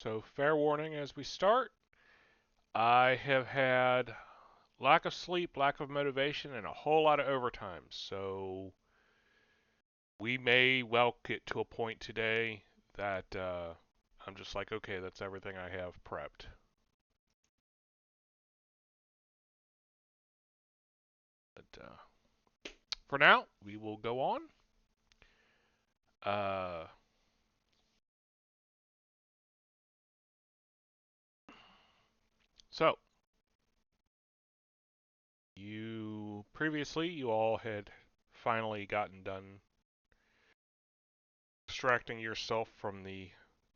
So, fair warning as we start. I have had lack of sleep, lack of motivation, and a whole lot of overtime. So, we may well get to a point today that I'm just like, okay, that's everything I have prepped. But for now, we will go on. Uh, so, you all had finally gotten done extracting yourself from the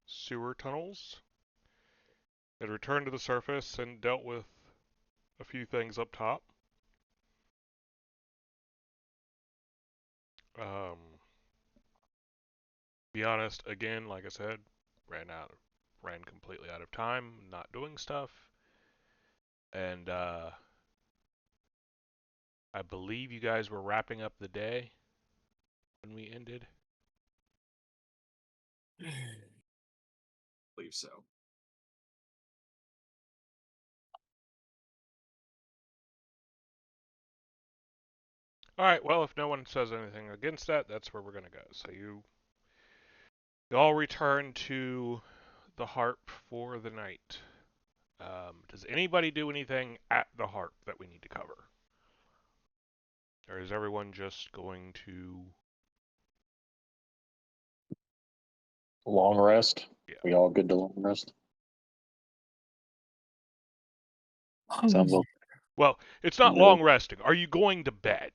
sewer tunnels, had returned to the surface and dealt with a few things up top. Be honest, again, like I said, ran completely out of time, not doing stuff, and I believe you guys were wrapping up the day when we ended. I believe so. All right. Well, if no one says anything against that, that's where we're gonna go. So you all return to the harp for the night. Does anybody do anything at the harp that we need to cover? Or is everyone just going to. Long rest. Yeah. We all good to long rest? Sounds okay. Well, it's not long resting. Are you going to bed?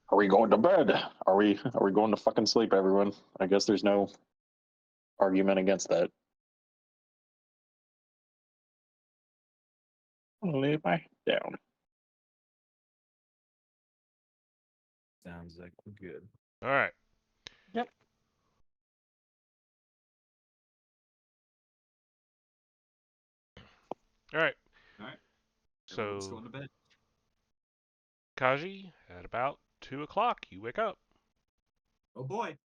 Are we going to bed? Are we going to fucking sleep, everyone? I guess there's no argument against that. I'll lay my down. Sounds like we're good. All right. Yep. All right. All right. Everyone's So, going to bed. Kaji, at about 2 o'clock, you wake up. Oh boy.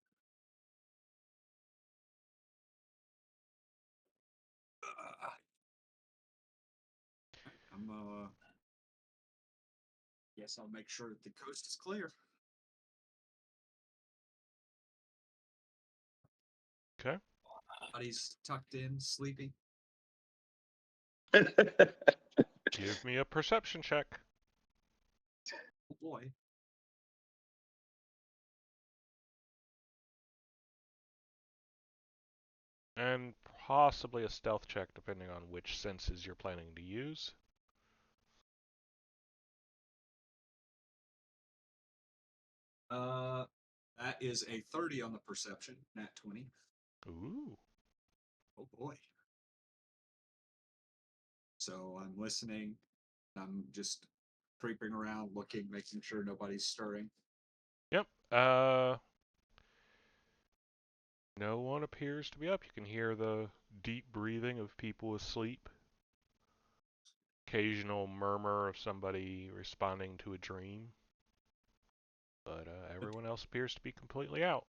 I'm guess I'll make sure that the coast is clear. Okay. Everybody's tucked in, sleepy. Give me a perception check. Oh boy. And possibly a stealth check, depending on which senses you're planning to use. That is a 30 on the perception, nat 20. Ooh. Oh boy. So I'm listening. I'm just creeping around, looking, making sure nobody's stirring. Yep. No one appears to be up. You can hear the deep breathing of people asleep. Occasional murmur of somebody responding to a dream. But everyone else appears to be completely out.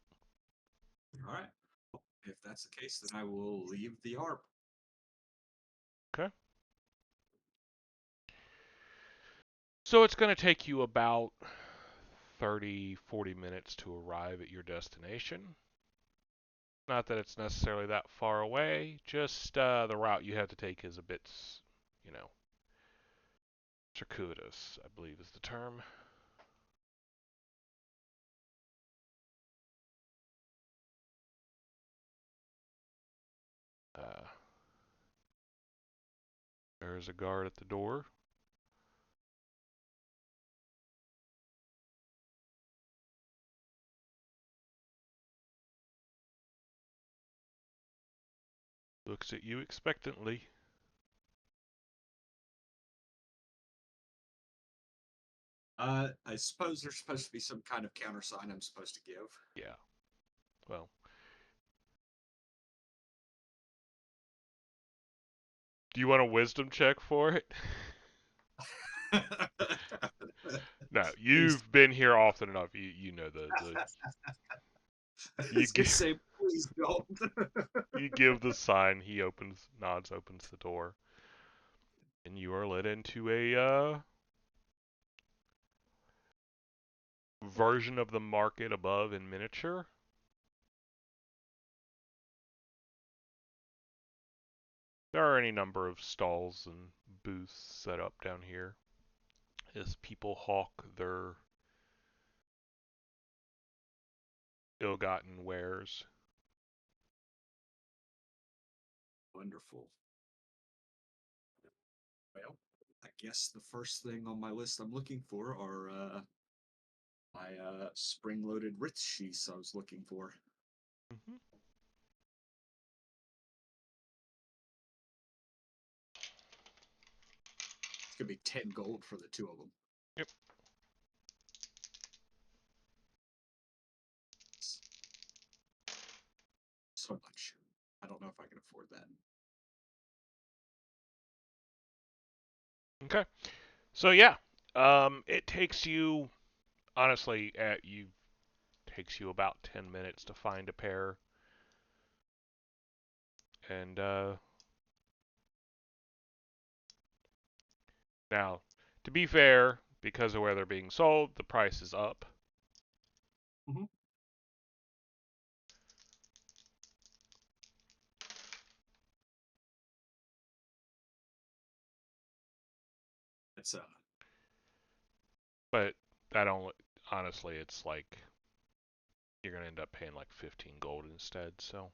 All right. Well, if that's the case, then I will leave the ARP. Okay. So it's going to take you about 30, 40 minutes to arrive at your destination. Not that it's necessarily that far away, just the route you have to take is a bit, you know, circuitous, I believe is the term. There's a guard at the door. Looks at you expectantly. I suppose there's supposed to be some kind of countersign I'm supposed to give. Yeah. Well. Do you want a wisdom check for it? No, you've been here often enough. You know the I you was gonna get say Please don't. You give the sign. He nods, opens the door, and you are led into a version of the market above in miniature. There are any number of stalls and booths set up down here as people hawk their ill-gotten wares. Wonderful. Well, I guess the first thing on my list I'm looking for are my spring-loaded Ritz sheaths I was looking for. Mm-hmm. It's gonna be 10 gold for the two of them. Yep. So much. I don't know if I can afford that. Okay. So yeah, it takes you honestly takes you about 10 minutes to find a pair, and now to be fair, because of where they're being sold, the price is up. Mm-hmm. It's But that only honestly, it's like you're gonna end up paying like 15 gold instead. So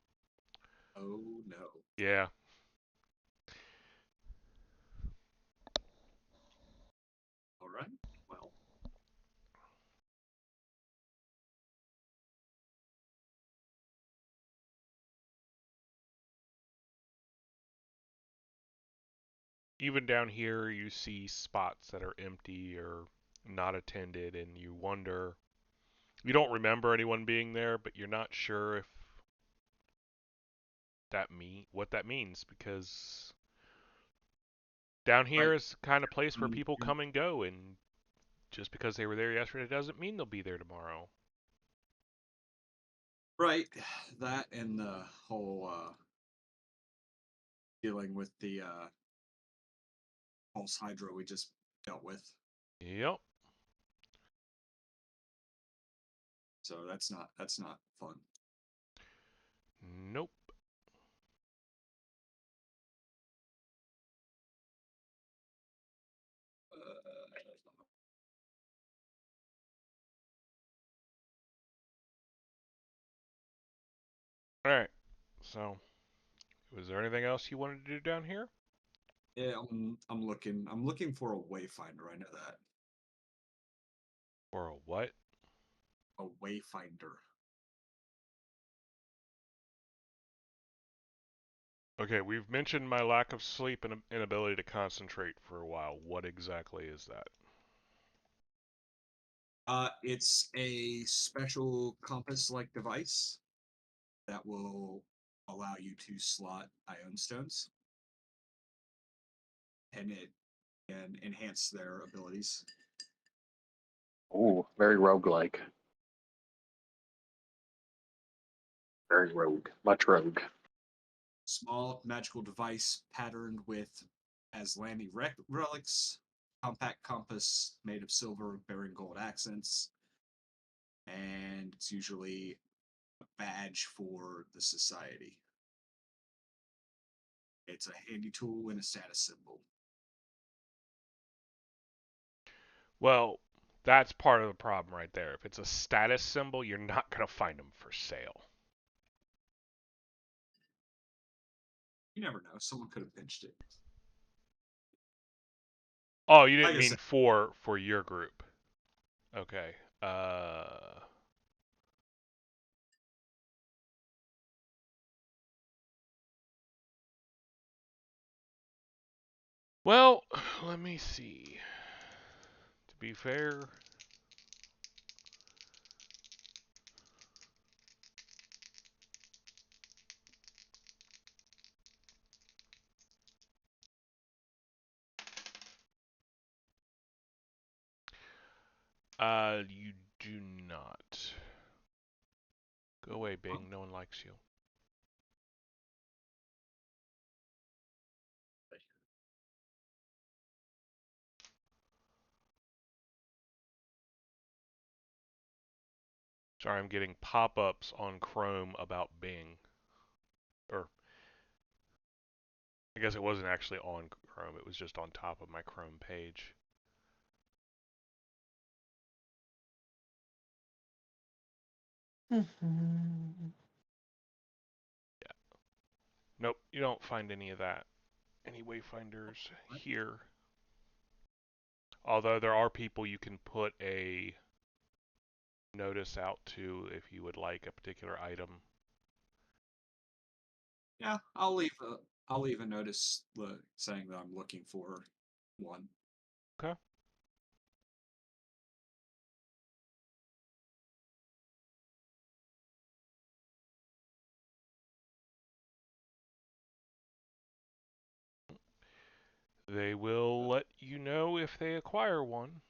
oh no. yeah. All right. Well, Even down here, you see spots that are empty or not attended, and you wonder. You don't remember anyone being there, but you're not sure if what that means because down here right. is the kind of place where Mm, people come and go, and just because they were there yesterday doesn't mean they'll be there tomorrow. right. That and the whole dealing with the false hydra we just dealt with. Yep. So that's not fun. Nope. Uh, All right. So, was there anything else you wanted to do down here? yeah, I'm looking for a wayfinder. I know that. Or a what? A wayfinder. Okay, we've mentioned my lack of sleep and inability to concentrate for a while. What exactly is that? It's a special compass-like device that will allow you to slot ion stones, and it can enhance their abilities. Ooh, very roguelike. Very rogue. Much rogue. Small magical device patterned with Aslani relics, compact compass made of silver bearing gold accents, and it's usually a badge for the society. It's a handy tool and a status symbol. Well, that's part of the problem right there. If it's a status symbol, you're not going to find them for sale. You never know. Someone could have pinched it. Oh, you Like didn't I mean said, for your group. Okay. Uh Well, let me see. To be fair, you do not. Go away, Bing. No one likes you. Sorry, I'm getting pop-ups on Chrome about Bing. Or, I guess it wasn't actually on Chrome. It was just on top of my Chrome page. Yeah. Nope, you don't find any of that. Any wayfinders here. Although there are people you can put a notice out to if you would like a particular item. Yeah, I'll leave a notice saying that I'm looking for one. Okay. They will let you know if they acquire one.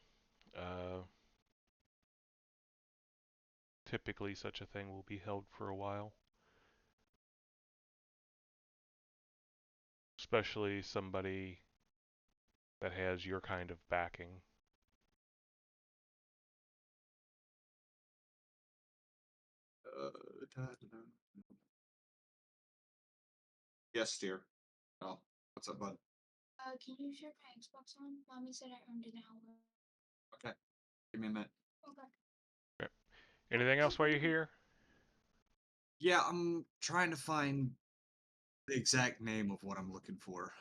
Typically, such a thing will be held for a while. Especially somebody that has your kind of backing. Yes, dear. Oh, what's up, bud? Can you share my Xbox on? Mommy said I earned an hour. Okay, give me a minute. Okay. Anything else while you're here? Yeah, I'm trying to find the exact name of what I'm looking for.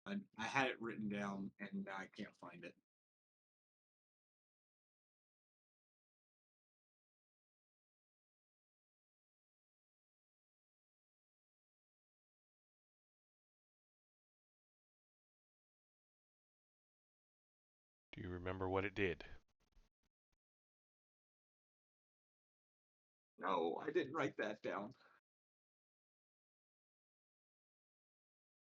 I had it written down and I can't find it. Do you remember what it did? No, I didn't write that down.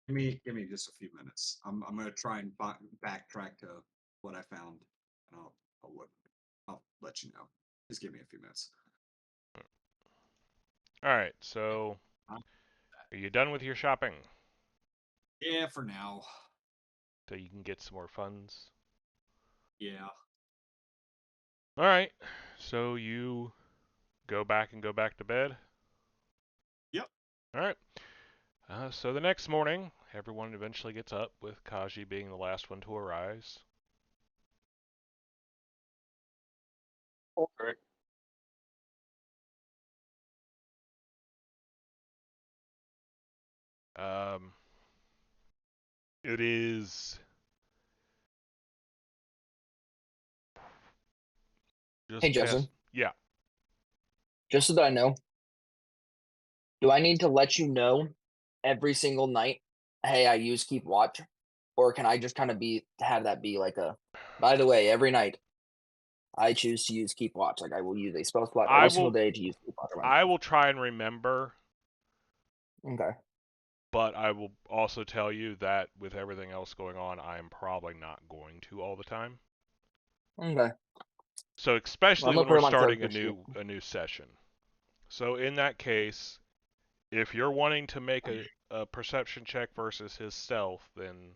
Give me just a few minutes. I'm gonna try and backtrack to what I found, and I'll let you know. Just give me a few minutes. Alright, so are you done with your shopping? Yeah, for now. So you can get some more funds? Yeah. Alright, so you go back to bed? Yep. Alright. So the next morning, everyone eventually gets up, with Kaji being the last one to arise. Okay. It is just Hey, past. Justin. Yeah. Just so that I know, do I need to let you know every single night, hey, I use Keep Watch? Or can I just kind of have that be like a, by the way, every night I choose to use Keep Watch. Like I will use a spell slot I every single will day to use Keep Watch. I will try and remember, Okay. but I will also tell you that with everything else going on, I am probably not going to all the time. Okay. So Well, especially I'm gonna when put we're him on starting character sheet. a new session. So in that case, if you're wanting to make a perception check versus his stealth, then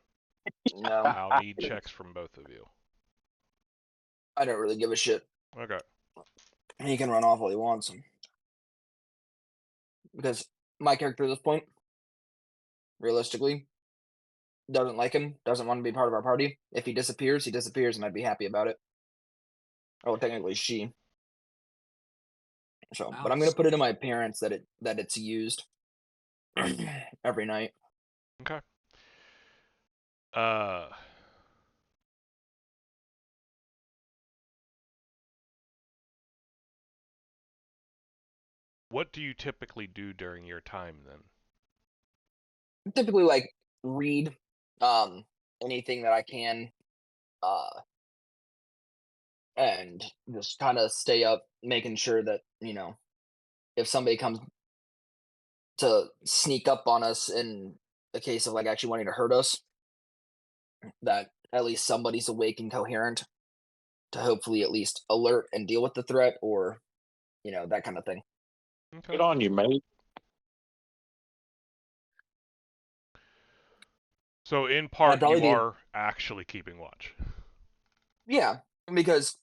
No, I'll need checks from both of you. I don't really give a shit. Okay. He can run off all he wants. Because my character at this point, realistically, doesn't like him, doesn't want to be part of our party. If he disappears, and I'd be happy about it. Oh, technically she. So, but I'm gonna put it in my appearance that it's used every night. Okay. What do you typically do during your time then? Typically, like read anything that I can, and just kind of stay up, making sure that if somebody comes to sneak up on us in the case of like actually wanting to hurt us, that at least somebody's awake and coherent to hopefully at least alert and deal with the threat, or that kind of thing. Okay. Good on you, mate. So in I'd part, probably you be are actually keeping watch. yeah, because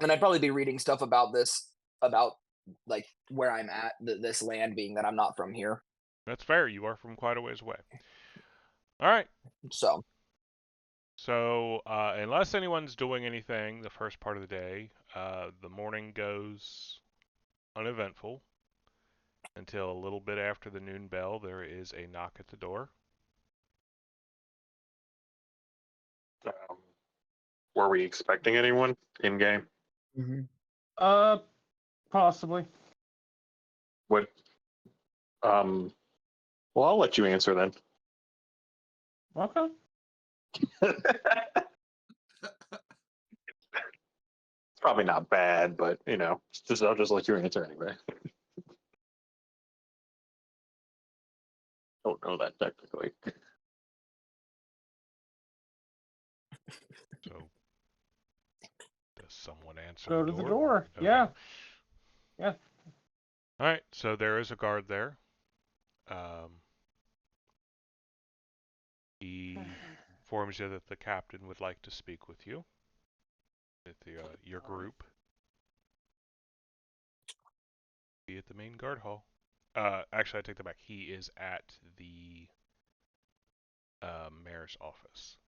and I'd probably be reading stuff about this about like where I'm at this land being that I'm not from here. That's fair. You are from quite a ways away. All right. So So unless anyone's doing anything the first part of the day, the morning goes uneventful until a little bit after the noon bell. There is a knock at the door. Um, were we expecting anyone in game? Possibly. What? Well, I'll let you answer then. Okay. It's probably not bad, but I'll just let you answer anyway. Don't know that technically. So does someone answer Go the to the door? door. Okay. Yeah. Yeah. All right. So there is a guard there. He informs you that the captain would like to speak with you, with your group. Be at the main guard hall. Actually, I take that back. He is at the mayor's office.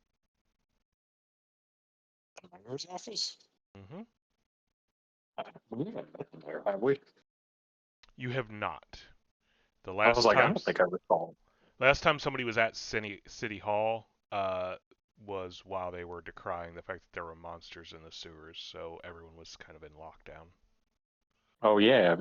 The mayor's office? Mm-hmm. We haven't been there, have we? You have not. The I was last like, I time, don't think I recall. last time somebody was at City Hall was while they were decrying the fact that there were monsters in the sewers, so everyone was kind of in lockdown. Oh yeah.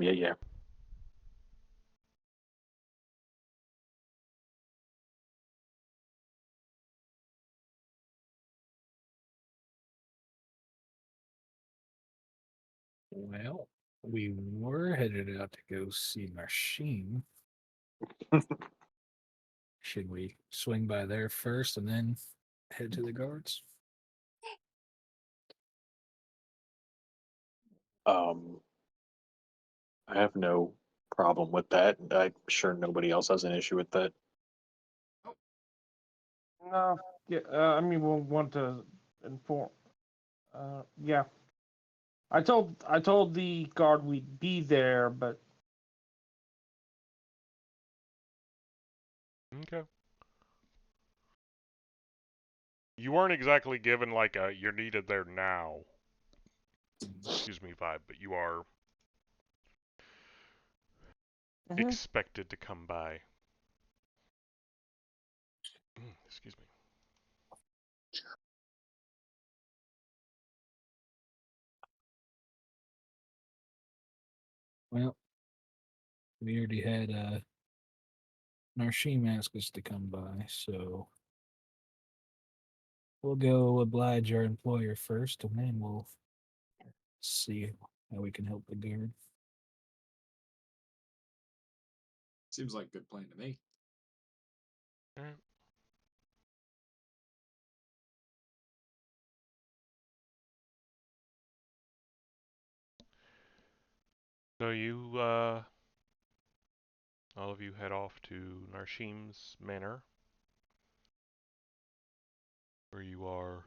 Well, we were headed out to go see Machine. Should we swing by there first and then head to the guards? I have no problem with that. I'm sure nobody else has an issue with that. No. Yeah. I mean, we'll want to inform. Yeah. I told the guard we'd be there, but Okay. You weren't exactly given like a you're needed there now, excuse me, vibe, but you are expected to come by. Excuse me. Well, we already had Narshim ask us to come by, so we'll go oblige our employer first, and then we'll see how we can help the guard. Seems like a good plan to me. Alright. So you, all of you head off to Narshim's manor, where you are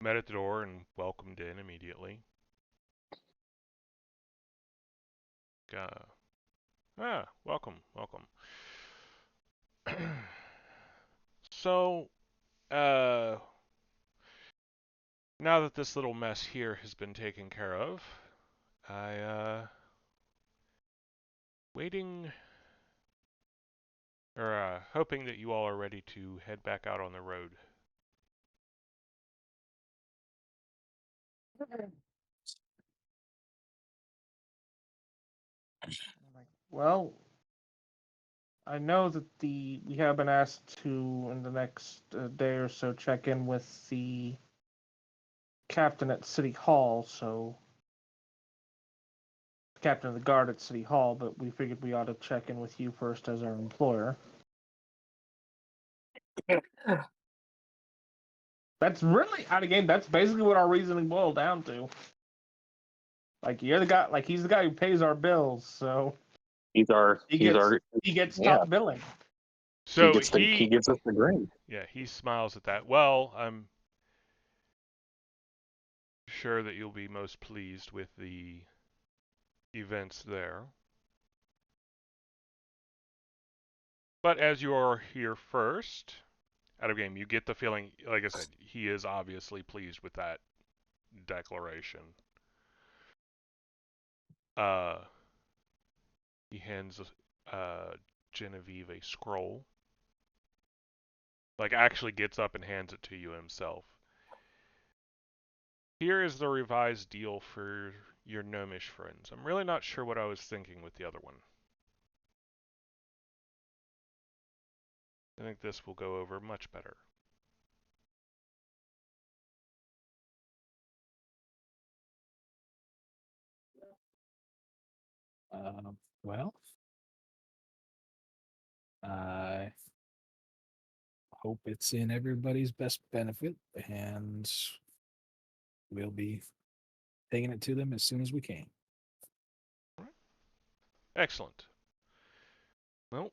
met at the door and welcomed in immediately. Welcome. So, now that this little mess here has been taken care of, waiting, or hoping that you all are ready to head back out on the road. well, I know that we have been asked to in the next day or so check in with the captain at City Hall. So, captain of the guard at City Hall, but we figured we ought to check in with you first as our employer. That's really out of game. That's basically what our reasoning boiled down to. Like you're the guy. Like he's the guy who pays our bills, so He's our he gets yeah. top billing. So he gives us the green. yeah, he smiles at that. Well, I'm sure that you'll be most pleased with the events there. But as you're here first, out of game, you get the feeling, like I said, he is obviously pleased with that declaration. He hands Genevieve a scroll. Like, actually gets up and hands it to you himself. Here is the revised deal for your gnomish friends. I'm really not sure what I was thinking with the other one. I think this will go over much better. Well, I hope it's in everybody's best benefit, and we'll be taking it to them as soon as we can. Excellent. Well,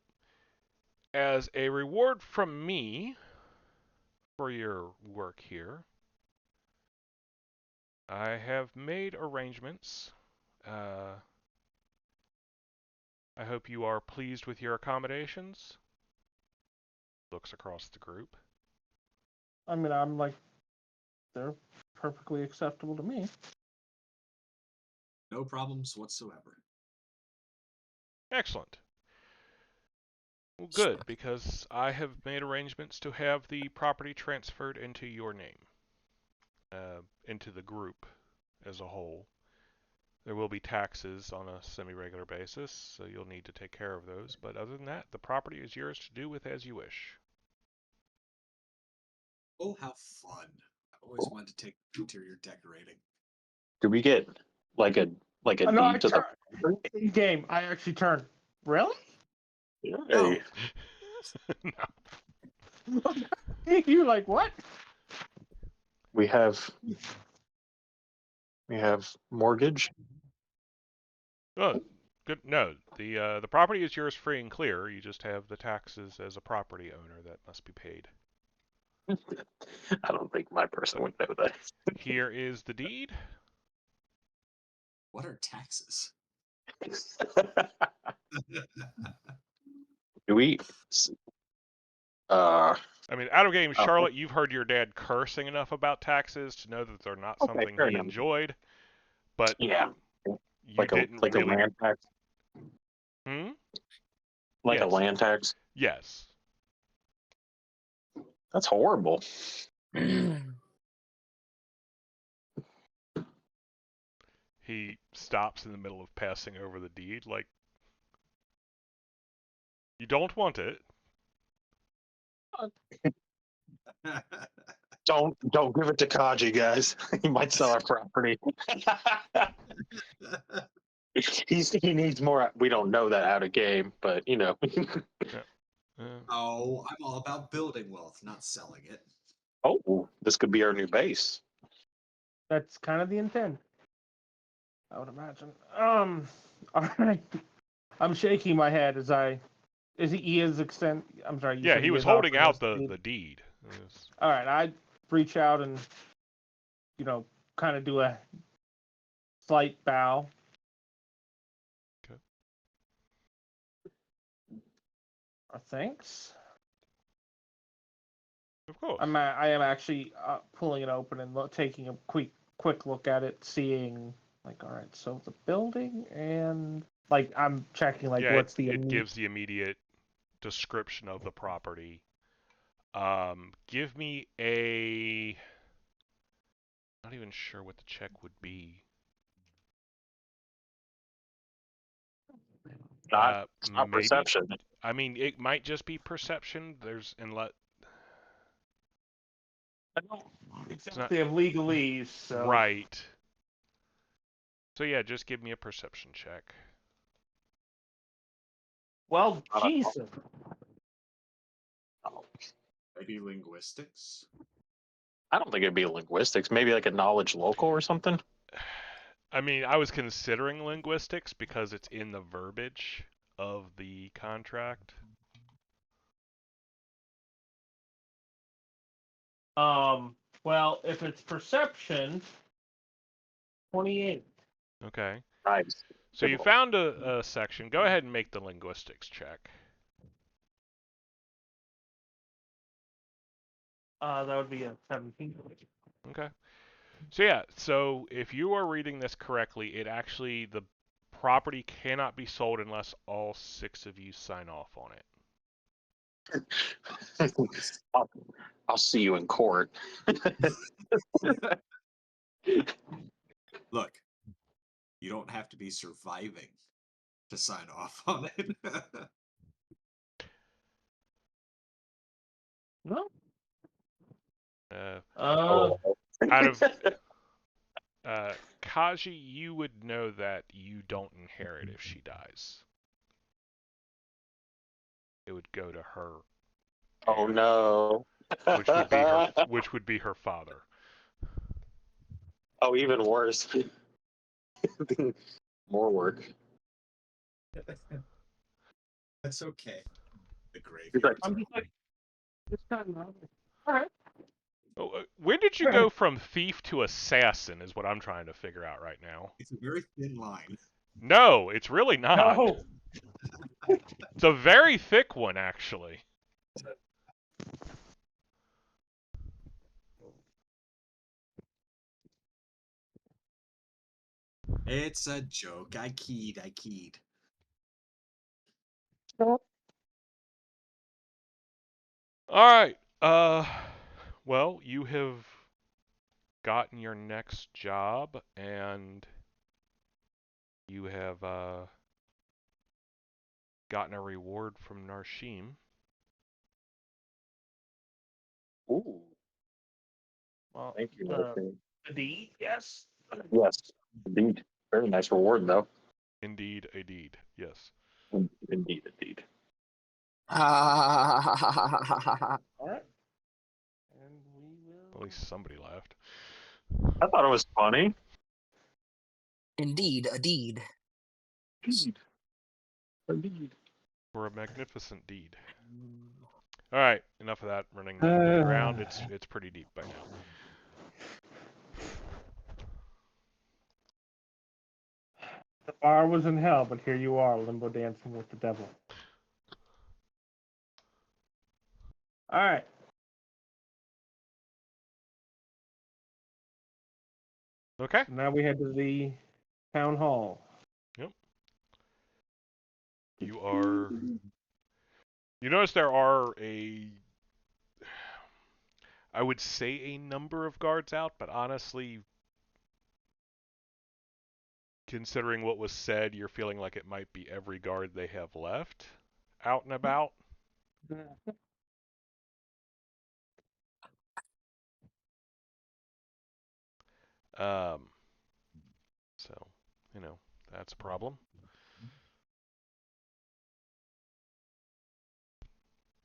as a reward from me for your work here, I have made arrangements. I hope you are pleased with your accommodations. Looks across the group. I mean, I'm like, they're perfectly acceptable to me. No problems whatsoever. Excellent. Well, good, because I have made arrangements to have the property transferred into your name, into the group as a whole. There will be taxes on a semi-regular basis, so you'll need to take care of those. But other than that, the property is yours to do with as you wish. Oh, how fun. I've always wanted to take interior decorating. Do we get like a Oh, no, I deed to the in game. I actually turned. Really? Hey, No. You're like what? we have mortgage. Oh, good. No, the property is yours free and clear. You just have the taxes as a property owner that must be paid. I don't think my person would know that. Here is the deed. What are taxes? Do we? Uh, I mean, out of game, oh, Charlotte, you've heard your dad cursing enough about taxes to know that they're not okay, something fair he enough. enjoyed, but Yeah, you didn't like really. a land tax, Hmm? like a Yes. land tax. Yes. That's horrible. He stops in the middle of passing over the deed, like, you don't want it. Don't give it to Kaji, guys. He might sell our property. He needs more. We don't know that out of game, but you know. Oh, I'm all about building wealth, not selling it. Oh, this could be our new base. That's kind of the intent. I would imagine. All right. I'm shaking my head as he is extend. I'm sorry. You Yeah, said he was is holding offering us out the deed? deed. All right. I reach out and kind of do a slight bow. Okay. Thanks. Of course. I am actually pulling it open and taking a quick look at it, seeing like, all right, so the building and like I'm checking like Yeah, what's the it gives the immediate description of the property. Give me a. Not even sure what the check would be. It's not Maybe. perception. I mean, it might just be perception. There's inlet. I don't exactly have legalese, so Right. So yeah, just give me a perception check. well, Jesus. Maybe linguistics? I don't think it'd be linguistics. Maybe like a knowledge local or something. I mean, I was considering linguistics because it's in the verbiage of the contract. Well, if it's perception, 28. Okay. Nice. So Good you roll. found a section. Go ahead and make the linguistics check. That would be a 17. Okay. So yeah, so if you are reading this correctly, it actually, the property cannot be sold unless all 6 of you sign off on it. I'll see you in court. Look, you don't have to be surviving to sign off on it. No. Uh, Uh, out of Kaji, you would know that you don't inherit if she dies. It would go to her. Oh heir, no. which would be her father. Oh, even worse. More work. That's okay. The He's like, graveyard. I'm just like, it's kind of all right. Oh, where did you go from thief to assassin is what I'm trying to figure out right now. It's a very thin line. No, it's really not. No. It's a very thick one, actually. It's a joke. I keyed. All right. Well, you have gotten your next job, and you have gotten a reward from Narshim. ooh, Well, thank you. D, yes. Yes, indeed. Very nice reward, though. Indeed, a deed. Yes. Indeed, indeed. All right. And we At will. least somebody laughed. I thought it was funny. Indeed, a deed. Indeed. Indeed. For a magnificent deed. All right, enough of that running around. It's pretty deep by now. The bar was in hell, but here you are, limbo dancing with the devil. All right. Okay. Now we head to the town hall. Yep. You are. You notice there are I would say a number of guards out, but honestly, considering what was said, you're feeling like it might be every guard they have left out and about. Um, so, that's a problem.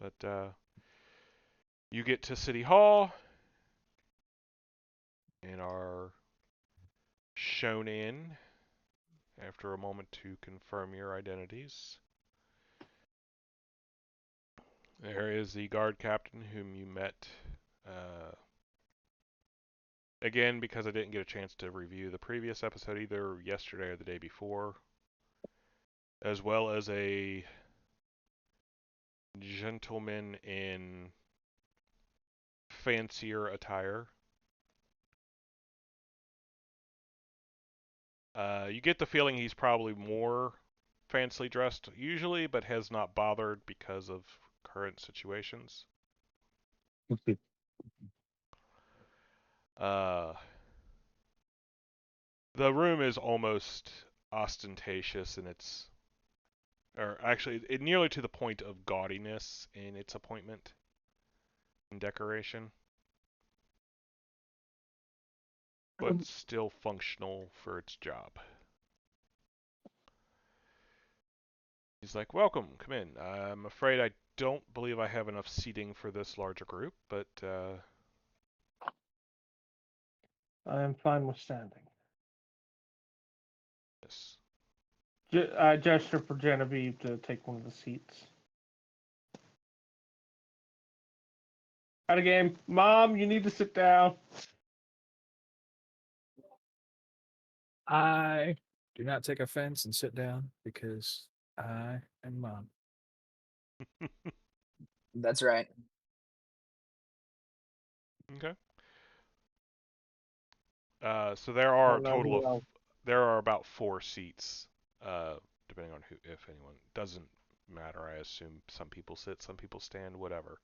But you get to City Hall and are shown in after a moment to confirm your identities. There is the guard captain whom you met. Again, because I didn't get a chance to review the previous episode either yesterday or the day before, as well as a gentleman in fancier attire. You get the feeling he's probably more fancily dressed usually, but has not bothered because of current situations. The room is almost ostentatious in its, or actually, nearly to the point of gaudiness in its appointment and decoration, but still functional for its job. He's like, welcome, come in. I'm afraid I don't believe I have enough seating for this larger group, but I am fine with standing. I gesture for Genevieve to take one of the seats. Out of game. Mom, you need to sit down. I do not take offense and sit down because I am mom. That's right. Okay. So there I are a don't know total who of else. there are about 4 seats, depending on who, if anyone. Doesn't matter. I assume some people sit, some people stand, whatever.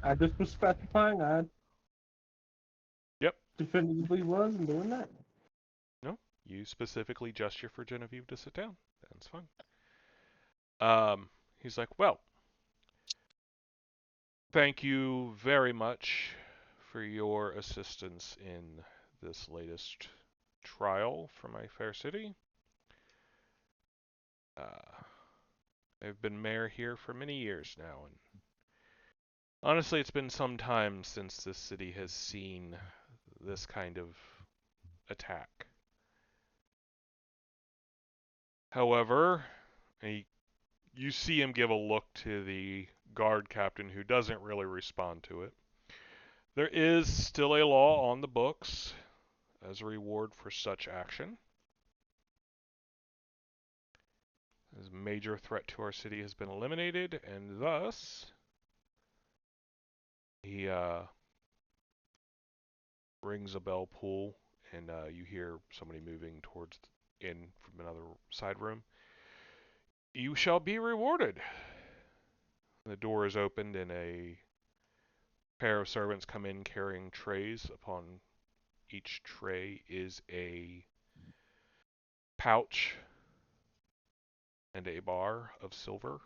I just was specifying I Yep. definitively was in doing that. No, you specifically gesture for Genevieve to sit down. That's fine. He's like, well, thank you very much for your assistance in this latest trial for my fair city. I've been mayor here for many years now, and honestly, it's been some time since this city has seen this kind of attack. However, you see him give a look to the guard captain who doesn't really respond to it. There is still a law on the books as a reward for such action. As a major threat to our city has been eliminated, and thus he rings a bell pull, and you hear somebody moving towards in from another side room. You shall be rewarded. The door is opened, and a pair of servants come in carrying trays. Upon each tray is a pouch and a bar of silver.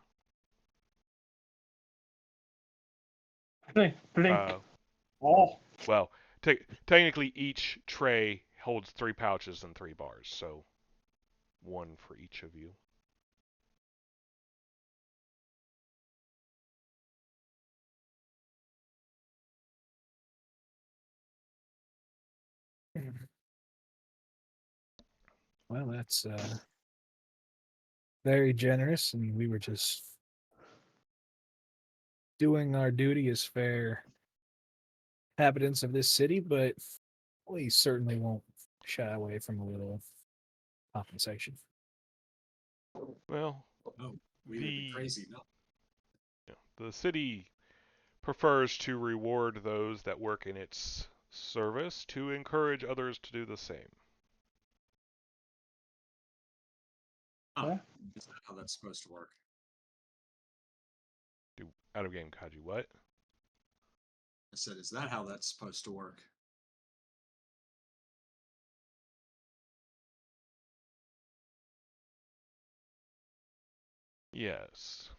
Blink. Uh, Oh. well, technically each tray holds 3 pouches and 3 bars, so one for each of you. Well, that's very generous, and we were just doing our duty as fair inhabitants of this city, but we certainly won't shy away from a little compensation. Well, Oh, we would be crazy. No. the city prefers to reward those that work in its service to encourage others to do the same. Huh. Is that how that's supposed to work? Do out of game Kaji what? I said, is that how that's supposed to work? Yes.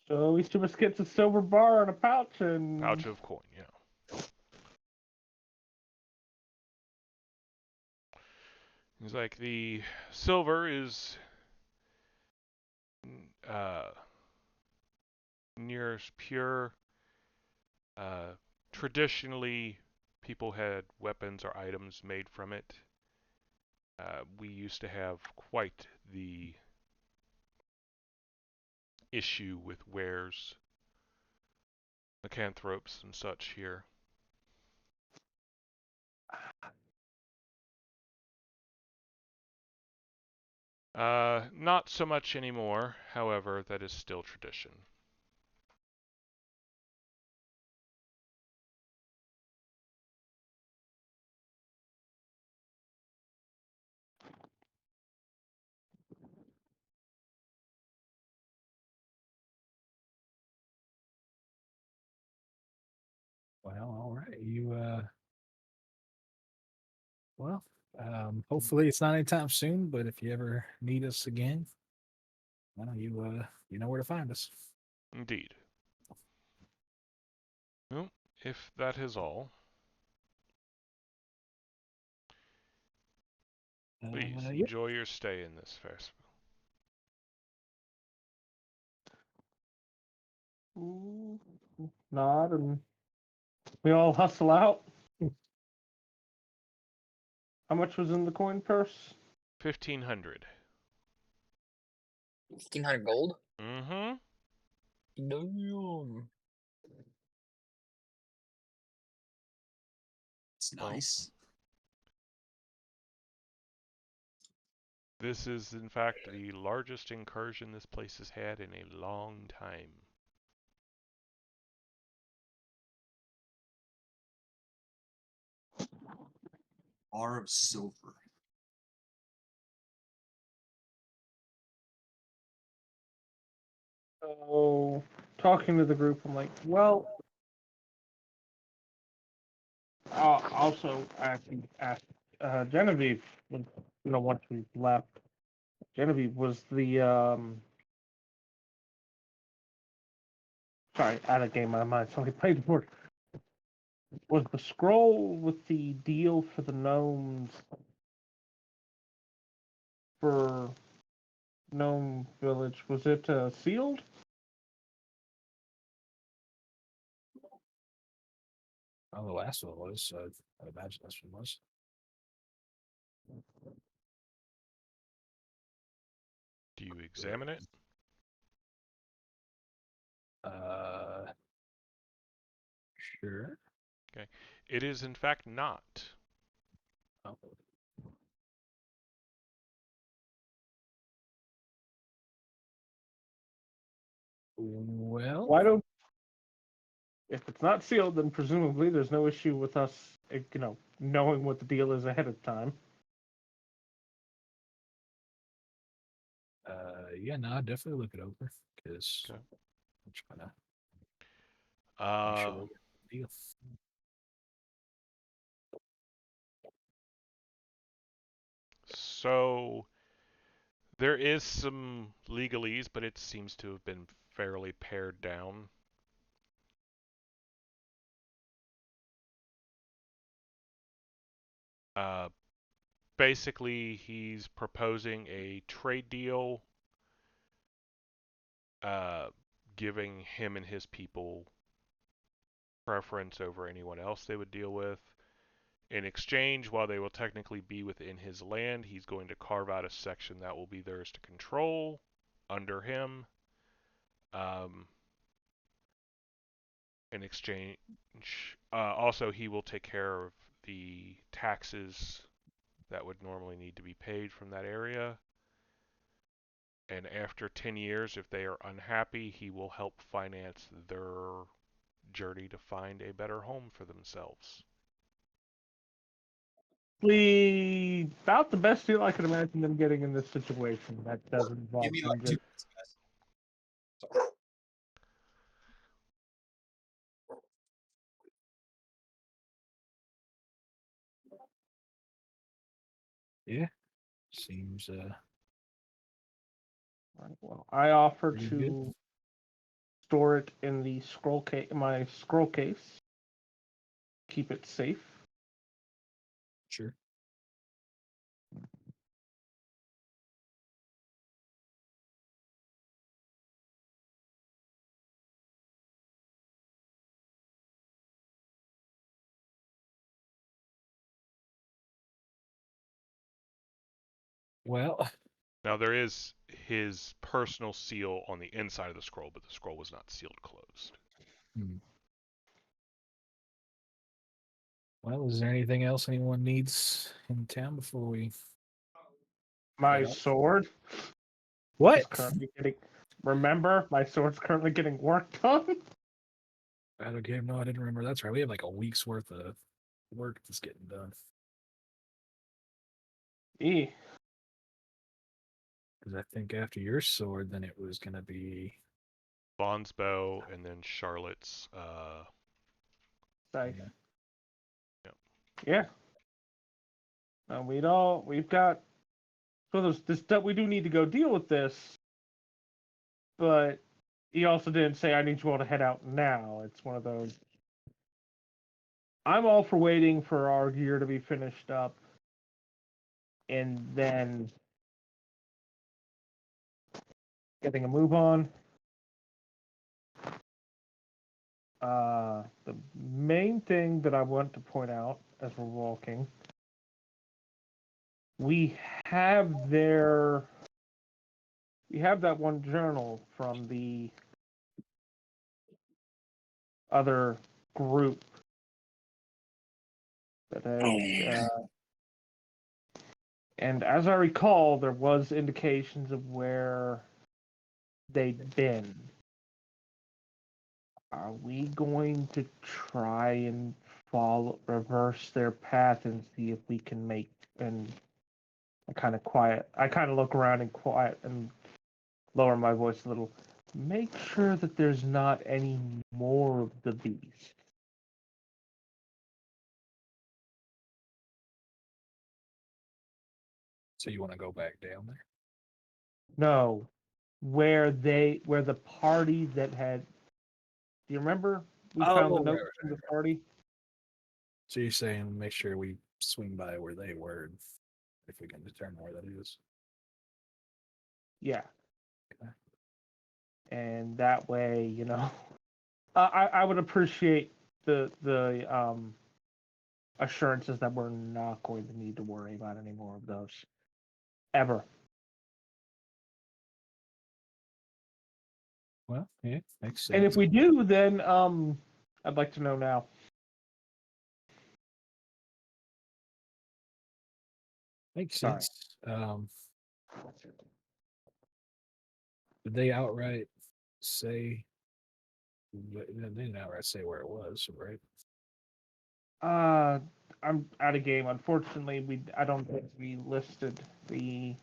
So each of us gets a silver bar and a pouch and Pouch of coin, yeah. He's like, the silver is uh, near pure. Traditionally, people had weapons or items made from it. We used to have quite the issue with wares, lycanthropes, and such here. Not so much anymore, however, that is still tradition. Well, all right. Well, hopefully it's not anytime soon, but if you ever need us again, well, you know where to find us. Indeed. Well, if that is all, please Yep. enjoy your stay in this festival. Nod, and we all hustle out. How much was in the coin purse? 1,500. 1,500 gold. Mm-hmm. Damn. It's Well. nice. This is, in fact, the largest incursion this place has had in a long time. Bar of silver. So, talking to the group, I'm like, well, also actually asked Genevieve, once we left, Genevieve was the, sorry, out of game my mind, somebody played the word. Was the scroll with the deal for the gnomes for Gnome Village, was it sealed? Oh, the last one was, so I imagine this one was. Do you examine it? Sure. Okay. It is, in fact, not. Oh. Well, Why don't, if it's not sealed, then presumably there's no issue with us, knowing what the deal is ahead of time. Yeah, no, I'd definitely look it over because Okay. I'm trying to make sure we're getting the deal. So there is some legalese, but it seems to have been fairly pared down. Uh, Basically, he's proposing a trade deal, uh, giving him and his people preference over anyone else they would deal with. In exchange, while they will technically be within his land, he's going to carve out a section that will be theirs to control under him. In exchange, also he will take care of the taxes that would normally need to be paid from that area. And after 10 years, if they are unhappy, he will help finance their journey to find a better home for themselves. About the best deal I could imagine them getting in this situation. That doesn't involve Give me them like 2 just minutes, guys. Sorry. Yeah, seems well, I offer pretty to good. store it in the my scroll case. Keep it safe. Sure. Well, Now, there is his personal seal on the inside of the scroll, but the scroll was not sealed closed. well, is there anything else anyone needs in town before we? My Head off? sword What? is currently getting. Remember, my sword's currently getting worked on. Battle game? No, I didn't remember. That's right. We have like a week's worth of work that's getting done. E. Because I think after your sword, then it was gonna be. Bond's bow, and then Charlotte's. Like, Yeah. yeah. We've got. So there's this stuff we do need to go deal with this, but he also didn't say I need you all to head out now. It's one of those. I'm all for waiting for our gear to be finished up, and then getting a move on. The main thing that I want to point out as we're walking, we have that one journal from the other group that has, and as I recall, there was indications of where they'd been. Are we going to try and reverse their path and see if we can make, and I kind of look around and quiet and lower my voice a little, make sure that there's not any more of the beast. So you want to go back down there? No, where the party that had, do you remember we found the Oh, note right, from the party? So you're saying make sure we swing by where they were, if we can determine where that is. Yeah. Okay. And that way, I would appreciate the assurances that we're not going to need to worry about any more of those ever. Well, yeah, makes sense. And if we do, then I'd like to know now. Makes Sorry. sense. Did they outright say? They didn't outright say where it was, right? I'm out of game. Unfortunately, I don't think we listed the.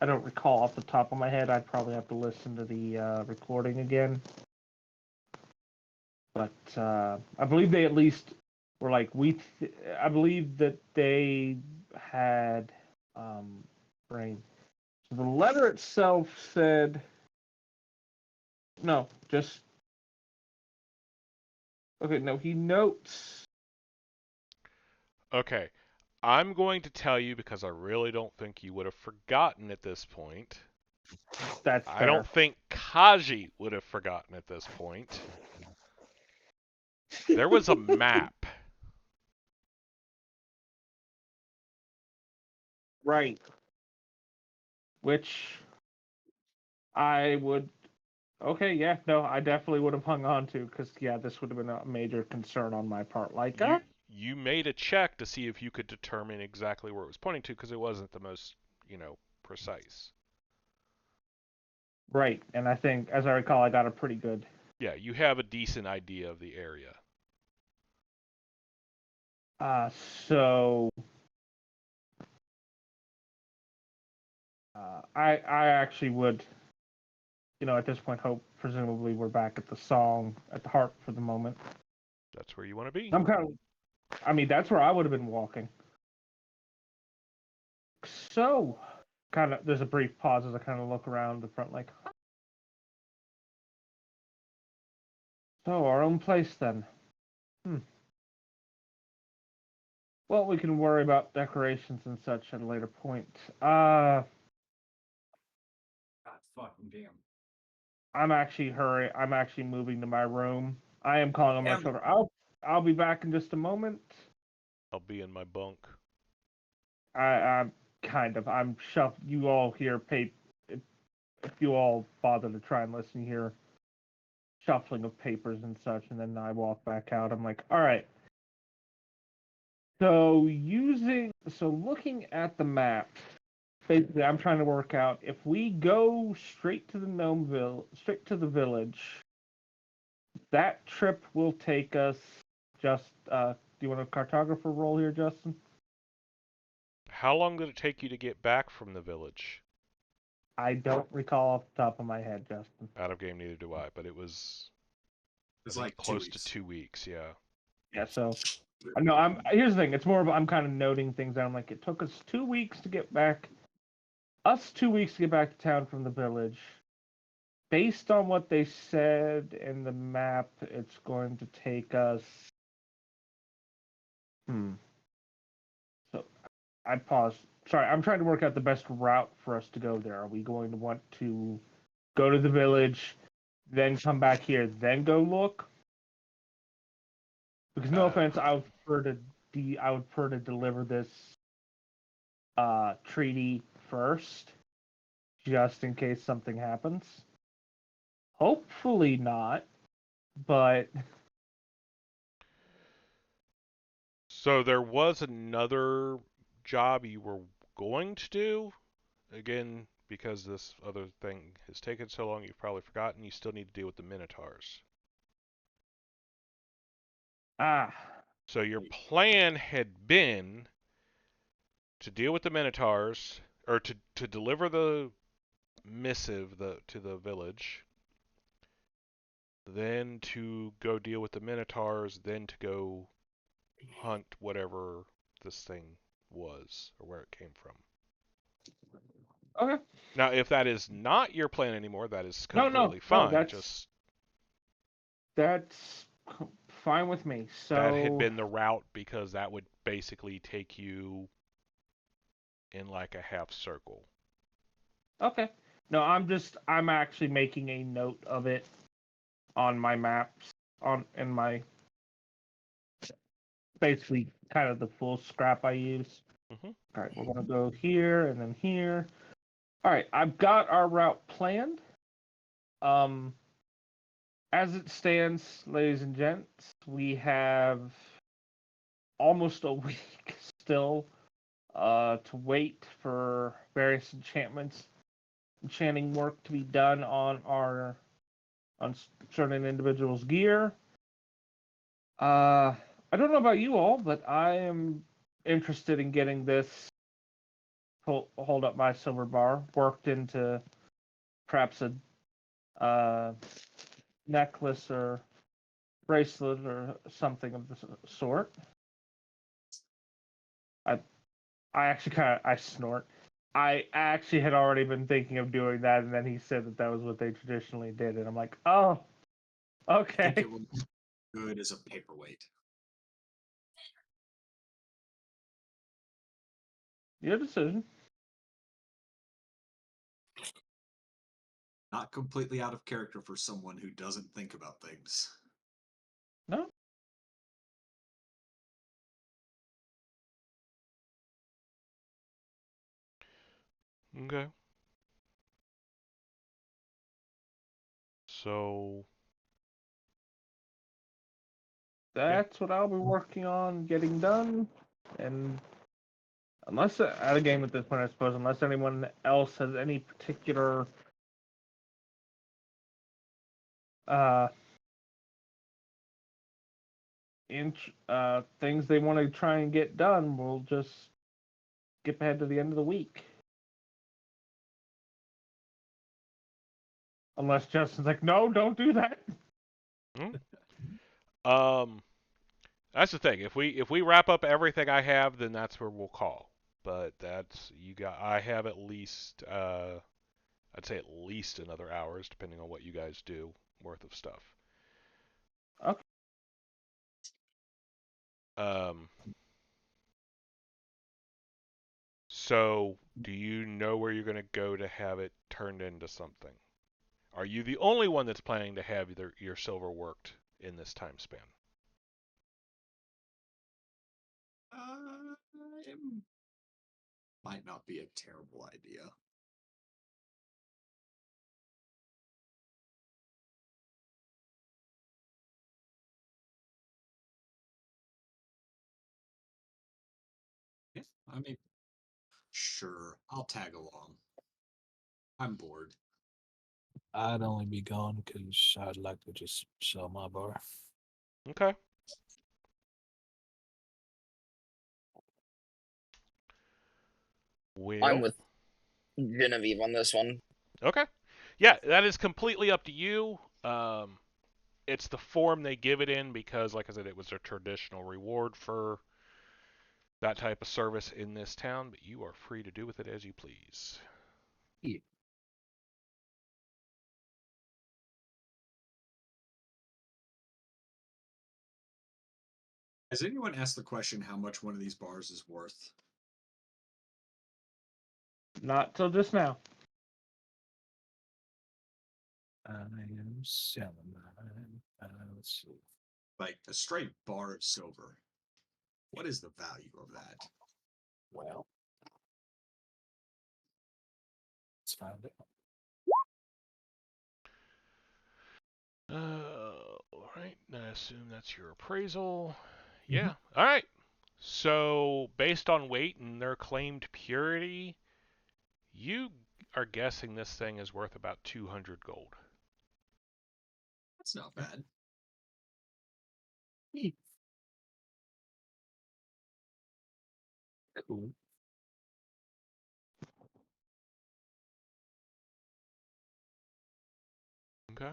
I don't recall off the top of my head. I'd probably have to listen to the recording again. But I believe they at least were like I believe that they had brain. So the letter itself said no, just okay. No, he notes. Okay. I'm going to tell you because I really don't think you would have forgotten at this point. That's I fair. don't think Kaji would have forgotten at this point. There was a map. Right. Which I would. Okay, yeah, no, I definitely would have hung on to because yeah, this would have been a major concern on my part. Like, You made a check to see if you could determine exactly where it was pointing to because it wasn't the most, precise. right, and I think, as I recall, I got a pretty good. Yeah, you have a decent idea of the area. So I actually would, at this point, hope presumably we're back at the heart for the moment. That's where you want to be. I mean, that's where I would have been walking. So, there's a brief pause as I kind of look around the front, like, huh? So our own place then. Well, we can worry about decorations and such at a later point. God fucking damn. I'm actually moving to my room. I am calling on my Damn. shoulder. I'll be back in just a moment. I'll be in my bunk. I'm you all hear if you all bother to try and listen, you hear shuffling of papers and such, and then I walk back out. I'm like, all right. So looking at the map, basically I'm trying to work out if we go straight to the village, that trip will take us just do you want a cartographer roll here, Justin? How long did it take you to get back from the village? I don't recall off the top of my head, Justin. Out of game, neither do I, but it was It's I think like close 2 to weeks. 2 weeks, yeah. Yeah, so no, here's the thing. It's more of I'm kind of noting things down. Like it took us 2 weeks to get back. 2 weeks to get back to town from the village. Based on what they said in the map, it's going to take us. So I paused. Sorry, I'm trying to work out the best route for us to go there. Are we going to want to go to the village, then come back here, then go look? Because no offense, I would prefer to deliver this treaty first, just in case something happens. Hopefully not, but So there was another job you were going to do. Again, because this other thing has taken so long, you've probably forgotten. You still need to deal with the Minotaurs. ah, So your plan had been to deal with the Minotaurs, or to deliver the missive to the village, then to go deal with the Minotaurs, then to go hunt whatever this thing was or where it came from. okay. Now, if that is not your plan anymore, that is No, completely no, fine. Just that's fine with me. that had So been the route because that would basically take you in like a half circle. okay. No, I'm actually making a note of it on my maps in my basically kind of the full scrap I use. Mhm. All right, we're gonna go here and then here. All right, I've got our route planned. Um, as it stands, ladies and gents, we have almost a week still to wait for various enchanting work to be done on certain individuals' gear. I don't know about you all, but I am interested in getting this hold up my silver bar worked into perhaps a necklace or bracelet or something of the sort. I I actually I snort. I actually had already been thinking of doing that, and then he said that was what they traditionally did, and I'm like, oh, I think okay. it would be good as a paperweight. Your decision. Not completely out of character for someone who doesn't think about things. No. Okay. So That's what I'll be working on getting done, and unless out of game at this point, I suppose, unless anyone else has any particular uh things they want to try and get done, we'll just skip ahead to the end of the week. Unless Justin's like, no, don't do that. yeah. That's the thing. If we wrap up everything I have, then that's where we'll call. But that's you got. I have at least I'd say at least another hours, depending on what you guys do, worth of stuff. Okay. Um. So, do you know where you're going to go to have it turned into something? Are you the only one that's planning to have your silver worked in this time span? It might not be a terrible idea. Yeah, I mean, sure, I'll tag along. I'm bored. I'd only be gone because I'd like to just sell my bar. Okay. I'm Well, with Genevieve on this one. okay. Yeah, that is completely up to you. It's the form they give it in because, like I said, it was a traditional reward for that type of service in this town, but you are free to do with it as you please. Yeah. Has anyone asked the question how much one of these bars is worth? Not till just now. I am selling mine. Let's see. Like a straight bar of silver. What is the value of that? Well, let's find out. All right. I assume that's your appraisal. Mhm. Yeah. All right. So, based on weight and their claimed purity, you are guessing this thing is worth about 200 gold. That's not bad. Cool. Okay.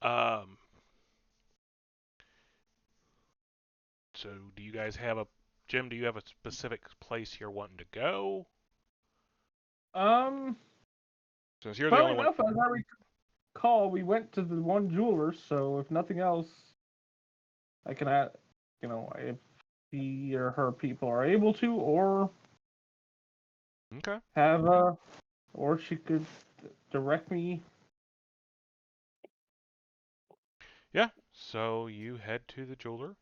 Um. So, do you guys have a Jim? Do you have a specific place you're wanting to go? Since you're the Funnily only one. enough, as I recall, we went to the one jeweler, so if nothing else, I can add, if he or her people are able to, or Okay. have or she could direct me. Yeah. So you head to the jeweler.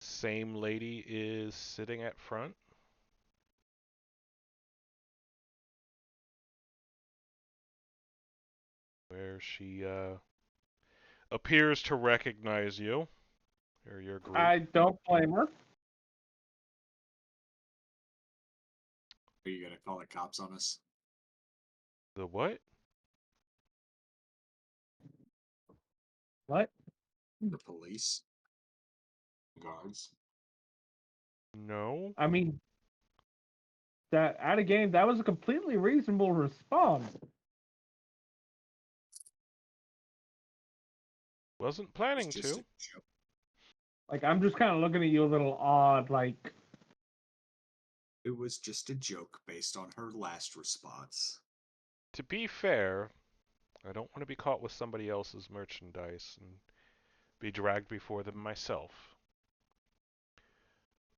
Same lady is sitting at front. Where she appears to recognize you or your group. I don't blame her. Are you gonna call the cops on us? The what? What? The police? Guards? No. I mean, that at a game, that was a completely reasonable response. Wasn't It's planning just to. a joke. Like, I'm just kind of looking at you a little odd. Like, It was just a joke based on her last response. To be fair, I don't want to be caught with somebody else's merchandise and be dragged before them myself.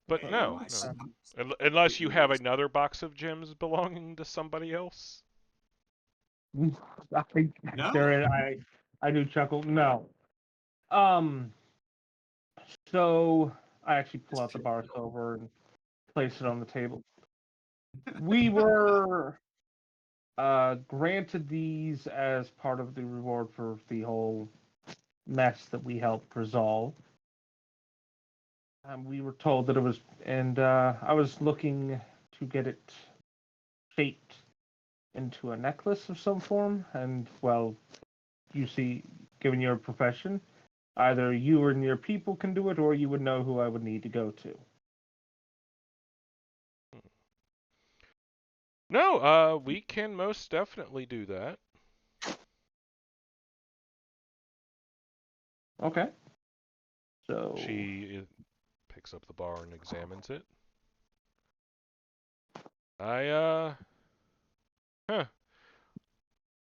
But Hey, no, I no. suppose Unless you completely have reasonable. another box of gems belonging to somebody else. I think No. I do chuckle. No. Um. So I actually pull out the barcode and place it on the table. We were granted these as part of the reward for the whole mess that we helped resolve. We were told that it was, and I was looking to get it shaped into a necklace of some form. And well, you see, given your profession, either you and your people can do it, or you would know who I would need to go to. No, we can most definitely do that. Okay. So She picks up the bar and examines it. Huh.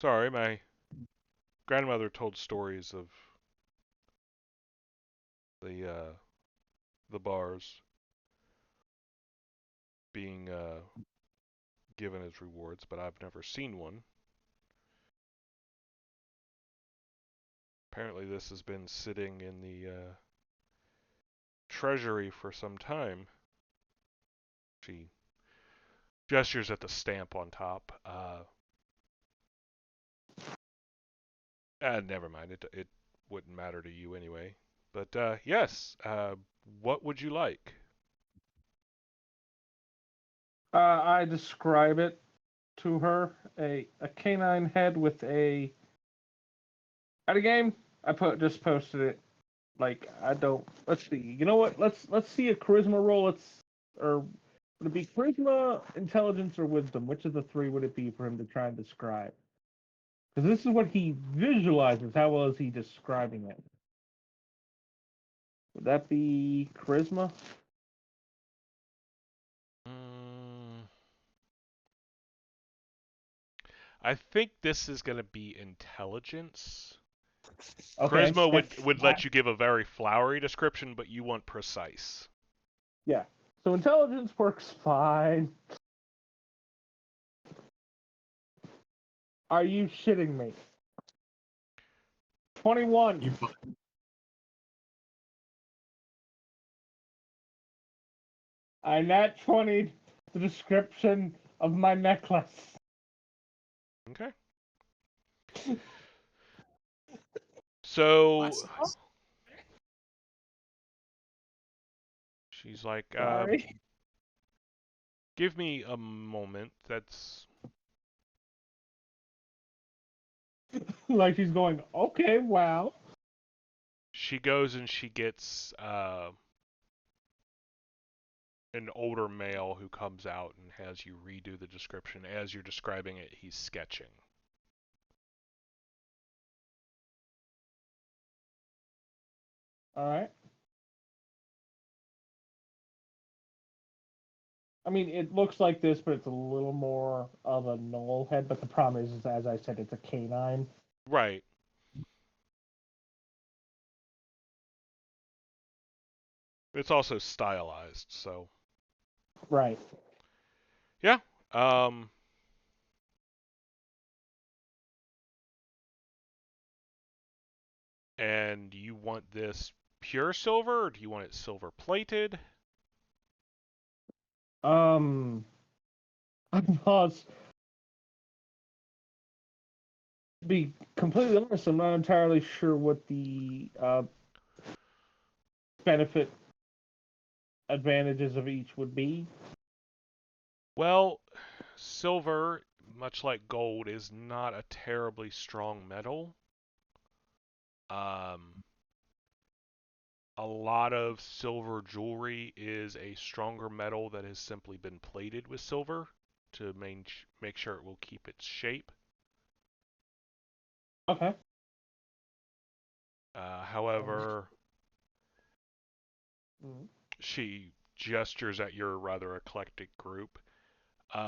Sorry, my grandmother told stories of the bars being given as rewards, but I've never seen one. Apparently, this has been sitting in the treasury for some time. She gestures at the stamp on top. Never mind. It wouldn't matter to you anyway. But yes. What would you like? I describe it to her, a canine head with a at a game. Just posted it. Like, I don't. Let's see. You know what? Let's see a charisma roll. Or would it be charisma, intelligence, or wisdom? Which of the three would it be for him to try and describe? Because this is what he visualizes. How well is he describing it? Would that be charisma? Mm, I think this is going to be intelligence. Okay. Charisma would let you give a very flowery description, but you want precise. Yeah. So intelligence works fine. Are you shitting me? 21. You I nat 20 the description of my necklace. Okay. So glasses. she's like, Sorry. give me a moment. That's Like she's going, okay, wow. she goes and she gets an older male who comes out and has you redo the description. As you're describing it, he's sketching. All right. I mean, it looks like this, but it's a little more of a knoll head. But the problem is, as I said, it's a canine. Right. It's also stylized, so Right. yeah. And you want this pure silver, or do you want it silver plated? Boss, to be completely honest, I'm not entirely sure what the benefit advantages of each would be. Well, silver, much like gold, is not a terribly strong metal. A lot of silver jewelry is a stronger metal that has simply been plated with silver to make sure it will keep its shape. Okay. However, Mm. she gestures at your rather eclectic group.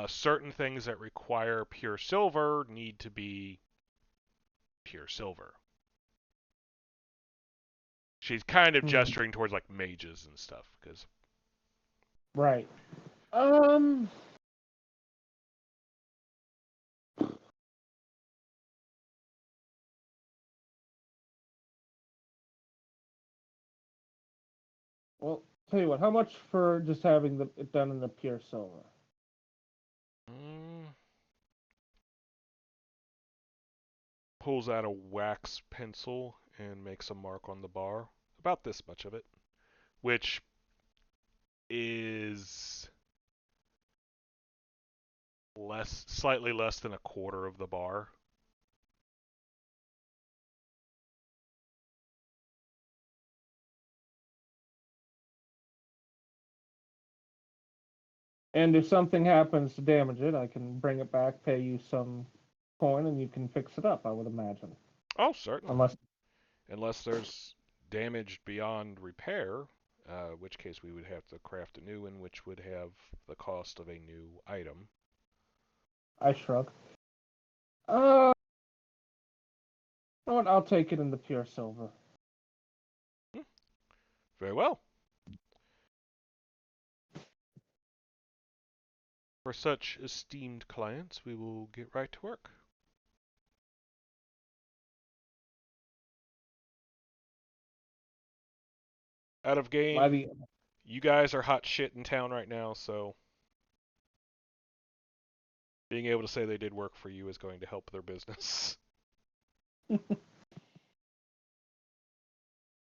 Certain things that require pure silver need to be pure silver. She's kind of gesturing towards like mages and stuff, because Right. Well, tell you what. How much for just having it done in the pure silver? pulls out a wax pencil and makes a mark on the bar, about this much of it, which is slightly less than a quarter of the bar. And if something happens to damage it, I can bring it back, pay you some coin, and you can fix it up. I would imagine. Oh, certainly. Unless Unless there's damage beyond repair, which case we would have to craft a new one, which would have the cost of a new item. I shrug. You know what? I'll take it in the pure silver. Very well. For such esteemed clients, we will get right to work. Out of game, you guys are hot shit in town right now, so being able to say they did work for you is going to help their business.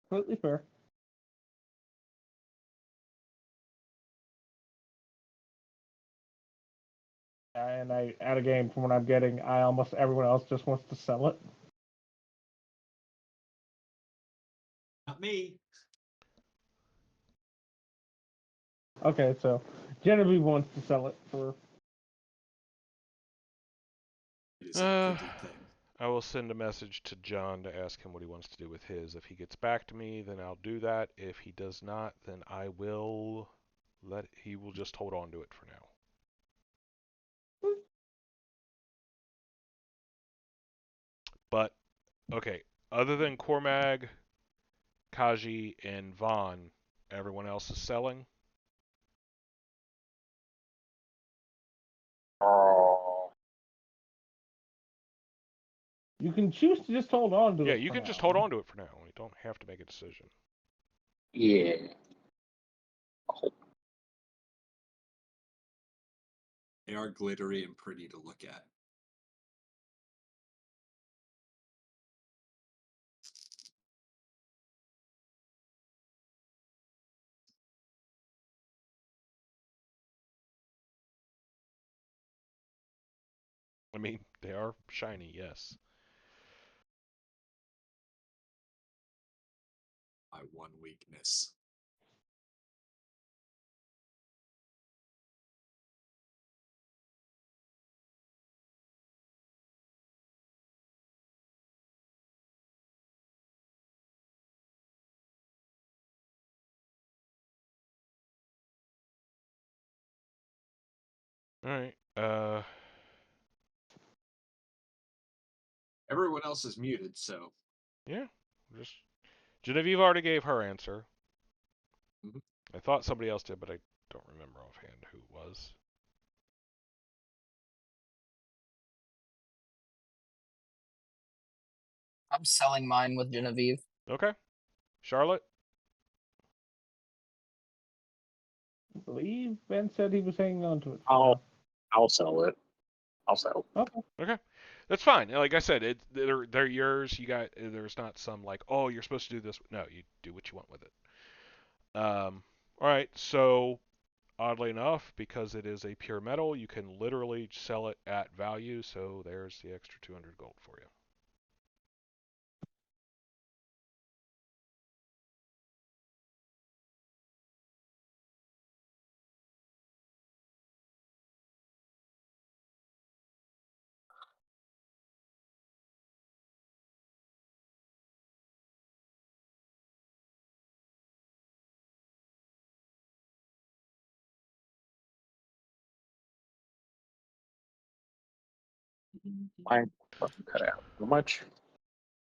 Completely fair. And out of game, from what I'm getting, almost everyone else just wants to sell it. Not me. Okay, so Genevieve wants to sell it for. It is a pretty thing. I will send a message to John to ask him what he wants to do with his. If he gets back to me, then I'll do that. If he does not, then I will he will just hold on to it for now. But okay, other than Cormag, Kaji, and Vaughn, everyone else is selling. Oh, You can choose to just hold on to Yeah, it. you for can just now. hold on to it for now. You don't have to make a decision. Yeah. They are glittery and pretty to look at. I mean, they are shiny, yes. My one weakness. All right. Everyone else is muted, so Yeah. Just Genevieve already gave her answer. Mhm. I thought somebody else did, but I don't remember offhand who it was. I'm selling mine with Genevieve. Okay. Charlotte? I believe Ben said he was hanging on to it. I'll sell it. I'll sell. Okay. Okay. That's fine. Like I said, they're yours. You got there's not some like, oh, you're supposed to do this. No, you do what you want with it. All right. So oddly enough, because it is a pure metal, you can literally sell it at value. So there's the extra 200 gold for you. Mine fucking cut out. How much?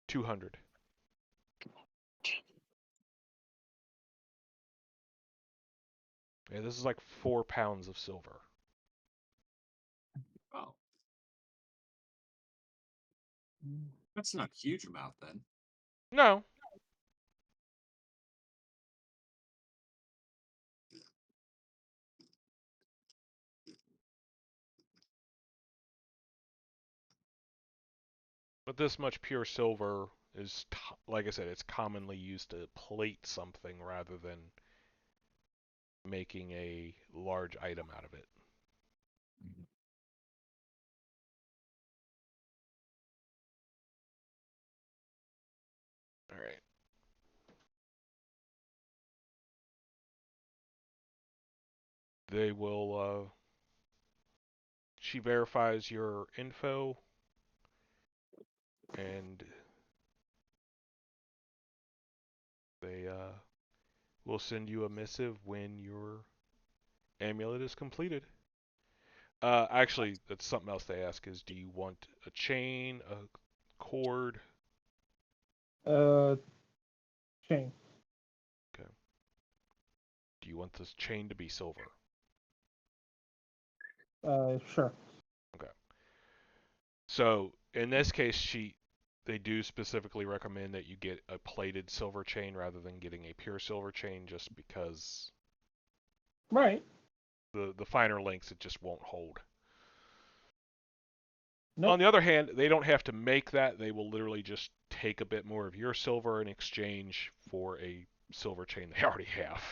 200. Yeah, this is like 4 pounds of silver. oh. That's not a huge amount then. No. But this much pure silver is, like I said, it's commonly used to plate something rather than making a large item out of it. All right. They will, she verifies your info and they will send you a missive when your amulet is completed. Actually, that's something else they ask is, do you want a chain, a cord? Chain. Okay. Do you want this chain to be silver? Sure. Okay. So in this case, they do specifically recommend that you get a plated silver chain rather than getting a pure silver chain, just because Right. the finer links it just won't hold. Nope. On the other hand, they don't have to make that. They will literally just take a bit more of your silver in exchange for a silver chain they already have.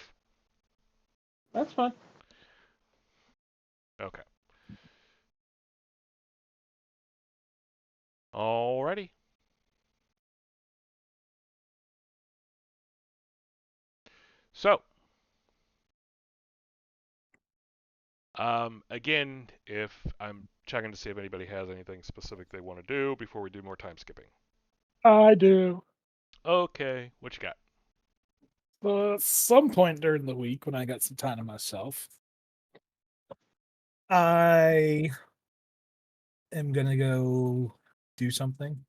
That's fine. Okay. Alrighty. So, again, if I'm checking to see if anybody has anything specific they want to do before we do more time skipping. I do. Okay, what you got? At some point during the week when I got some time to myself, I am gonna go do something,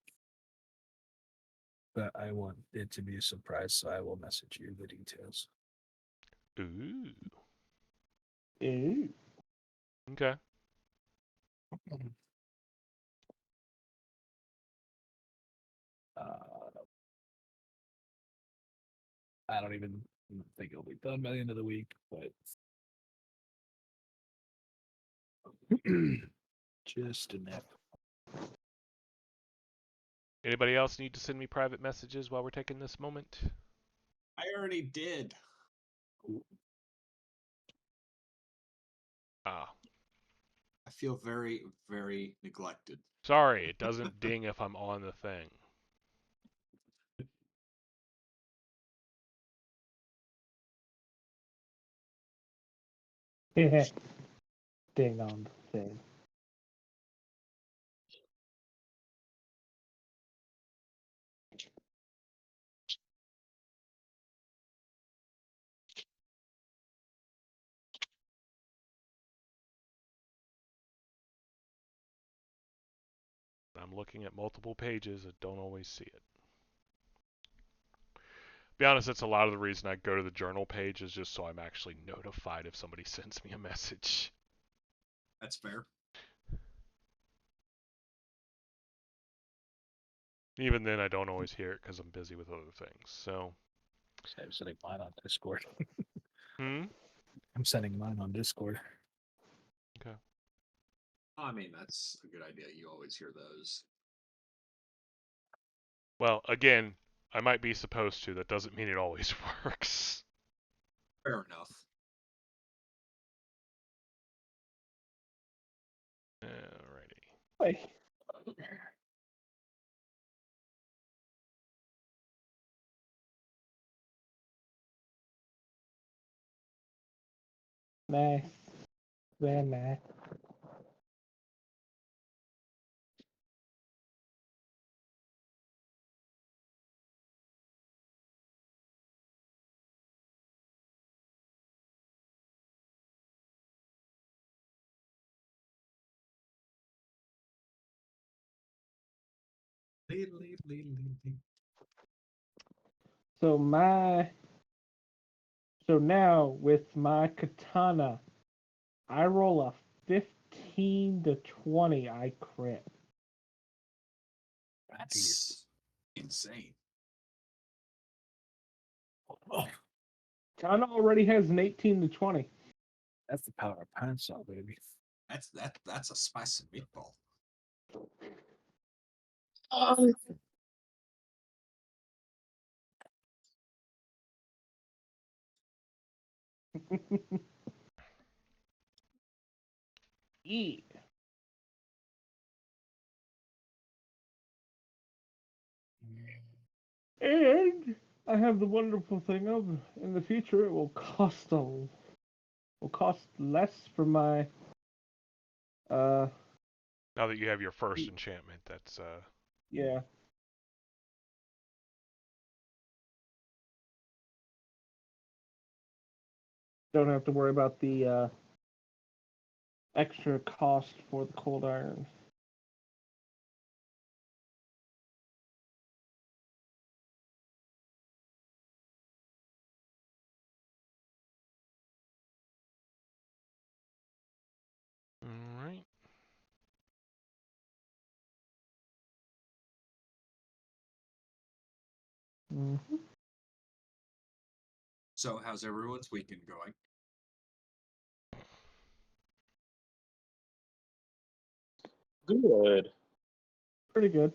but I want it to be a surprise, so I will message you the details. Ooh. Ooh. Okay. I don't even think it'll be done by the end of the week, but just enough. Anybody else need to send me private messages while we're taking this moment? I already did. Ah, I feel very, very neglected. sorry, it doesn't ding if I'm on the thing. Ding on the thing. I'm looking at multiple pages and don't always see it. Be honest, that's a lot of the reason I go to the journal page is just so I'm actually notified if somebody sends me a message. That's fair. Even then, I don't always hear it because I'm busy with other things. So, I'm sending mine on Discord. hmm? I'm sending mine on Discord. Okay. I mean, that's a good idea. You always hear those. Well, again, I might be supposed to. That doesn't mean it always works. Fair enough. Alrighty. Wait. Nice. Very nice. So now with my katana, I roll a 15 to 20. I crit. That's insane. Oh, Katana already has an 18 to 20. that's the power of pine saw, baby. That's a spicy meatball. Eat. And I have the wonderful thing of in the future it will cost less for my Now that you have your first enchantment, that's yeah. Don't have to worry about the extra cost for the cold iron. alright. Mm-hmm. So, how's everyone's weekend going? Good. Pretty good.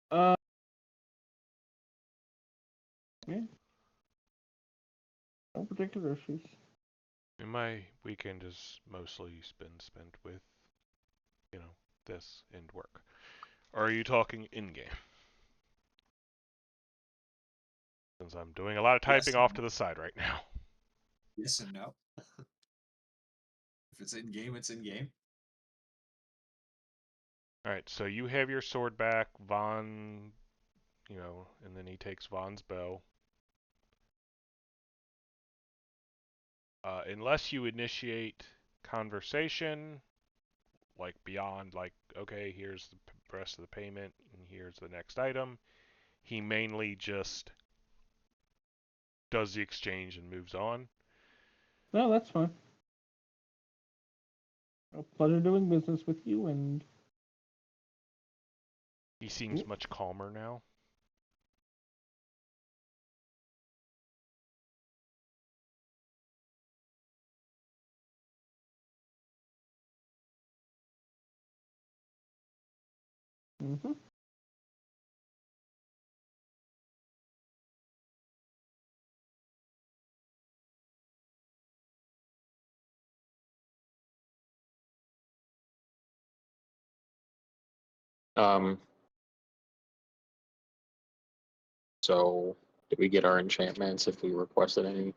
Uh, yeah. No particular issues. And my weekend has mostly been spent with, this and work. Or are you talking in-game? Since I'm doing a lot of typing Yes. off to the side right now. Yes and no. If it's in game, it's in game. Alright, so you have your sword back, Von, and then he takes Von's bow. Unless you initiate conversation, like beyond, like, okay, here's the rest of the payment, and here's the next item, he mainly just does the exchange and moves on. No, that's fine. A pleasure doing business with you, and He seems much calmer now. mm-hmm. Um. So, did we get our enchantments if we requested any?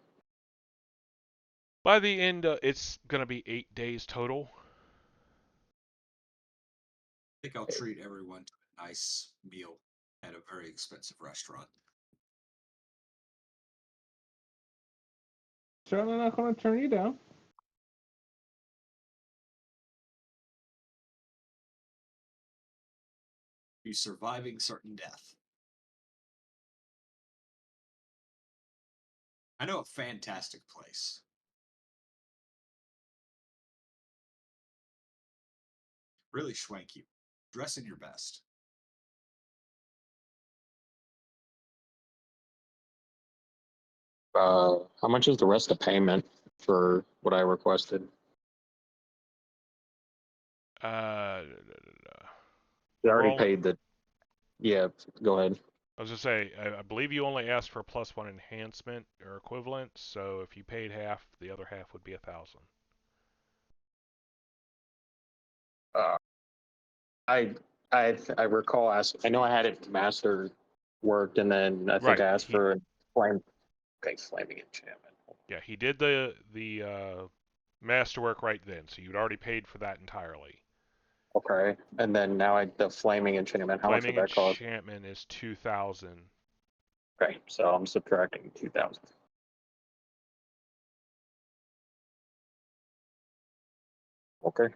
By the end, it's going to be 8 days total. I think I'll treat everyone to a nice meal at a very expensive restaurant. Certainly not going to turn you down. You surviving certain death. I know a fantastic place. Really schwanky. Dress in your best. How much is the rest of payment for what I requested? Uh, I you're already only, paid the. Yeah, go ahead. I was going to say, I believe you only asked for a +1 enhancement or equivalent, so if you paid half, the other half would be 1,000. Uh, I recall asking. I know I had it master worked, and then I think Right. I asked for a flame. Okay, flaming enchantment. Yeah, he did the masterwork right then, so you'd already paid for that entirely. Okay, and then now the flaming enchantment. How much would Flaming that cost? enchantment is 2,000. Okay, so I'm subtracting 2,000. Okay.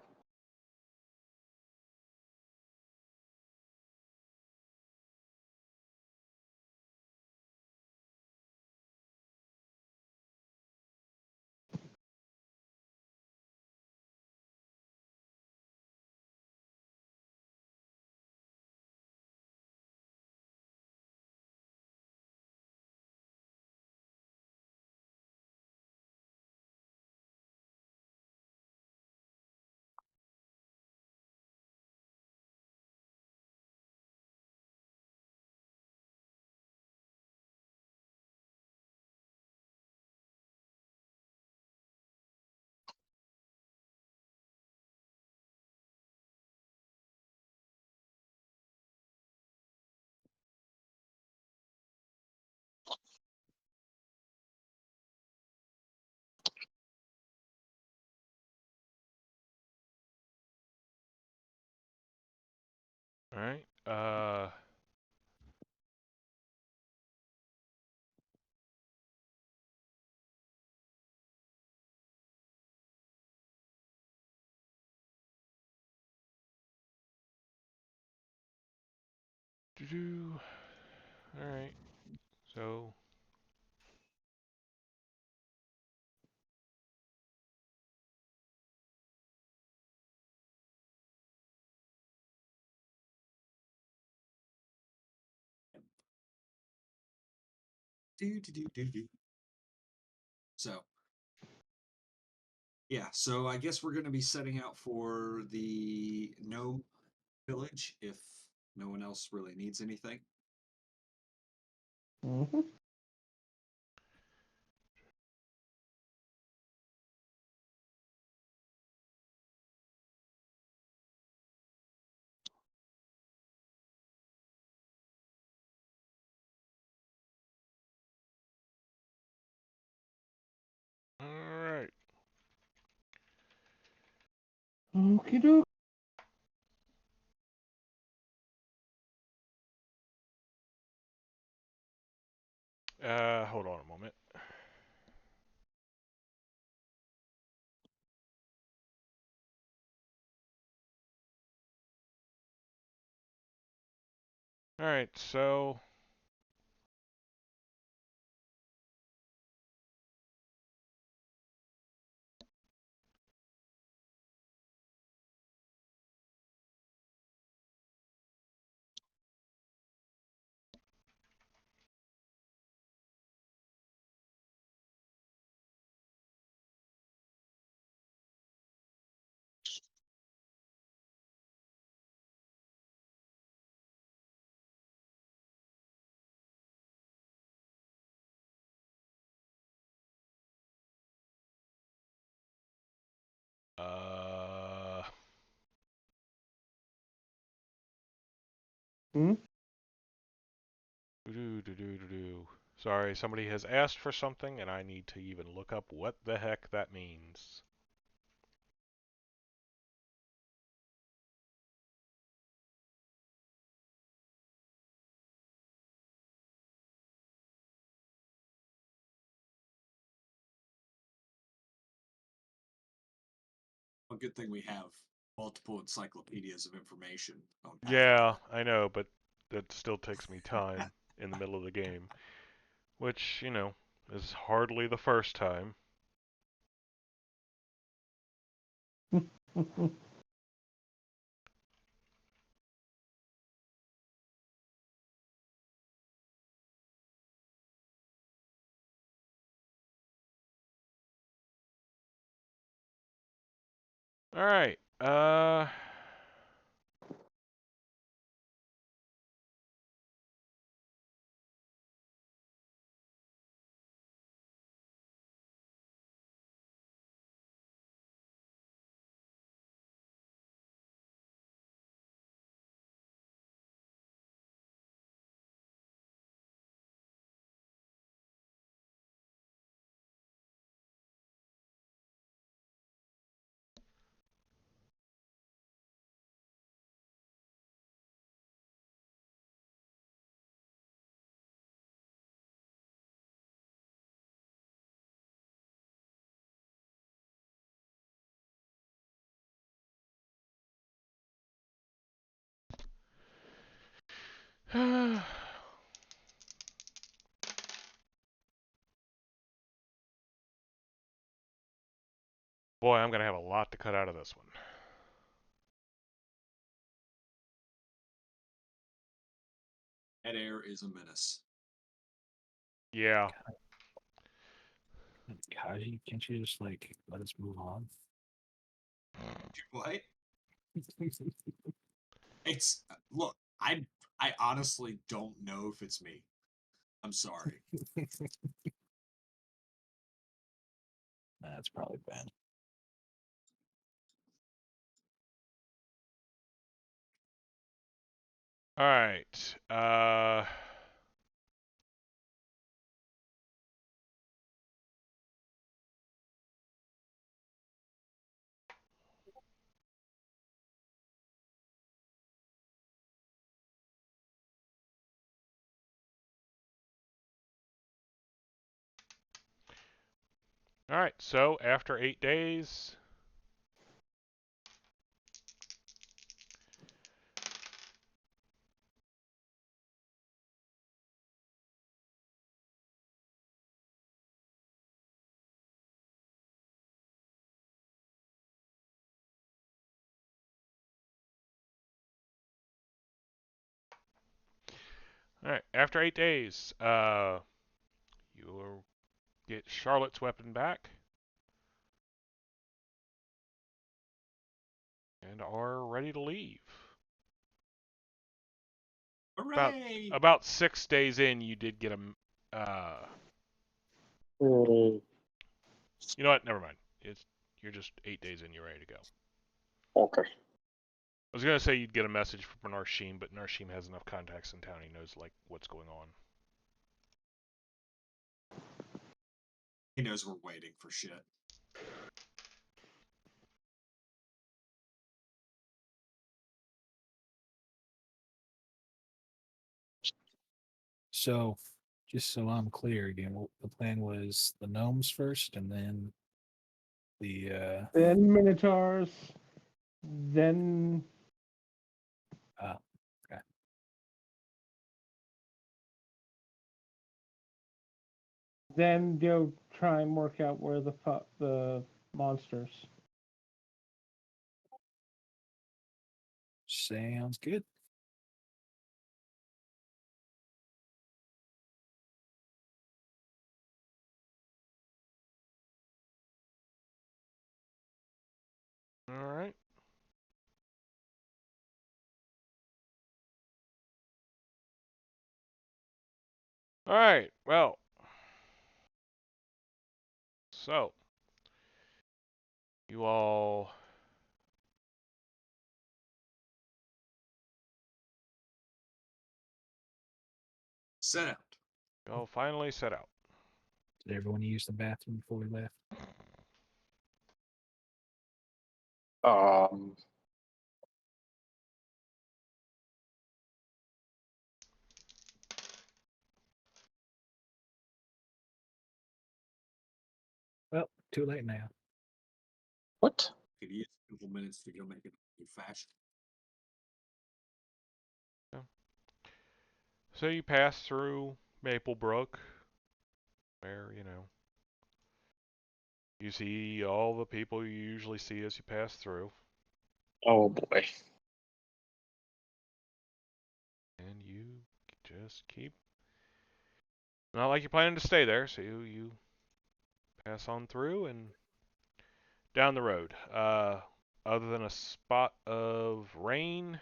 All right. All right. So Do. So, yeah, so I guess we're going to be setting out for the gnome village if no one else really needs anything. Mm-hmm. all right. Okie doke. Hold on a moment. All right. So Hmm? Do-do-do-do-do-do. Sorry, somebody has asked for something, and I need to even look up what the heck that means. A good thing we have multiple encyclopedias of information on Yeah, Pathfinder. I know, but that still takes me time in the middle of the game, which, you know, is hardly the first time. All right. Boy, I'm gonna have a lot to cut out of this one. Dead air is a menace. Yeah. Kaji, can't you just like let us move on? What? It's look. I honestly don't know if it's me. I'm sorry. That's probably bad. All right. All right. So after 8 days, all right. After 8 days, you'll get Charlotte's weapon back and are ready to leave. About Hooray! about 6 days in, you did get a. Oh, You know what? Never mind. You're just 8 days in. You're ready to go. okay. I was gonna say you'd get a message from Narshim, but Narshim has enough contacts in town. He knows like what's going on. He knows we're waiting for shit. So, just so I'm clear again, the plan was the gnomes first, and then the Then Minotaurs. Then okay. then go try and work out where the monsters. Sounds good. All right. All right. Well. So. You all Set out. Y'all finally set out. Did everyone use the bathroom before we left? Um, Well, too late now. what? Could use a couple minutes to go make it in fashion. So you pass through Maplebrook, where, you see all the people you usually see as you pass through. Oh boy. And you just keep. Not like you're planning to stay there, so you pass on through and down the road. Other than a spot of rain,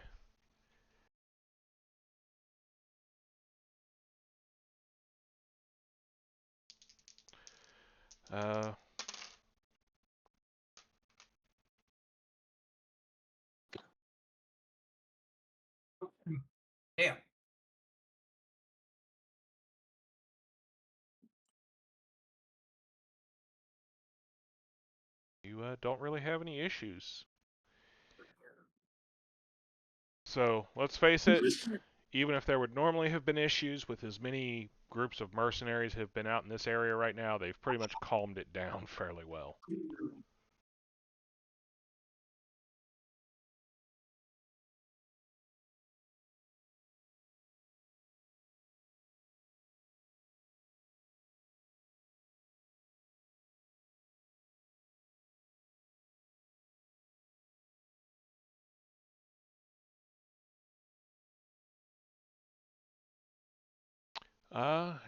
uh, Yeah. you don't really have any issues. So let's face it, even if there would normally have been issues with as many groups of mercenaries have been out in this area right now, they've pretty much calmed it down fairly well.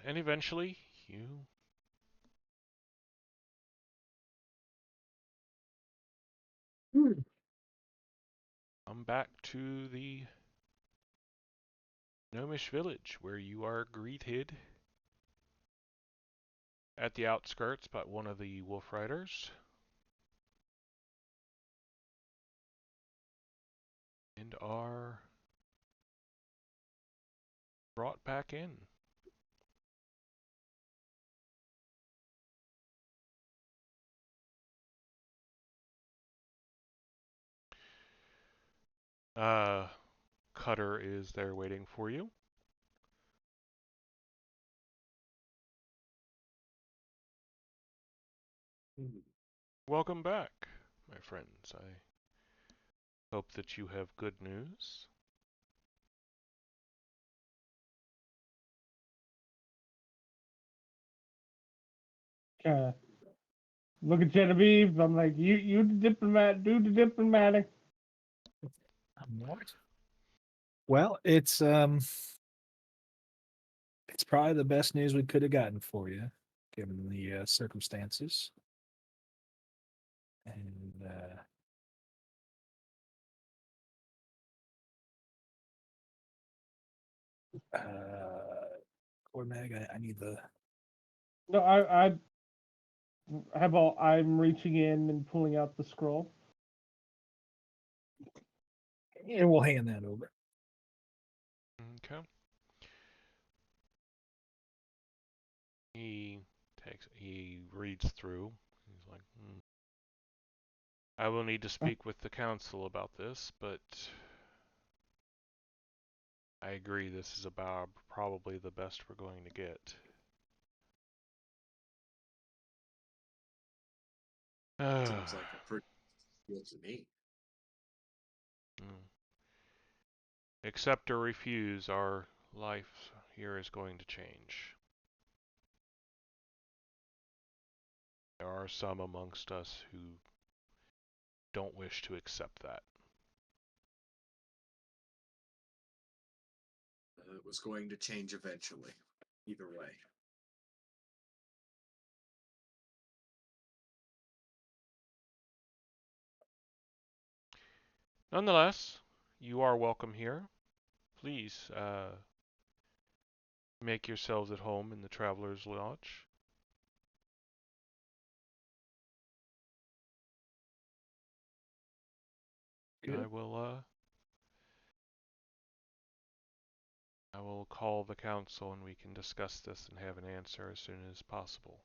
And eventually you come back to the gnomish village where you are greeted at the outskirts by one of the wolf riders and are brought back in. Uh, Cutter is there waiting for you. Welcome back, my friends. I hope that you have good news. Look at Genevieve. I'm like, you the diplomat, do the diplomatic. I'm not. Well, it's probably the best news we could have gotten for you, given the circumstances. And Cormag, I need the. No, I have all. I'm reaching in and pulling out the scroll. And we'll hand that over. Okay. He reads through. He's like, I will need to speak with the council about this, but I agree this is about probably the best we're going to get. Seems like a pretty deal to me. Accept or refuse, our life here is going to change. There are some amongst us who don't wish to accept that. It was going to change eventually. Either way. Nonetheless, you are welcome here. Please make yourselves at home in the Traveler's Lodge. Good. I will I will call the council and we can discuss this and have an answer as soon as possible.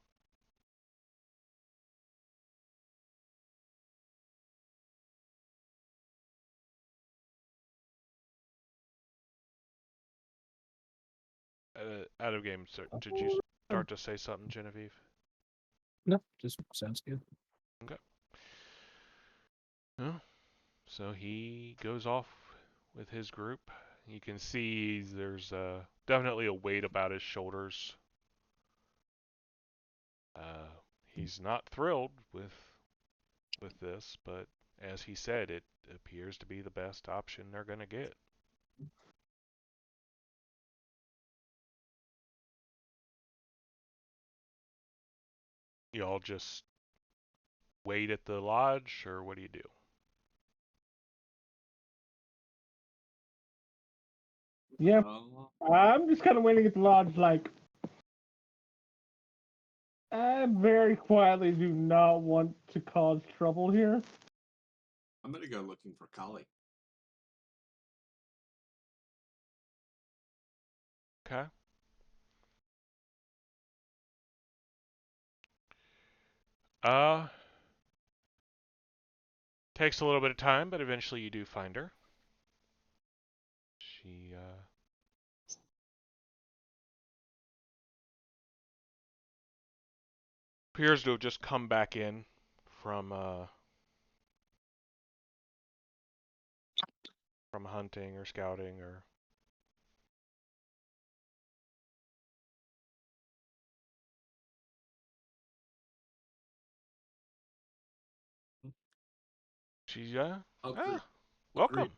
Out of game, so did you start to say something, Genevieve? No, just sounds good. Okay. No. So he goes off with his group. You can see there's definitely a weight about his shoulders. He's not thrilled with this, but as he said, it appears to be the best option they're going to get. Y'all just wait at the lodge, or what do you do? Yeah, I'm just kind of waiting at the lodge, like, I very quietly do not want to cause trouble here. I'm gonna go looking for Kali. Okay. Takes a little bit of time, but eventually you do find her. She appears to have just come back in from hunting or scouting or she Oh, great. welcome.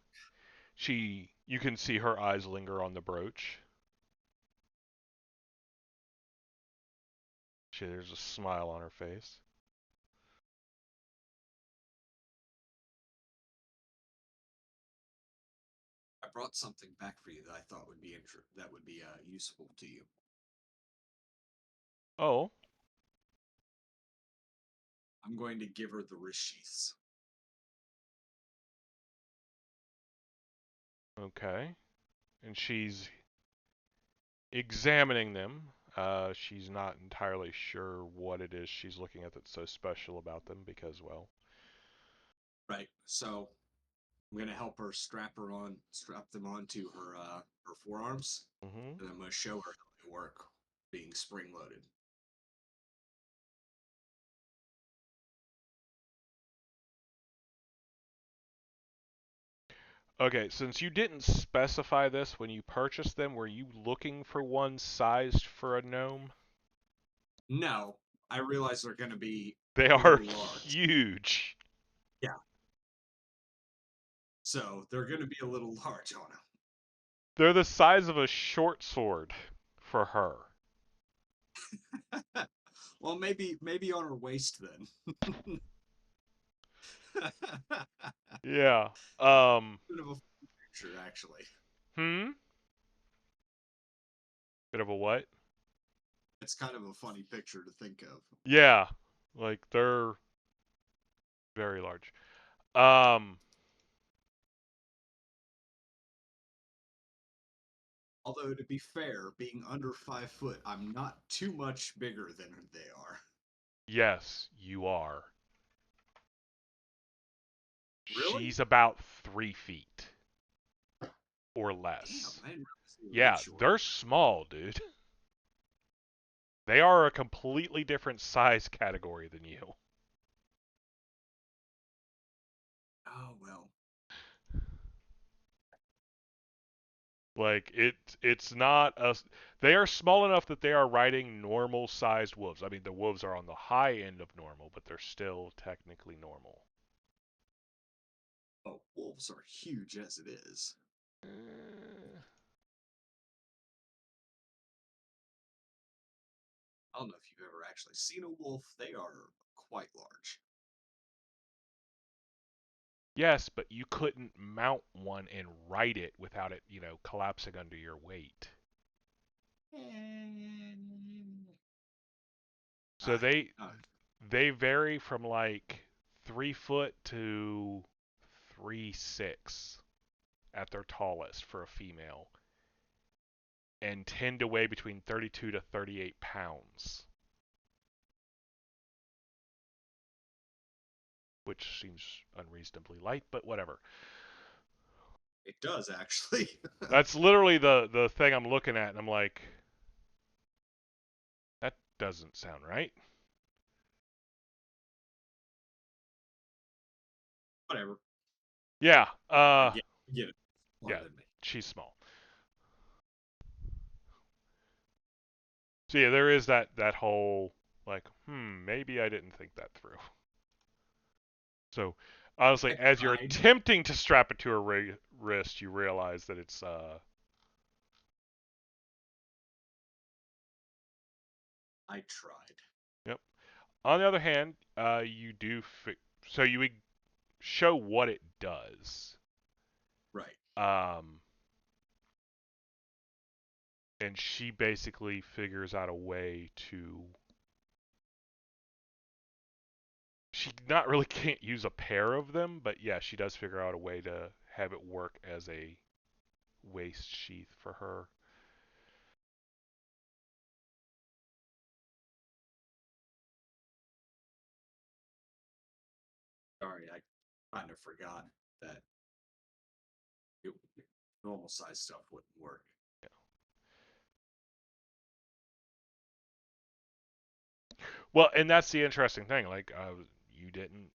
You can see her eyes linger on the brooch. There's a smile on her face. I brought something back for you that I thought would be useful to you. Oh, I'm going to give her the wrist sheaths. okay. And she's examining them. She's not entirely sure what it is she's looking at that's so special about them because, well, Right. So I'm gonna help her strap them onto her forearms, mm-hmm. and I'm gonna show her how they work, being spring loaded. Okay, since you didn't specify this when you purchased them, were you looking for one sized for a gnome? No, I realize they're gonna be They a are little large. huge. Yeah. So they're gonna be a little large on him. They're the size of a short sword for her. Well, maybe on her waist then. Yeah. Bit of a picture, actually. Hmm? Bit of a what? It's kind of a funny picture to think of. Yeah. Like they're very large. Um Although to be fair, being under 5 foot, I'm not too much bigger than they are. yes, you are. Really? She's about 3 feet or Damn, less. I didn't realize they were that Yeah, short. they're small, dude. They are a completely different size category than you. Oh well. Like it's not a. They are small enough that they are riding normal sized wolves. I mean, the wolves are on the high end of normal, but they're still technically normal. Oh, wolves are huge as it is. I don't know if you've ever actually seen a wolf. They are quite large. Yes, but you couldn't mount one and ride it without it, collapsing under your weight. So Ah, they vary from like 3 foot to 3'6" at their tallest for a female. and tend to weigh between 32 to 38 pounds. Which seems unreasonably light, but whatever. It does, actually. That's literally the thing I'm looking at, and I'm like, that doesn't sound right. Whatever. Yeah, I get it. yeah, Than me. she's small. So yeah, there is that whole, like, maybe I didn't think that through. So, honestly, I as you're tried. attempting to strap it to her wrist, you realize that it's, I tried. Yep. On the other hand, you do, so you would show what it does. Right. And she basically figures out a way to. She not really can't use a pair of them, but yeah, she does figure out a way to have it work as a waist sheath for her. Sorry, I kind of forgot that normal size stuff wouldn't work. Yeah. Well, and that's the interesting thing. Like, you didn't.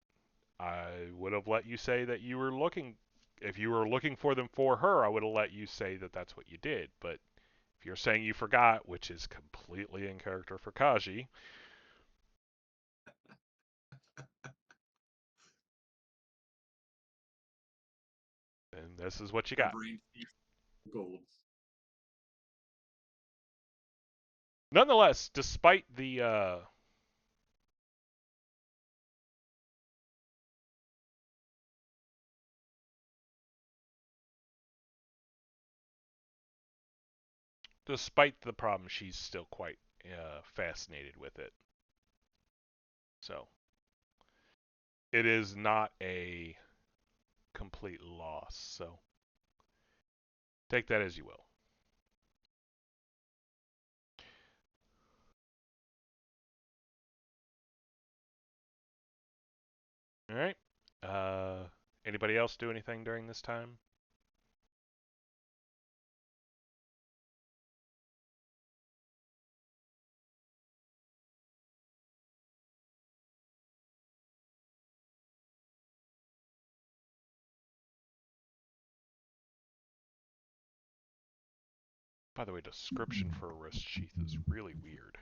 I would have let you say that you were looking. If you were looking for them for her, I would have let you say that that's what you did. But if you're saying you forgot, which is completely in character for Kaji, then this is what you got. Brain gold. Nonetheless, despite the problem, she's still quite fascinated with it. So it is not a complete loss. So take that as you will. All right. Anybody else do anything during this time? By the way, description for a wrist sheath is really weird.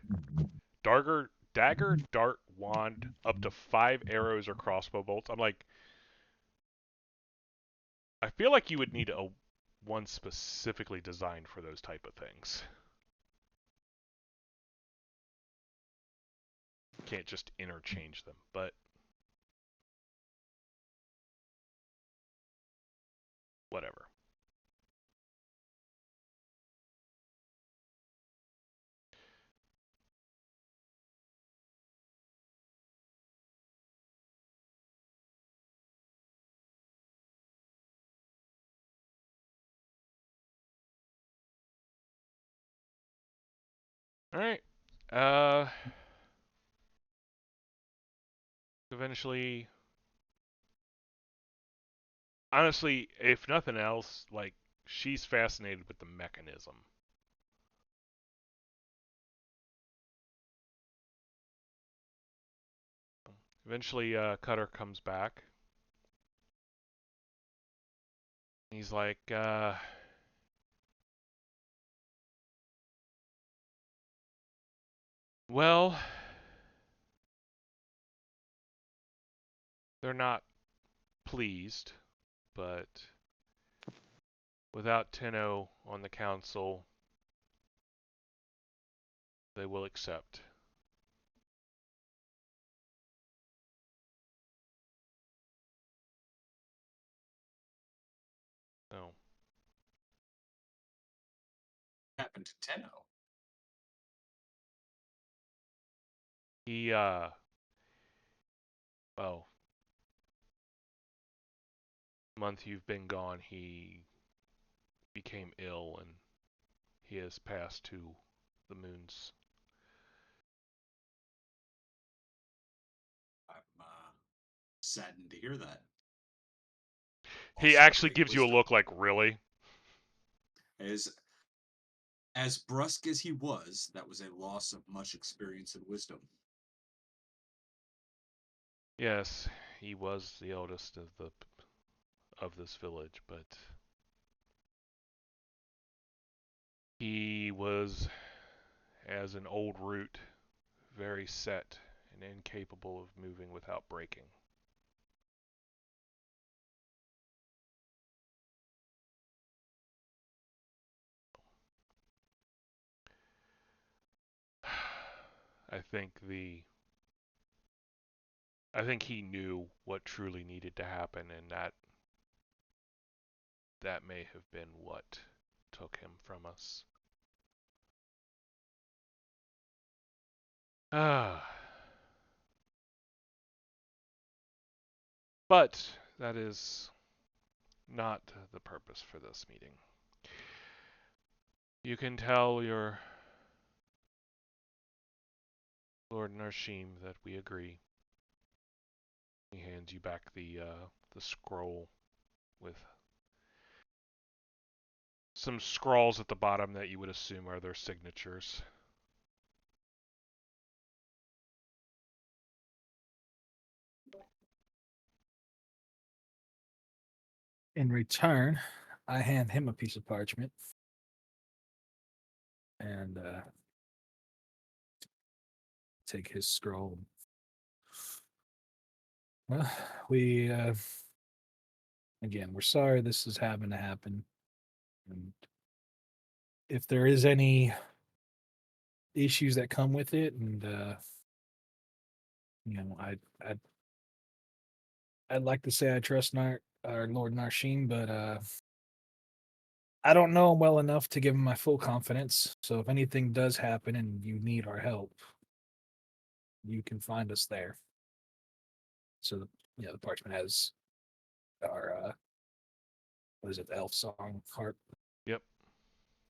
Dagger, dart, wand, up to 5 arrows or crossbow bolts. I'm like, I feel like you would need one specifically designed for those type of things. Can't just interchange them, but whatever. All right. Eventually, honestly, if nothing else, like, she's fascinated with the mechanism. Eventually, Cutter comes back. He's like, well, they're not pleased, but without Tenno on the council, they will accept. So, What happened to Tenno? he, well, month you've been gone, he became ill and he has passed to the moons. I'm saddened to hear that. He Loss of actually great gives you a wisdom. look like, really? As brusque as he was, that was a loss of much experience and wisdom. Yes, he was the eldest of this village, but he was, as an old root, very set and incapable of moving without breaking. I think he knew what truly needed to happen, and that may have been what took him from us. But that is not the purpose for this meeting. You can tell your Lord Narshim that we agree. He hands you back the scroll with some scrawls at the bottom that you would assume are their signatures. In return, I hand him a piece of parchment and take his scroll. Well, we again, we're sorry this is having to happen. And if there is any issues that come with it, and I'd like to say I trust our Lord Narshim, but I don't know him well enough to give him my full confidence. So if anything does happen and you need our help, you can find us there. So the parchment has our what is it, the elf song harp. Yep.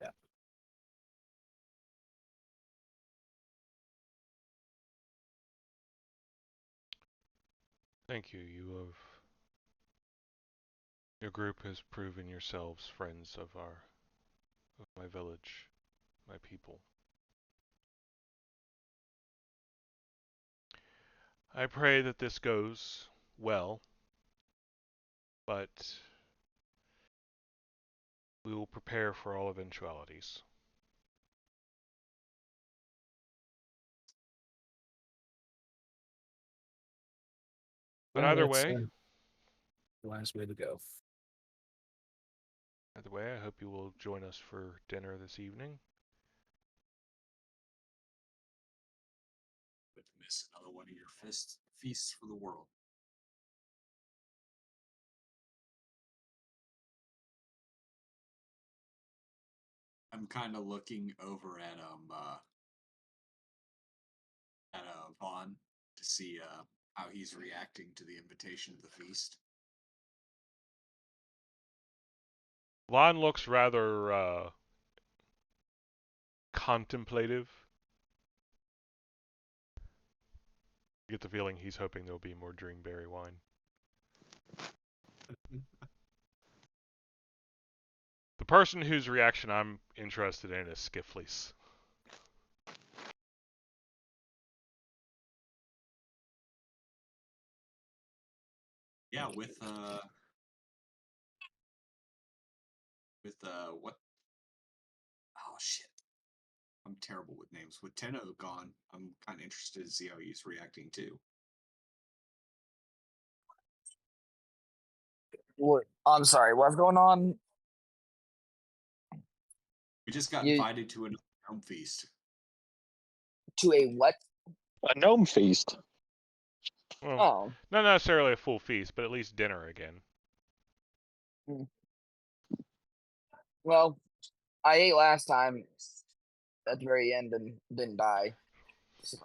Yeah. Thank you. Your group has proven yourselves friends of my village, my people. I pray that this goes well, but we will prepare for all eventualities. But Well, that's the last way to go. either way, I hope you will join us for dinner this evening. But miss another one of your feasts for the world. I'm kind of looking over at Vaughn to see how he's reacting to the invitation to the feast. Lon looks rather contemplative. You get the feeling he's hoping there'll be more Dreamberry wine. The person whose reaction I'm interested in is Skiffley's. Yeah, with what? Oh shit! I'm terrible with names. With Tenno gone, I'm kind of interested to see how he's reacting too. What? I'm sorry. What's going on? We just got You invited to another home feast. to a what? A gnome feast. Well, Oh. not necessarily a full feast, but at least dinner again. Well, I ate last time at the very end and didn't die. So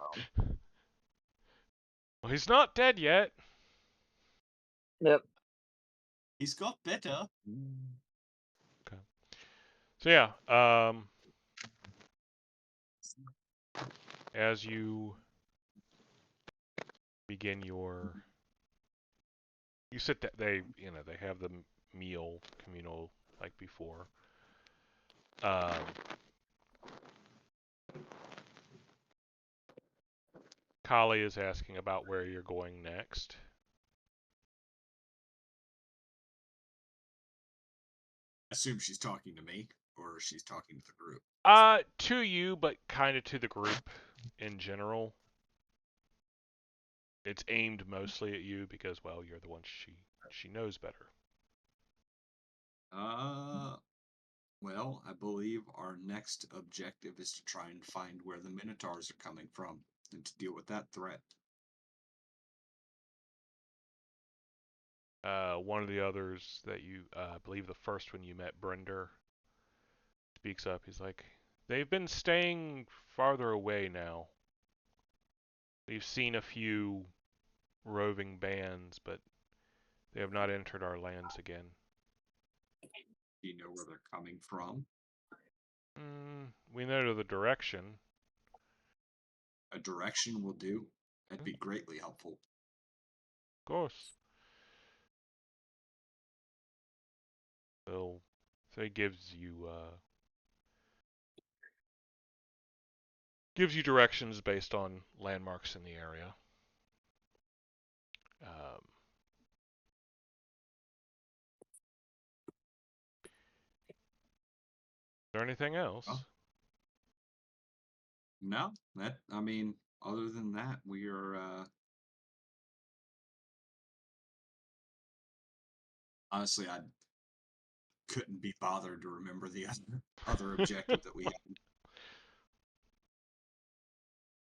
Well, he's not dead yet. yep. He's got better. Okay. So yeah, As you begin your, you sit. They have the meal communal like before. Kali is asking about where you're going next. I assume she's talking to me, or she's talking to the group. To you, but kind of to the group in general. It's aimed mostly at you because, well, you're the one she knows better. Well, I believe our next objective is to try and find where the Minotaurs are coming from and to deal with that threat. One of the others that you, I believe the first one you met, Brender, speaks up. He's like, they've been staying farther away now. We've seen a few roving bands, but they have not entered our lands again. Do you know where they're coming from? We know the direction. A direction will do. That'd be greatly helpful. Of course. So it gives you directions based on landmarks in the area. Is there anything else? Oh. No, other than that, we are honestly, I couldn't be bothered to remember the other objective that we had.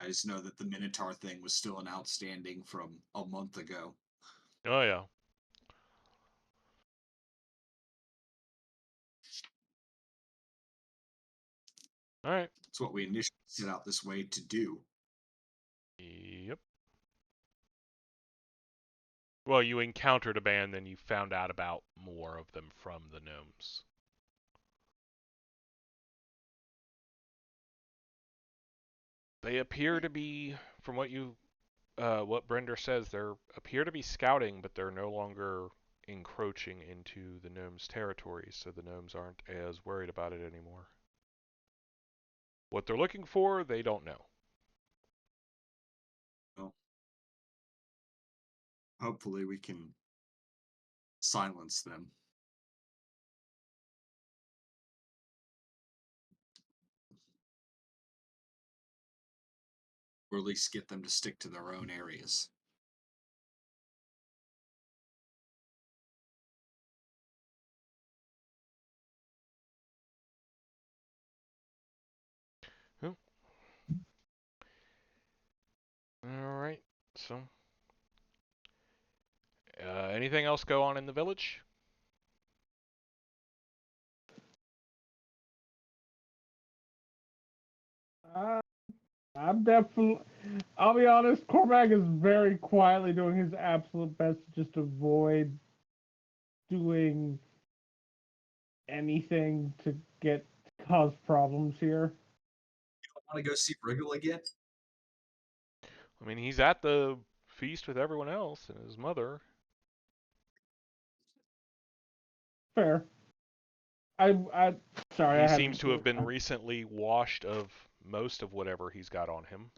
I just know that the Minotaur thing was still an outstanding from a month ago. Oh yeah. All right. It's what we initially set out this way to do. Yep. Well, you encountered a band, then you found out about more of them from the gnomes. They appear to be, from what Brender says, they appear to be scouting, but they're no longer encroaching into the gnomes' territory, so the gnomes aren't as worried about it anymore. What they're looking for, they don't know. Well, hopefully we can silence them. Or at least get them to stick to their own areas. All right. So, anything else go on in the village? I'm definitely. I'll be honest. Cormac is very quietly doing his absolute best to just avoid doing anything to cause problems here. You don't want to go see Wriggle again? I mean, he's at the feast with everyone else and his mother. Fair. Sorry. He I seems hadn't. to have been recently washed of most of whatever he's got on him.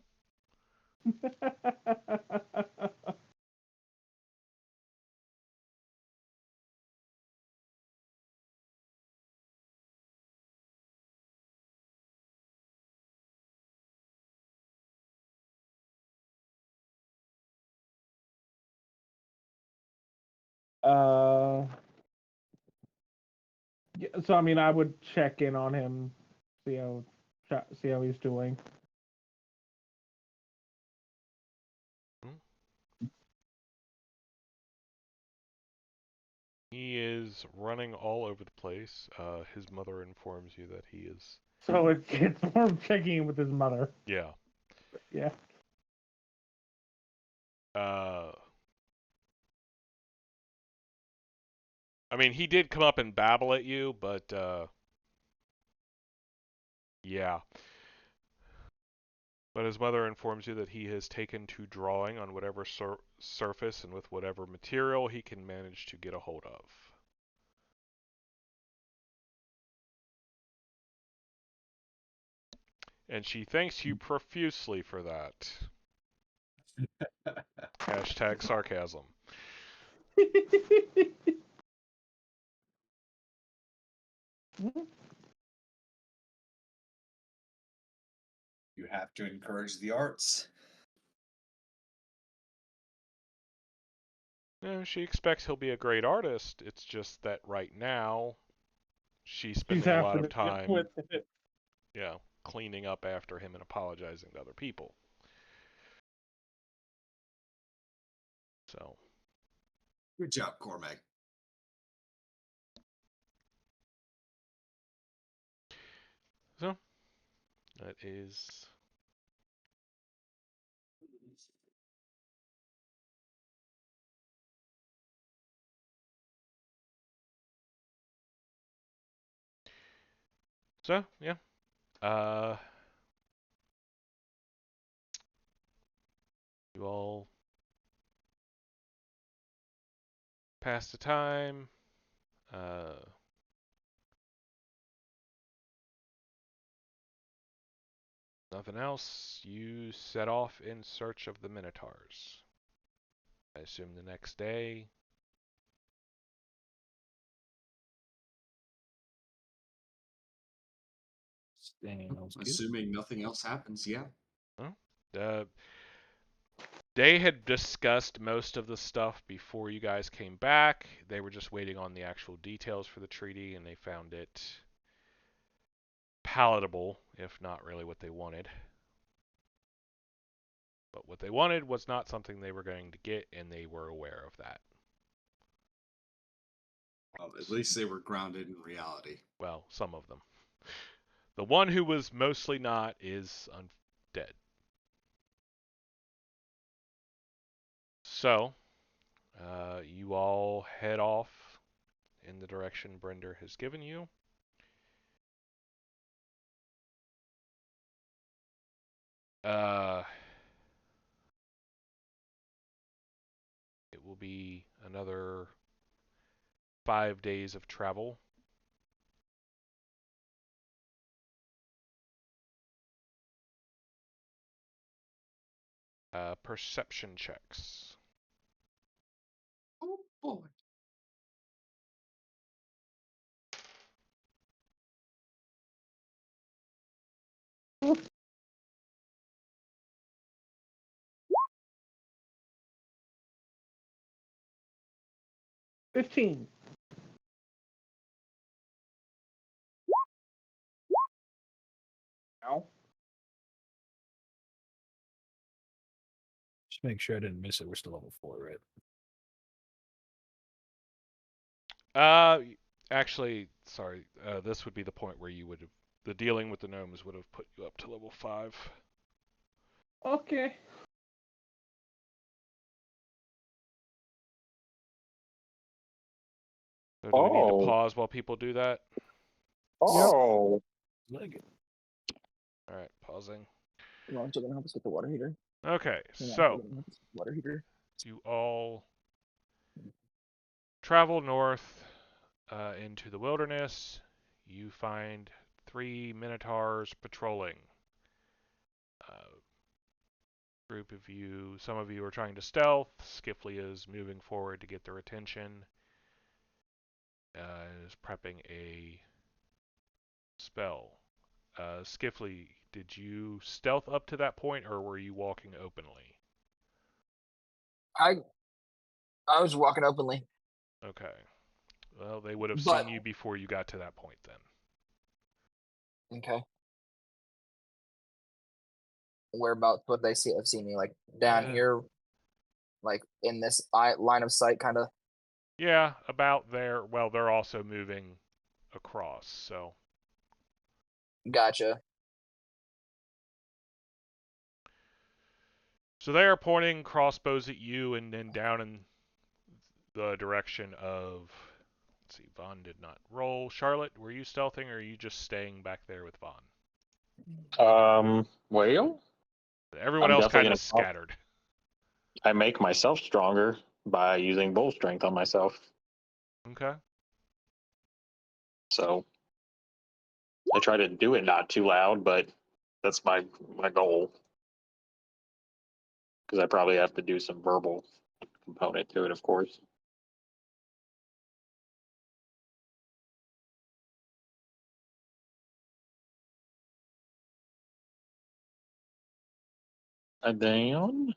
Yeah, so I mean, I would check in on him, see how he's doing. He is running all over the place. His mother informs you that he is. So it's more of checking in with his mother. Yeah. Yeah. I mean, he did come up and babble at you, but yeah. But his mother informs you that he has taken to drawing on whatever surface and with whatever material he can manage to get a hold of. And she thanks you profusely for that. Hashtag sarcasm. You have to encourage the arts. No, she expects he'll be a great artist. It's just that right now, she's spending a lot having of to deal time, with it. cleaning up after him and apologizing to other people. So, Good job, Cormac. that is so, yeah. You all pass the time. Nothing else. You set off in search of the Minotaurs. I assume the next day. Assuming nothing else happens, yeah. Well, they had discussed most of the stuff before you guys came back. They were just waiting on the actual details for the treaty, and they found it palatable, if not really what they wanted. But what they wanted was not something they were going to get, and they were aware of that. Well, at least they were grounded in reality. Well, some of them. The one who was mostly not is dead. So, you all head off in the direction Brender has given you. It will be another 5 days of travel. Perception checks. Oh boy. $15. Ow. Just make sure I didn't miss it. We're still level 4, right? Actually, sorry. This would be the point where you would have the dealing with the gnomes would have put you up to level 5. Okay. So do we need to Oh. pause while people do that? Oh. Leg. All right, pausing. You want to help us with the water heater? Okay, You want so to help us with the water heater? you all travel north into the wilderness. You find 3 minotaurs patrolling. Group of you, some of you are trying to stealth. Skiffly is moving forward to get their attention. Is prepping a spell. Skiffly, did you stealth up to that point, or were you walking openly? I was walking openly. Okay. Well, they would have But seen you before you got to that point then. okay. Whereabouts would they have seen me? Like down here, like in this line of sight, kind of. Yeah, about there. Well, they're also moving across, so. Gotcha. So they are pointing crossbows at you and then down in the direction of. Let's see, Vaughn did not roll. Charlotte, were you stealthing or are you just staying back there with Vaughn? Well, Everyone I'm else definitely kind of gonna. scattered. I make myself stronger by using bull strength on myself. Okay. So I try to do it not too loud, but that's my goal. Because I probably have to do some verbal component to it, of course. And then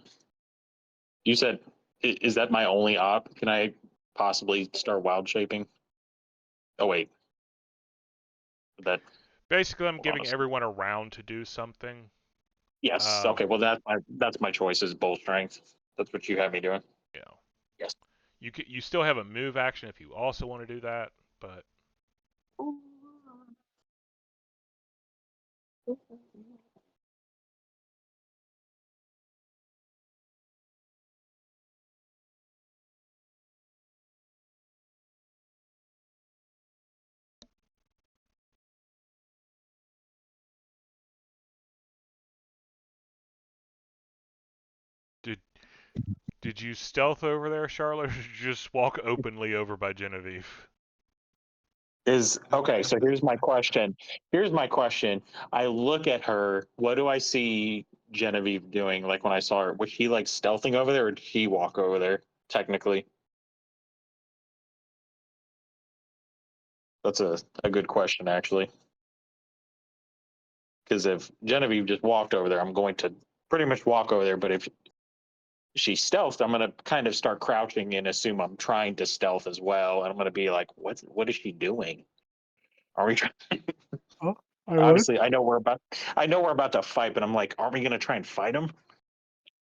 you said, is that my only op? Can I possibly start wild shaping? Oh wait, that Basically, I'm hold on giving a second. everyone a round to do something. Yes. Okay. Well, that's my choice is bull strength. That's what you have me doing. You know, Yes. you still have a move action if you also want to do that, but did did you stealth over there, Charlotte, or did you just walk openly over by Genevieve? Is okay. So here's my question. Here's my question. I look at her. What do I see Genevieve doing? Like when I saw her, was she like stealthing over there, or did she walk over there? Technically, that's a good question actually. Because if Genevieve just walked over there, I'm going to pretty much walk over there. But if she stealthed, I'm going to kind of start crouching and assume I'm trying to stealth as well. And I'm going to be like, what is she doing? Are we trying? Oh, I was. Obviously, I know we're about to fight, but I'm like, are we going to try and fight him?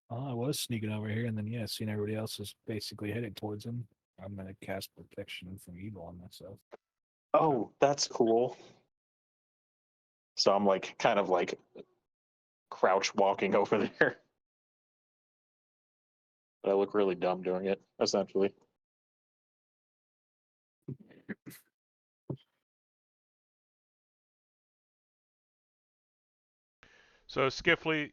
Oh, I was sneaking over here, and then yeah, seeing everybody else is basically headed towards him. I'm gonna cast protection from evil on myself. Oh, that's cool. So I'm like, kind of like crouch walking over there. But I look really dumb doing it, essentially. So Skiffly,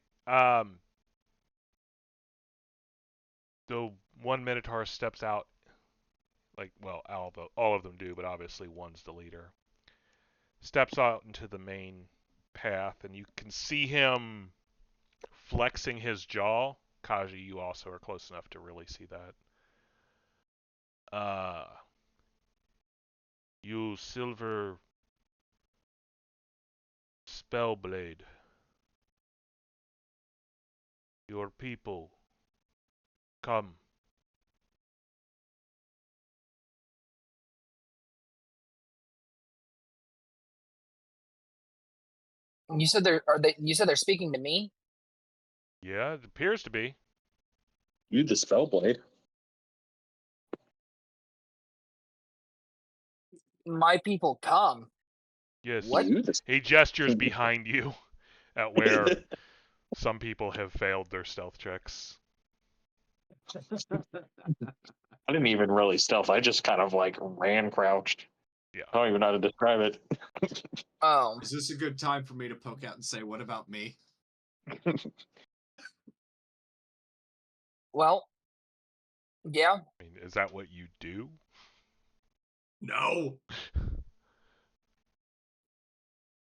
the one Minotaur steps out. Like, well, all of them do, but obviously one's the leader. Steps out into the main path, and you can see him flexing his jaw. Kaji, you also are close enough to really see that. You silver spellblade. Your people, come. You said You said they're speaking to me. Yeah, it appears to be. You the spellblade. My people, come. Yes. What? You the He gestures behind you at where some people have failed their stealth checks. I didn't even really stealth. I just kind of like ran crouched. Yeah. I don't even know how to describe it. Oh, Is this a good time for me to poke out and say, "What about me?" well, yeah. I mean, is that what you do? No.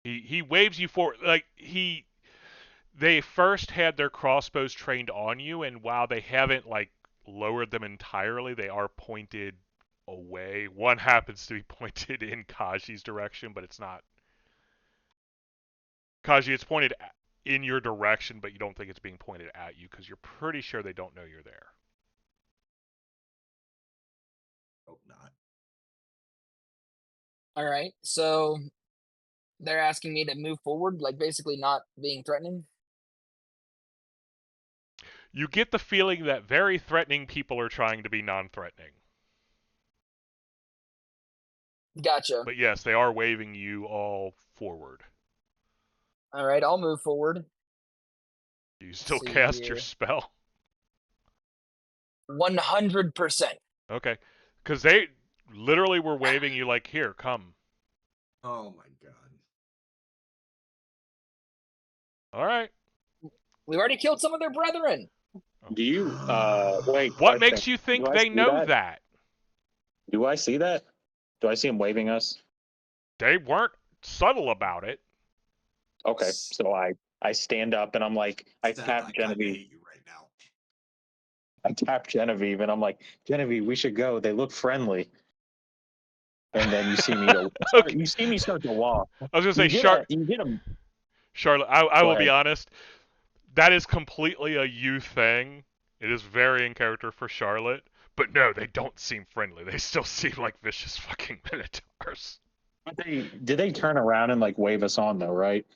He waves you forward. Like they first had their crossbows trained on you, and while they haven't like lowered them entirely, they are pointed away. One happens to be pointed in Kaji's direction, but it's not Kaji. It's pointed in your direction, but you don't think it's being pointed at you because you're pretty sure they don't know you're there. Hope not. All right. So they're asking me to move forward, like basically not being threatening. You get the feeling that very threatening people are trying to be non-threatening. Gotcha. But yes, they are waving you all forward. All right, I'll move forward. Do you still See cast your here. spell? 100%. Okay. Because they literally were waving you like, here, come. Oh my god. All right. We already killed some of their brethren. Do you wait? What Question. makes you Do think I they see know that? that? Do I see that? Do I see him waving us? They weren't subtle about it. Okay, so I stand up and I'm like, I Seth, tap I kind of Genevieve. hate you right now. I tap Genevieve and I'm like, Genevieve, we should go. They look friendly. And then you see me to Okay. you see me start to walk. I was gonna say, You get a Charlotte. I Go will be ahead. honest. That is completely a you thing. It is very in character for Charlotte. But no, they don't seem friendly. They still seem like vicious fucking minotaurs. But did they turn around and like wave us on though, right?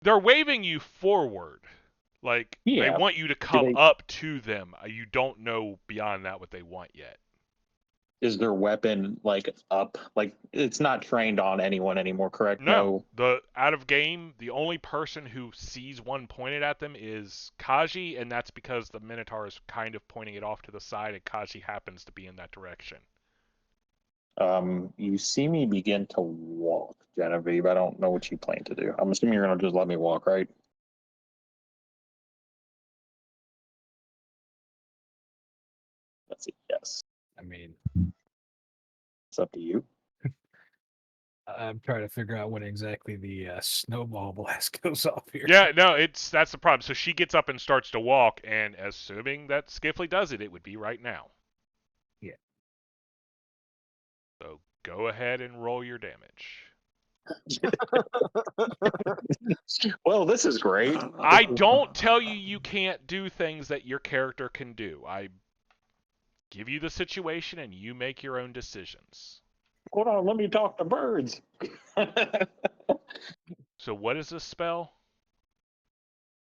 They're waving you forward. Like, they Yeah. want you to Do come they up to them. You don't know beyond that what they want yet. is their weapon like up? Like it's not trained on anyone anymore, correct? No, the out of game, the only person who sees one pointed at them is Kaji, and that's because the Minotaur is kind of pointing it off to the side, and Kaji happens to be in that direction. You see me begin to walk, Genevieve. I don't know what you plan to do. I'm assuming you're gonna just let me walk, right? That's a yes. I mean, It's up to you. I'm trying to figure out when exactly the snowball blast goes off here. Yeah, no, that's the problem. So she gets up and starts to walk, and assuming that Skiffly does it, it would be right now. Yeah. So go ahead and roll your damage. Well, this is great. I don't tell you can't do things that your character can do. I give you the situation, and you make your own decisions. Hold on, let me talk to birds. So what is this spell?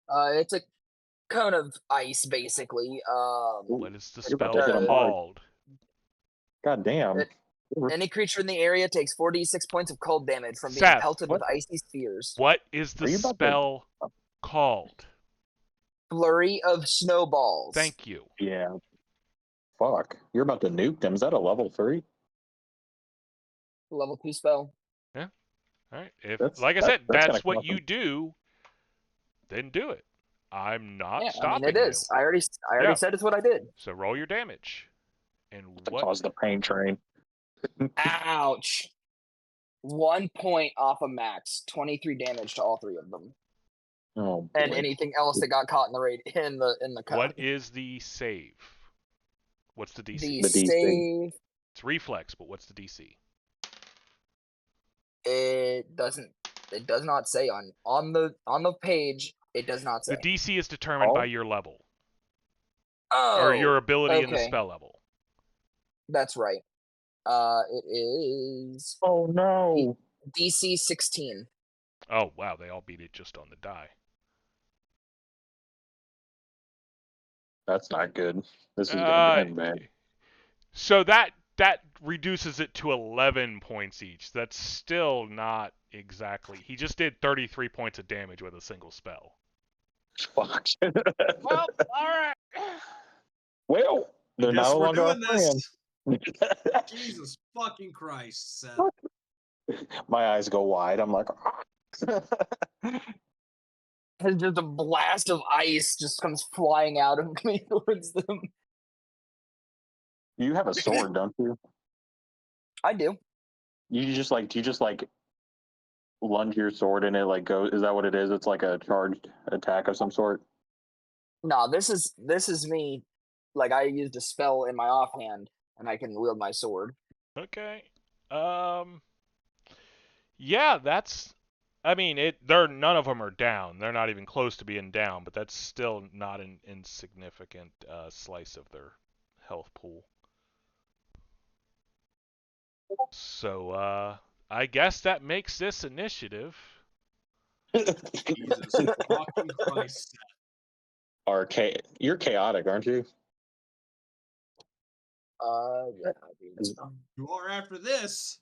It's a cone of ice, basically. What is the You're about spell to hit a mark. called? God damn. Any creature in the area takes 46 points of cold damage from being Seth, pelted what? with icy spheres. What is the Are you about to- spell called? Flurry of snowballs. Thank you. Yeah. Fuck. You're about to nuke them. Is that a level 3? Level 2 spell. All right. If, That's- like I that- said, that's gonna that's what cost you them. do, then do it. I'm not Yeah, I stopping mean it is. you. I already Yeah. said it's what I did. So roll your damage. And To what? cause the pain train. Ouch. 1 point off of max. 23 damage to all 3 of them. Oh, boy. And anything else that got caught in the cone. What is the save? What's the DC? The The DC. save, It's reflex, but what's the DC? it does not say on the page. It does not say. The DC is determined Oh. by your level Oh, or your ability in the okay. spell level. That's right. It is Oh, no. DC 16. Oh wow, they all beat it just on the die. That's not good. This is going to end bad. So that reduces it to 11 points each. That's still not exactly. He just did 33 points of damage with a single spell. Fuck. Well, all right. Well, they're Guess no we're longer our doing this. friends. Jesus fucking Christ, Seth. My eyes go wide. I'm like, And just a blast of ice just comes flying out of me towards them. you have a sword, don't you? I do. Do you just like lunge your sword and it like goes? Is that what it is? It's like a charged attack of some sort. No, this is me. Like I used a spell in my offhand, and I can wield my sword. Okay. Yeah, that's. I mean, none of them are down. They're not even close to being down, but that's still not an insignificant slice of their health pool. So, I guess that makes this initiative. Jesus fucking Christ, Seth. You're chaotic, aren't you? Yeah. I do. You are after this.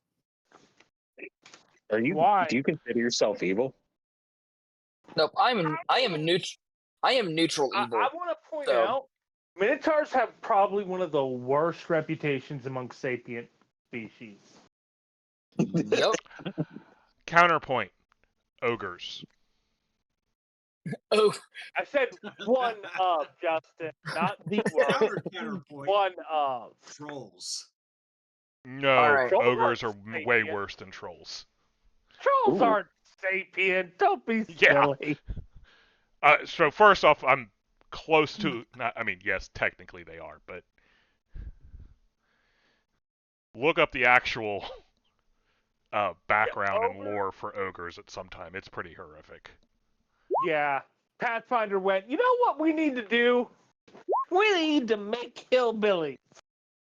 Are you? Why? Do you consider yourself evil? Nope. I am a neutral. I am neutral I evil. want to point So- out, Minotaurs have probably one of the worst reputations among sapient species. Yep. Counterpoint: ogres. Oh, I said one of, Justin, not the word. Counterpoint. One of. Trolls. No, Alright. Trolls ogres are aren't way sapient. worse than trolls. Trolls Ooh. aren't sapient. Don't be Yeah. silly. So first off, I'm close to. Not, I mean, yes, technically they are, but look up the actual background and ogre? lore for ogres at some time. It's pretty horrific. Yeah. Pathfinder went, you know what we need to do? We need to make hillbillies.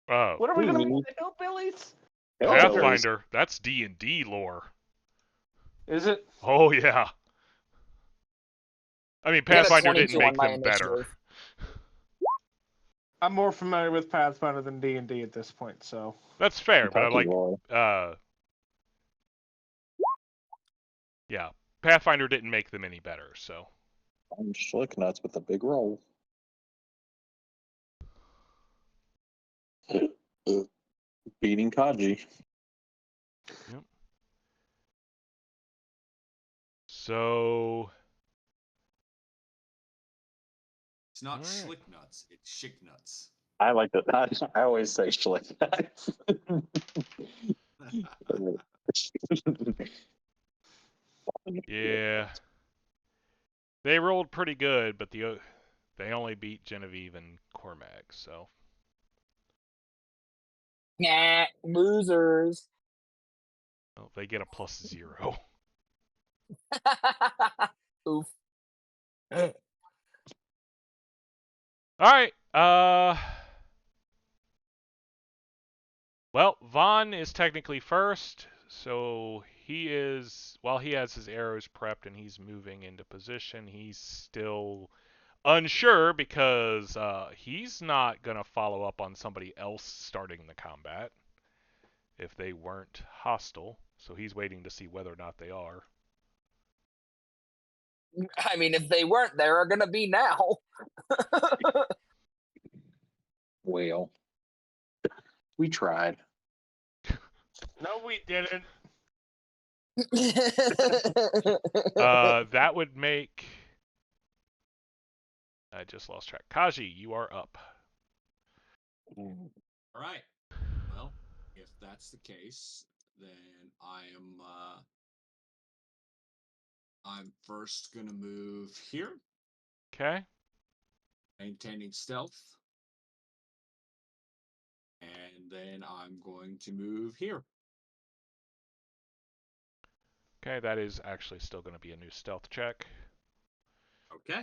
What are we going to make the hillbillies? Pathfinder, that's D&D lore. Is it? Oh yeah. I mean, I got a Pathfinder didn't 22 on make my them better. initiative. I'm more familiar with Pathfinder than D&D at this point, so. That's fair, but I Kentucky like. lore. Yeah, Pathfinder didn't make them any better. So I'm Schlick nuts with a big roll. Beating Kaji. So It's not Alright. schlick nuts, it's shick nuts. I like that. I always say Schlick nuts. yeah, they rolled pretty good, but they only beat Genevieve and Cormac. So Nah, losers. well, they get a +0. Oof. All right. Well, Vaughn is technically first, so he is. While he has his arrows prepped and he's moving into position, he's still unsure because he's not gonna follow up on somebody else starting the combat if they weren't hostile. So he's waiting to see whether or not they are. I mean, if they weren't, they're gonna be now. Well, we tried. No, we didn't. That would make. I just lost track. Kaji, you are up. All right. Well, if that's the case, then I'm first gonna move here, Okay. maintaining stealth. And then I'm going to move here. Okay, that is actually still going to be a new stealth check. Okay.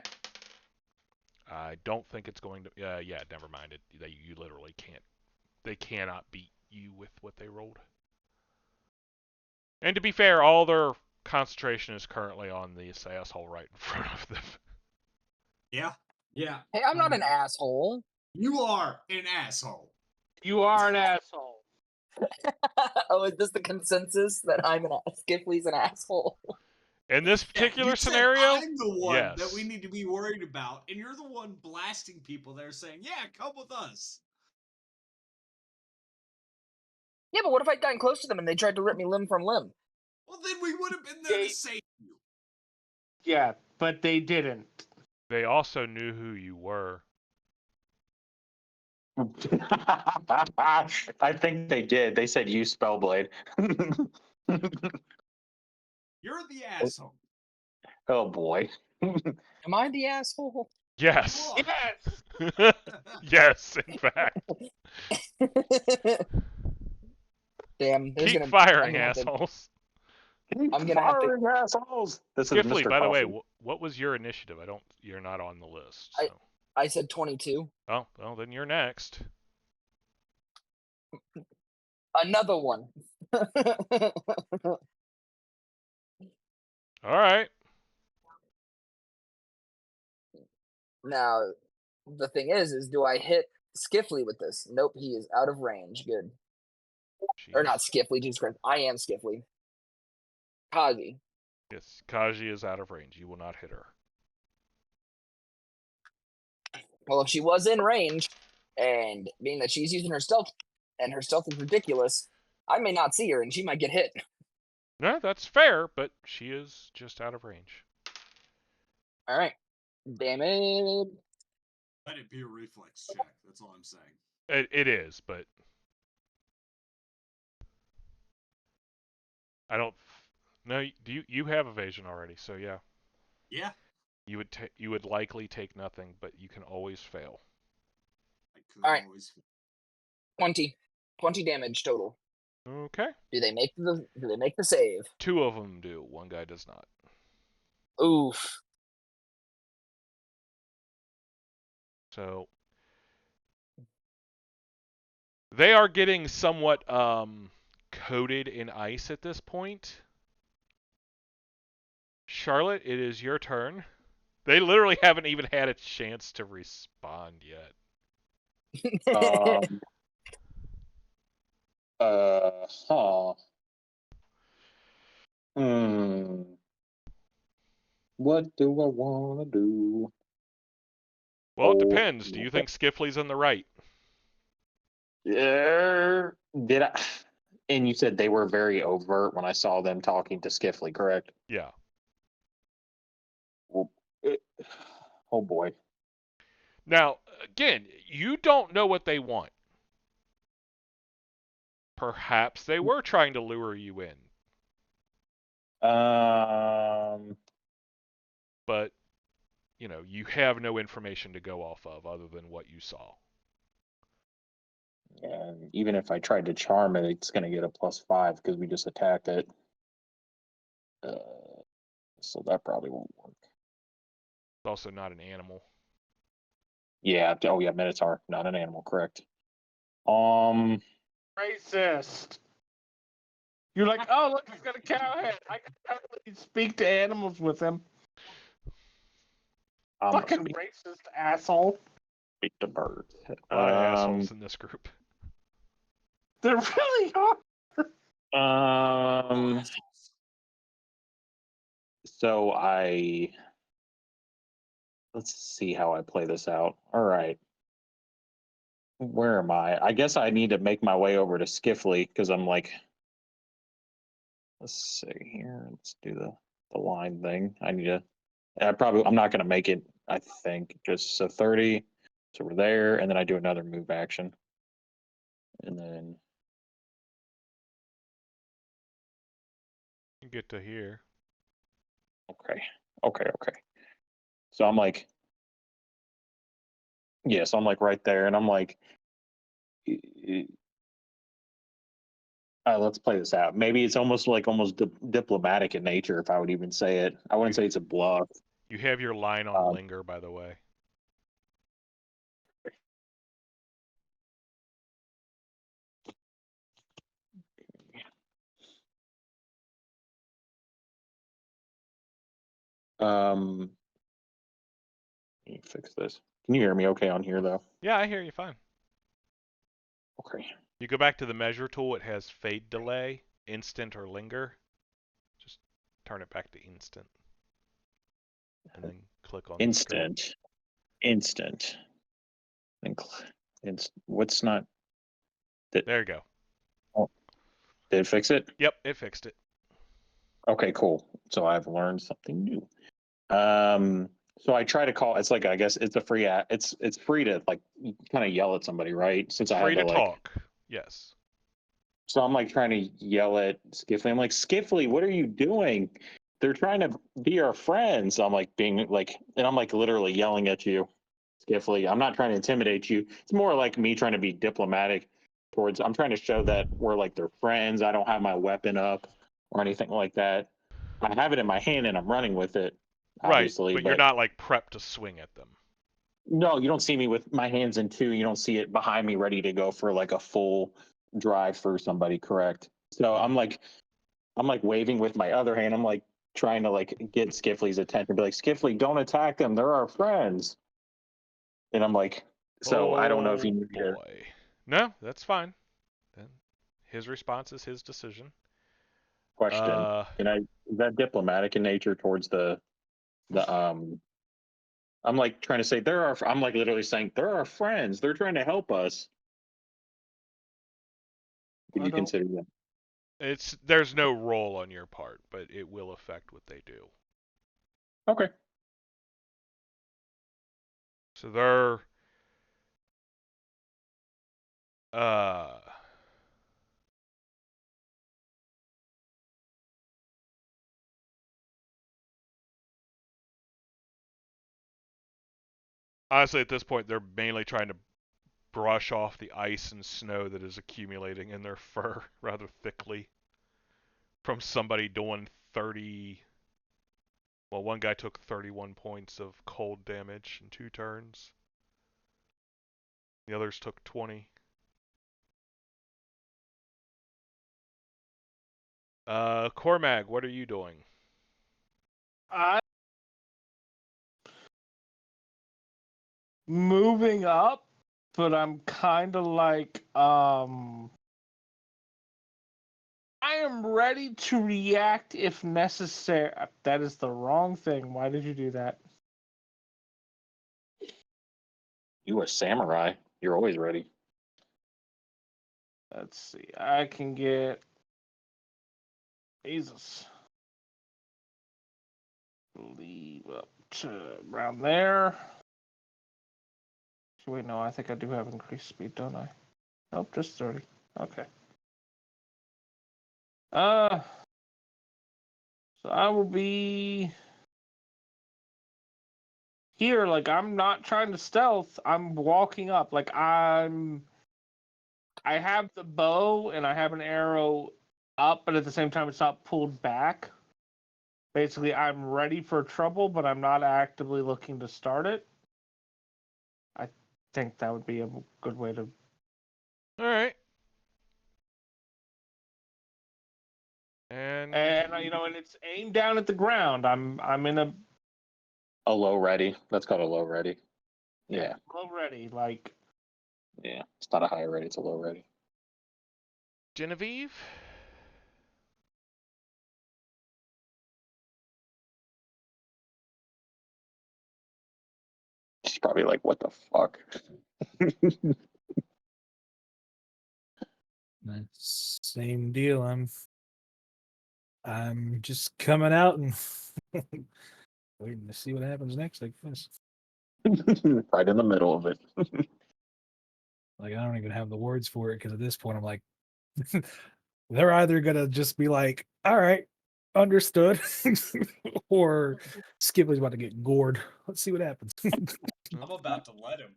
I don't think it's going to. Yeah, never mind. You literally can't. They cannot beat you with what they rolled. And to be fair, all their concentration is currently on this asshole right in front of them. Yeah. Yeah. Hey, I'm not an asshole. You are an asshole. You are an asshole. Oh, is this the consensus that Skiffly's an asshole? In this particular you said scenario, I'm the one yes. that we need to be worried about, and you're the one blasting people there saying, "Yeah, come with us." Yeah, but what if I'd gotten close to them and they tried to rip me limb from limb? Well, then we would have been there to save you. Yeah, but they didn't. They also knew who you were. I think they did. They said use Spellblade. You're the asshole. Oh boy. Am I the asshole? Yes. You are. Yes. Yes, in fact. Damn, there's Keep gonna firing, I'm gonna have to- assholes. I'm gonna have to- Firing assholes. This is Skiffly, Mr. by the way, Coffee. what was your initiative? You're not on the list. I- So. I said 22. Oh, well, then you're next. Another one. All right. Now, the thing is do I hit Skiffly with this? Nope, he is out of range. Good. Or not Skiffly, Jesus Christ. I am Skiffly. Kaji. Yes, Kaji is out of range. You will not hit her. Well, if she was in range, and being that she's using her stealth, and her stealth is ridiculous, I may not see her, and she might get hit. No, that's fair, but she is just out of range. All right. Damn it. Let it be a reflex check. That's all I'm saying. It is, but I don't. No, you have evasion already? So yeah. Yeah. You would likely take nothing, but you can always fail. I could All right. always. 20 damage total. Okay. Do they make the save? 2 of them do. 1 guy does not. Oof. So they are getting somewhat coated in ice at this point. Charlotte, it is your turn. They literally haven't even had a chance to respond yet. Um, huh. Hmm. What do I want to do? Well, it depends. Do you think Skiffley's in the right? Did I? And you said they were very overt when I saw them talking to Skiffley, correct? Yeah. Well, oh boy. Now, again, you don't know what they want. Perhaps they were trying to lure you in. But, you have no information to go off of other than what you saw. And even if I tried to charm it, it's going to get a +5 because we just attacked it. So that probably won't work. It's also not an animal. Yeah. Oh yeah, Minotaur, not an animal, correct? Racist. You're like, oh look, he's got a cow head. I can totally speak to animals with him. I'm gonna Fucking racist asshole. speak to birds. A lot of assholes in this group. There really are. So let's see how I play this out. All right. Where am I? I guess I need to make my way over to Skiffley because I'm like, let's see here. Let's do the line thing. I'm not gonna make it, I think. Just so 30. So we're there, and then I do another move action. And then You get to here. okay. So I'm like, yeah, so I'm like right there, and I'm like, let's play this out. Maybe it's almost diplomatic in nature, if I would even say it. I wouldn't say it's a bluff. You have your line on linger, by the way. Let me fix this. Can you hear me okay on here, though? Yeah, I hear you fine. Okay. You go back to the measure tool, it has fade delay, instant, or linger. Just turn it back to instant. And then click on Instant. And what's not? There you go. Oh, did it fix it? Yep, it fixed it. Okay, cool. So I've learned something new. So I try to call. It's like, I guess it's a free. It's free to like kind of yell at somebody, right? Since It's I had free to like talk. Yes. So I'm like trying to yell at Skiffley. I'm like, Skiffley, what are you doing? They're trying to be our friends. I'm like being like, and I'm like literally yelling at you, Skiffley. I'm not trying to intimidate you. It's more like me trying to be diplomatic towards. I'm trying to show that we're like their friends. I don't have my weapon up or anything like that. I have it in my hand and I'm running with it, Right, obviously. but you're But not like prepped to swing at them. no, you don't see me with my hands in two. You don't see it behind me ready to go for like a full drive for somebody, correct? So I'm like waving with my other hand. I'm like trying to like get Skiffley's attention. Be like, Skiffley, don't attack them. They're our friends. And I'm like, so I don't know if you need to. Boy. No, that's fine. Then his response is his decision. Question. Is that diplomatic in nature towards the I'm like trying to say I'm like literally saying they're our friends. They're trying to help us. Would you consider that? There's no role on your part, but it will affect what they do. Okay. So they're uh honestly at this point they're mainly trying to brush off the ice and snow that is accumulating in their fur rather thickly from somebody doing 30. Well, one guy took 31 points of cold damage in 2 turns. The others took 20. Cormag, what are you doing? I moving up, but I'm kind of like I am ready to react if necessary. That is the wrong thing. Why did you do that? You a samurai. You're always ready. Let's see. I can get Jesus. Leave up to around there. Wait, no, I think I do have increased speed, don't I? Nope, just 30. Okay. So I will be here. Like I'm not trying to stealth. I'm walking up. Like I have the bow and I have an arrow up, but at the same time it's not pulled back. Basically, I'm ready for trouble, but I'm not actively looking to start it. I think that would be a good way to. All right. And And it's aimed down at the ground. I'm in A low ready. That's called a low ready. Yeah. low ready. Like Yeah. It's not a high ready, it's a low ready. Genevieve? She's probably like, what the fuck? Same deal. I'm just coming out and waiting to see what happens next, I guess. Right in the middle of it. Like I don't even have the words for it because at this point I'm like, they're either gonna just be like, "All right, understood," or Skipley's about to get gored. Let's see what happens. I'm about to let him.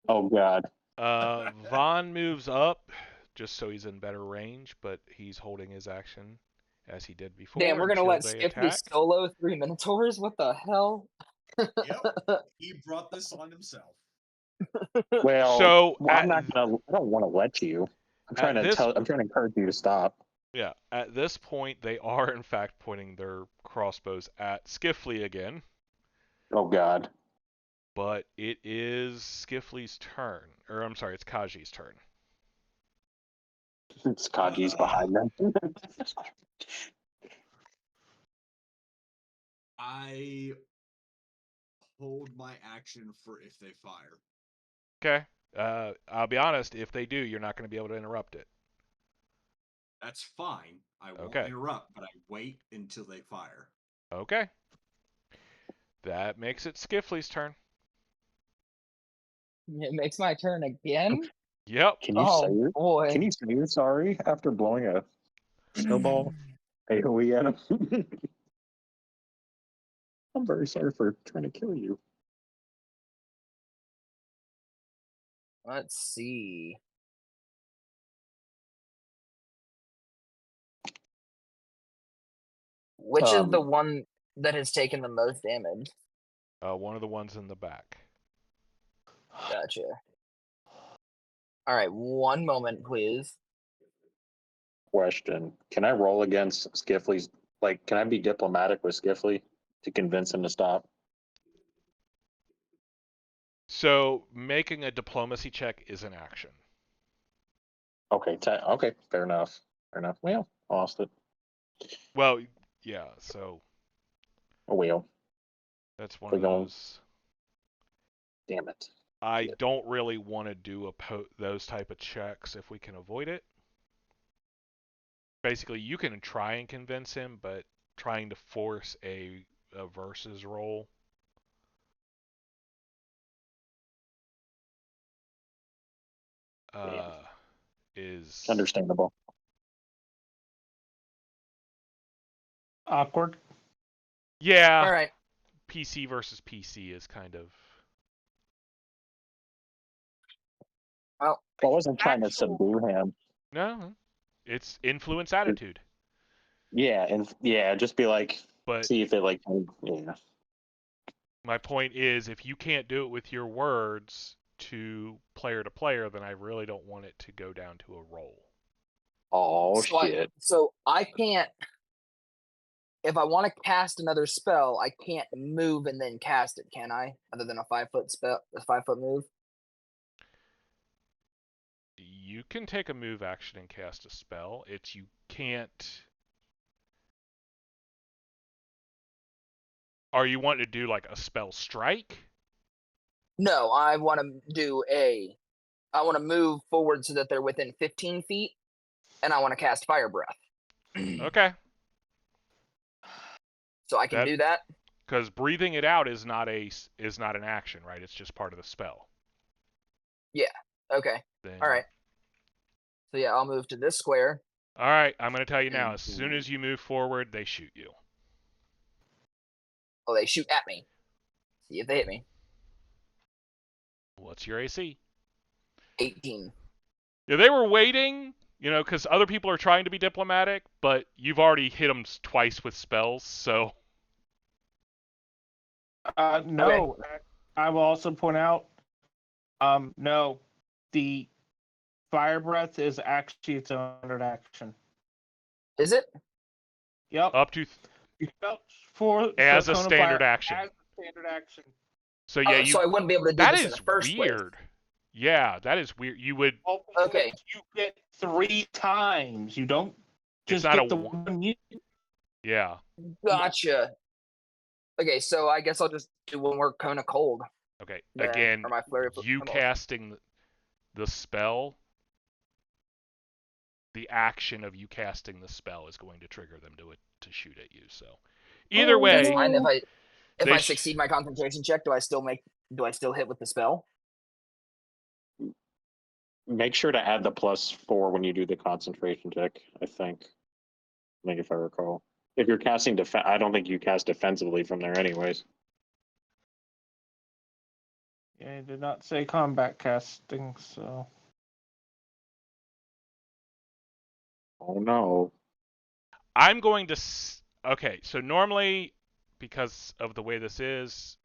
Oh god. Vaughn moves up just so he's in better range, but he's holding his action as he did before Damn, we're gonna until let they Skippy attack. solo 3 Minotaurs? What the hell? Yep. He brought this on himself. Well, So I don't want to let you. I'm trying to encourage you to stop. Yeah, at this point, they are in fact pointing their crossbows at Skiffly again. Oh god. But it is Skiffly's turn. Or, I'm sorry, it's Kaji's turn. It's Kaji's behind them. I hold my action for if they fire. Okay. I'll be honest, if they do, you're not going to be able to interrupt it. That's fine. I won't Okay. interrupt, but I wait until they fire. Okay. That makes it Skiffly's turn. It makes my turn again? Yep. Can you boy. Can you say you're sorry after blowing a snowball AoE at him? I'm very sorry for trying to kill you. Let's see. Which is the one that has taken the most damage? One of the ones in the back. Gotcha. All right, one moment, please. Question: can I roll against Skiffly's? Like, can I be diplomatic with Skiffly to convince him to stop? So, making a diplomacy check is an action. Okay, okay, fair enough. Fair enough. Well, I lost it. Well, yeah, so. Oh well. That's one of those. Damn it. I don't really want to do those type of checks if we can avoid it. Basically, you can try and convince him, but trying to force a versus roll is Understandable. Awkward. yeah, All right. PC versus PC is kind of Well, I wasn't trying to Actual- subdue him. no, it's influence attitude. Yeah, and yeah, just be like, But see if it like, yeah. my point is, if you can't do it with your words to player, then I really don't want it to go down to a roll. Oh so shit. I can't. If I want to cast another spell, I can't move and then cast it, can I? Other than a 5-foot spell, a 5-foot move. You can take a move action and cast a spell. It's you can't. Are you wanting to do like a spell strike? No, I want to do I want to move forward so that they're within 15 feet, and I want to cast Fire Breath. Okay. So I can do that. Because breathing it out is not an action, right? It's just part of the spell. Okay. Then, All right. So yeah, I'll move to this square. All right, I'm going to tell you now. As soon as you move forward, they shoot you. Oh, they shoot at me. See if they hit me. What's your AC? 18. Yeah, they were waiting, because other people are trying to be diplomatic, but you've already hit them twice with spells, so. No. I will also point out, no, the fire breath is actually its own action. Is it? Yep. Up to As a standard action. As a standard action. So yeah, so I wouldn't be able to do that this in is the first weird. place. Yeah, that is weird. You would. Okay. You get 3 times. You don't It's just not get a the one. one. Yeah. Gotcha. Okay, so I guess I'll just do one more cone of cold. Okay. Then, Again, or my flurry of you almost. casting the spell, the action of you casting the spell is going to trigger them to shoot at you. So, either way, That's fine. If they I succeed my concentration check, do I still hit with the spell? Make sure to add the +4 when you do the concentration check. I think if I recall. If you're casting I don't think you cast defensively from there, anyways. Yeah, it did not say combat casting, so. Oh no. I'm going to. Okay, so normally, because of the way this is,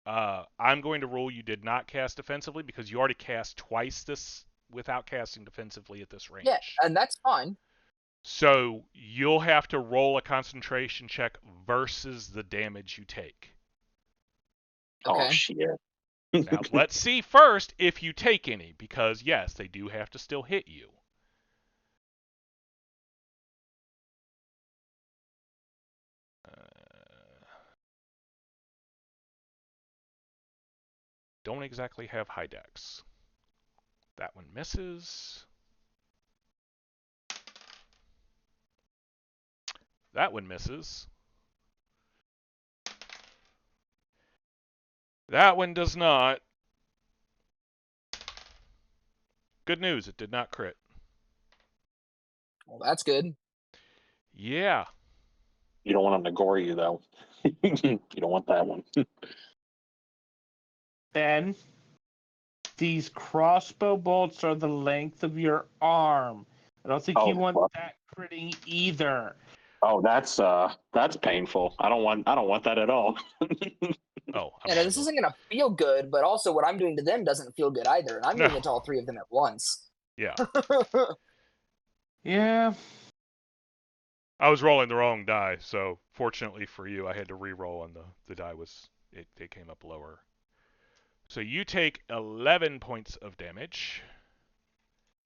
I'm going to rule you did not cast defensively because you already cast twice this without casting defensively at this range. Yeah, and that's fine. So you'll have to roll a concentration check versus the damage you take. Okay. Oh shit. Now, let's see first if you take any, because yes, they do have to still hit you. Don't exactly have high dex. That one misses. That one misses. That one does not. Good news, it did not crit. Well, that's good. Yeah. You don't want them to gore you though. You don't want that one. Then, these crossbow bolts are the length of your arm. I don't think you want fuck. that critting either. Oh, that's painful. I don't want that at all. Oh, Yeah, this isn't gonna feel good, but also what I'm doing to them doesn't feel good either, and I'm doing it to all 3 of them at once. Yeah. Yeah. I was rolling the wrong die, so fortunately for you, I had to re-roll, and the die it came up lower. So you take 11 points of damage.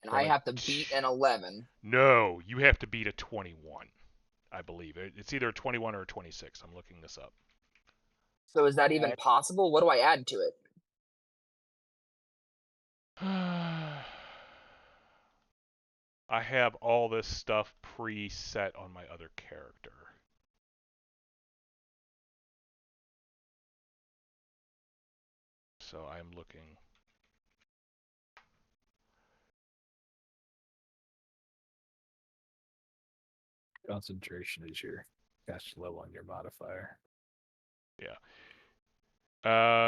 And I have to beat an 11. No, you have to beat a 21, I believe. It's either a 21 or a 26. I'm looking this up. So is that even possible? What do I add to it? I have all this stuff preset on my other character. So I'm looking. Concentration is your caster level on your modifier.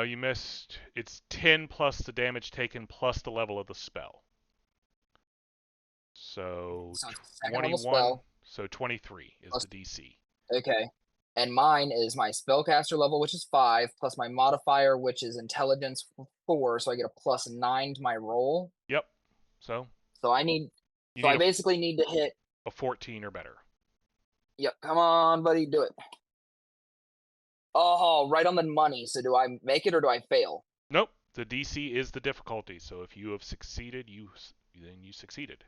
You missed. It's 10 plus the damage taken plus the level of the spell. So So it's a second level 21. spell. So 23 is Plus- the DC. Okay. And mine is my spellcaster level, which is 5, plus my modifier, which is intelligence 4, so I get a +9 to my roll. Yep. So So I need you so I need basically need to hit. a 14 or better. Yep, come on, buddy, do it. Oh, right on the money. So do I make it or do I fail? Nope. The DC is the difficulty. So if you have succeeded, then you succeeded.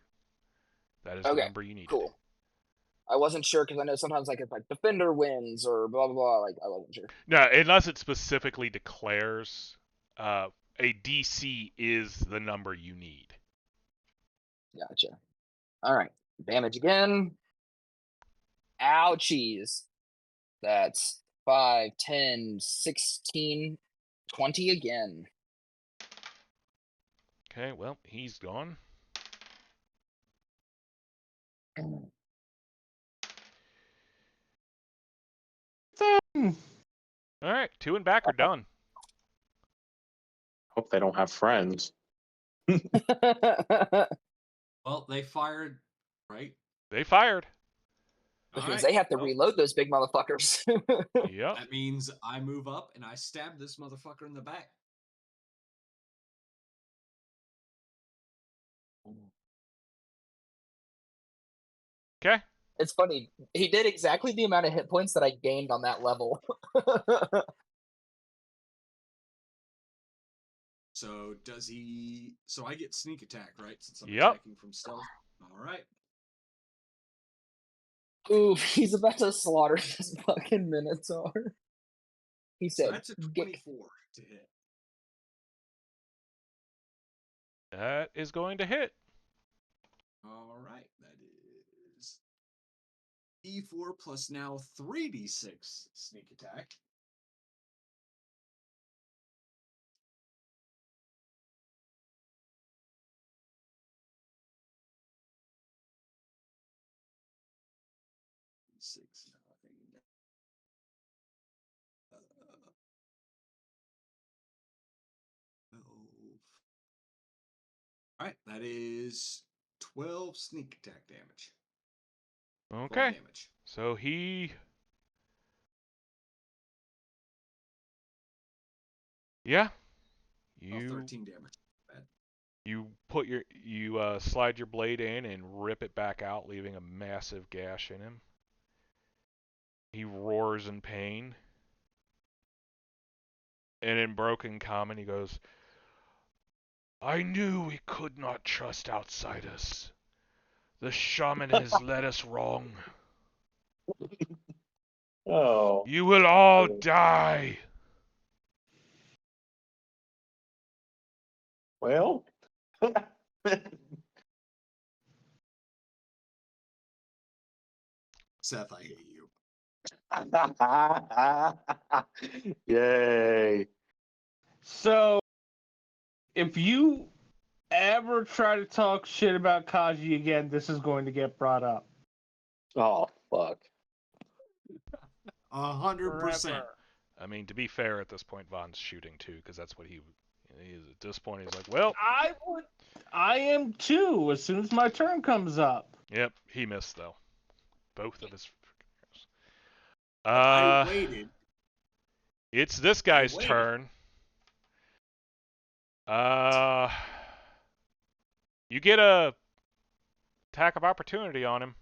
That is the Okay, number you needed. Cool. I wasn't sure because I know sometimes like if like defender wins or blah blah blah. Like I wasn't sure. No, unless it specifically declares a DC is the number you need. Gotcha. All right, damage again. Ouchies. That's 5, 10, 16, 20 again. Okay, well, he's gone. All right, 2 and back are done. Hope they don't have friends. Well, they fired, right? They fired. Which All means right, they have to well, reload those big motherfuckers. Yep. That means I move up and I stab this motherfucker in the back. Okay. It's funny. He did exactly the amount of hit points that I gained on that level. So does he? So I get sneak attack, right? Since I'm Yep. attacking from stealth. All right. Ooh, he's about to slaughter this fucking Minotaur. He So said, that's a "Get 24 to hit. That is going to hit. All right, that is E4 plus now 3d6 sneak attack. Six, nothing. All right, that is 12 sneak attack damage. 12 Okay. damage. So he. Yeah. Oh, You 13 damage. you put you slide your blade in and rip it back out, leaving a massive gash in him. He roars in pain. And in broken common, he goes, I knew we could not trust outsiders. The shaman has led us wrong. Oh. You will all die. Well. Seth, I hate you. Yay. So, if you ever try to talk shit about Kaji again, this is going to get brought up. Oh, fuck. 100%. Forever. I mean, to be fair, at this point, Vaughn's shooting too, because that's what he is at this point. He's like, well, I am too. As soon as my turn comes up. yep, he missed though. Both of his. I waited. It's this guy's waited. turn. You get a attack of opportunity on him.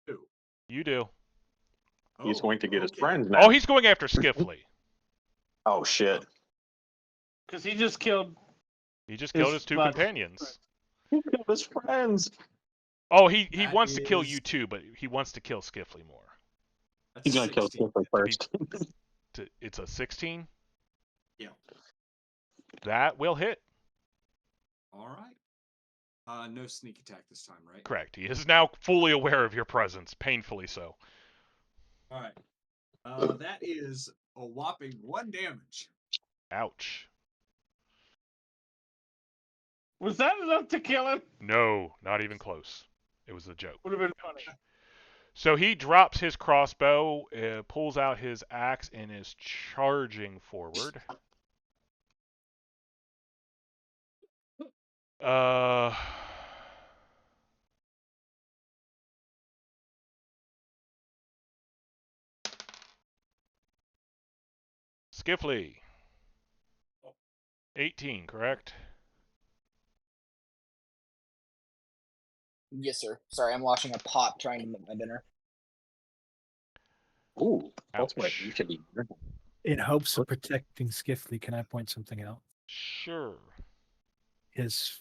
Who? You do. He's going to get his okay. friends now. Oh, he's going after Skiffley. Oh, shit. Because he just killed. He just killed his 2 buddy. companions. He killed his friends. Oh, he That wants to kill is- you too, but he wants to kill Skiffley more. That's He's going to kill 16. Skipper first. It's a 16. Yeah. That will hit. All right. No sneak attack this time, right? Correct. He is now fully aware of your presence, painfully so. All right. That is a whopping 1 damage. Ouch. Was that enough to kill him? No, not even close. It was a joke. Would have been funny. So he drops his crossbow, pulls out his axe, and is charging forward. Skiffley. 18, correct? Yes, sir. Sorry, I'm washing a pot trying to make my dinner. Ooh, that's what Ouch. you should be drinking. In hopes of protecting Skiffley, can I point something out? Sure. His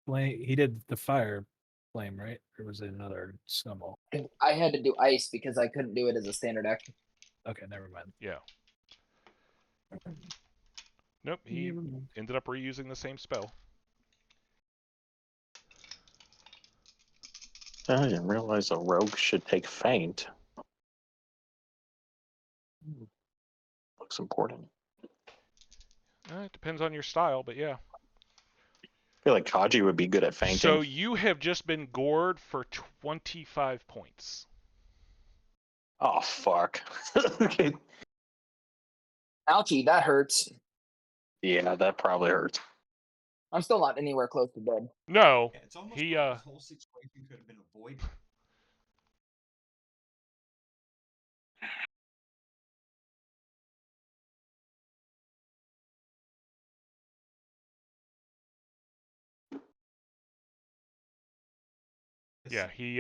flame, he did the fire flame, right? Or was it another snowball? I had to do ice because I couldn't do it as a standard action. Okay, never mind. Yeah. Nope, he ended up reusing the same spell. I didn't realize a rogue should take feint. Looks important. It depends on your style, but yeah. I feel like Kaji would be good at feinting. So you have just been gored for 25 points. Oh, fuck. Okay. Ouchie, that hurts. Yeah, that probably hurts. I'm still not anywhere close to dead. No, Yeah, it's almost he like this whole situation could have been avoided. yeah, he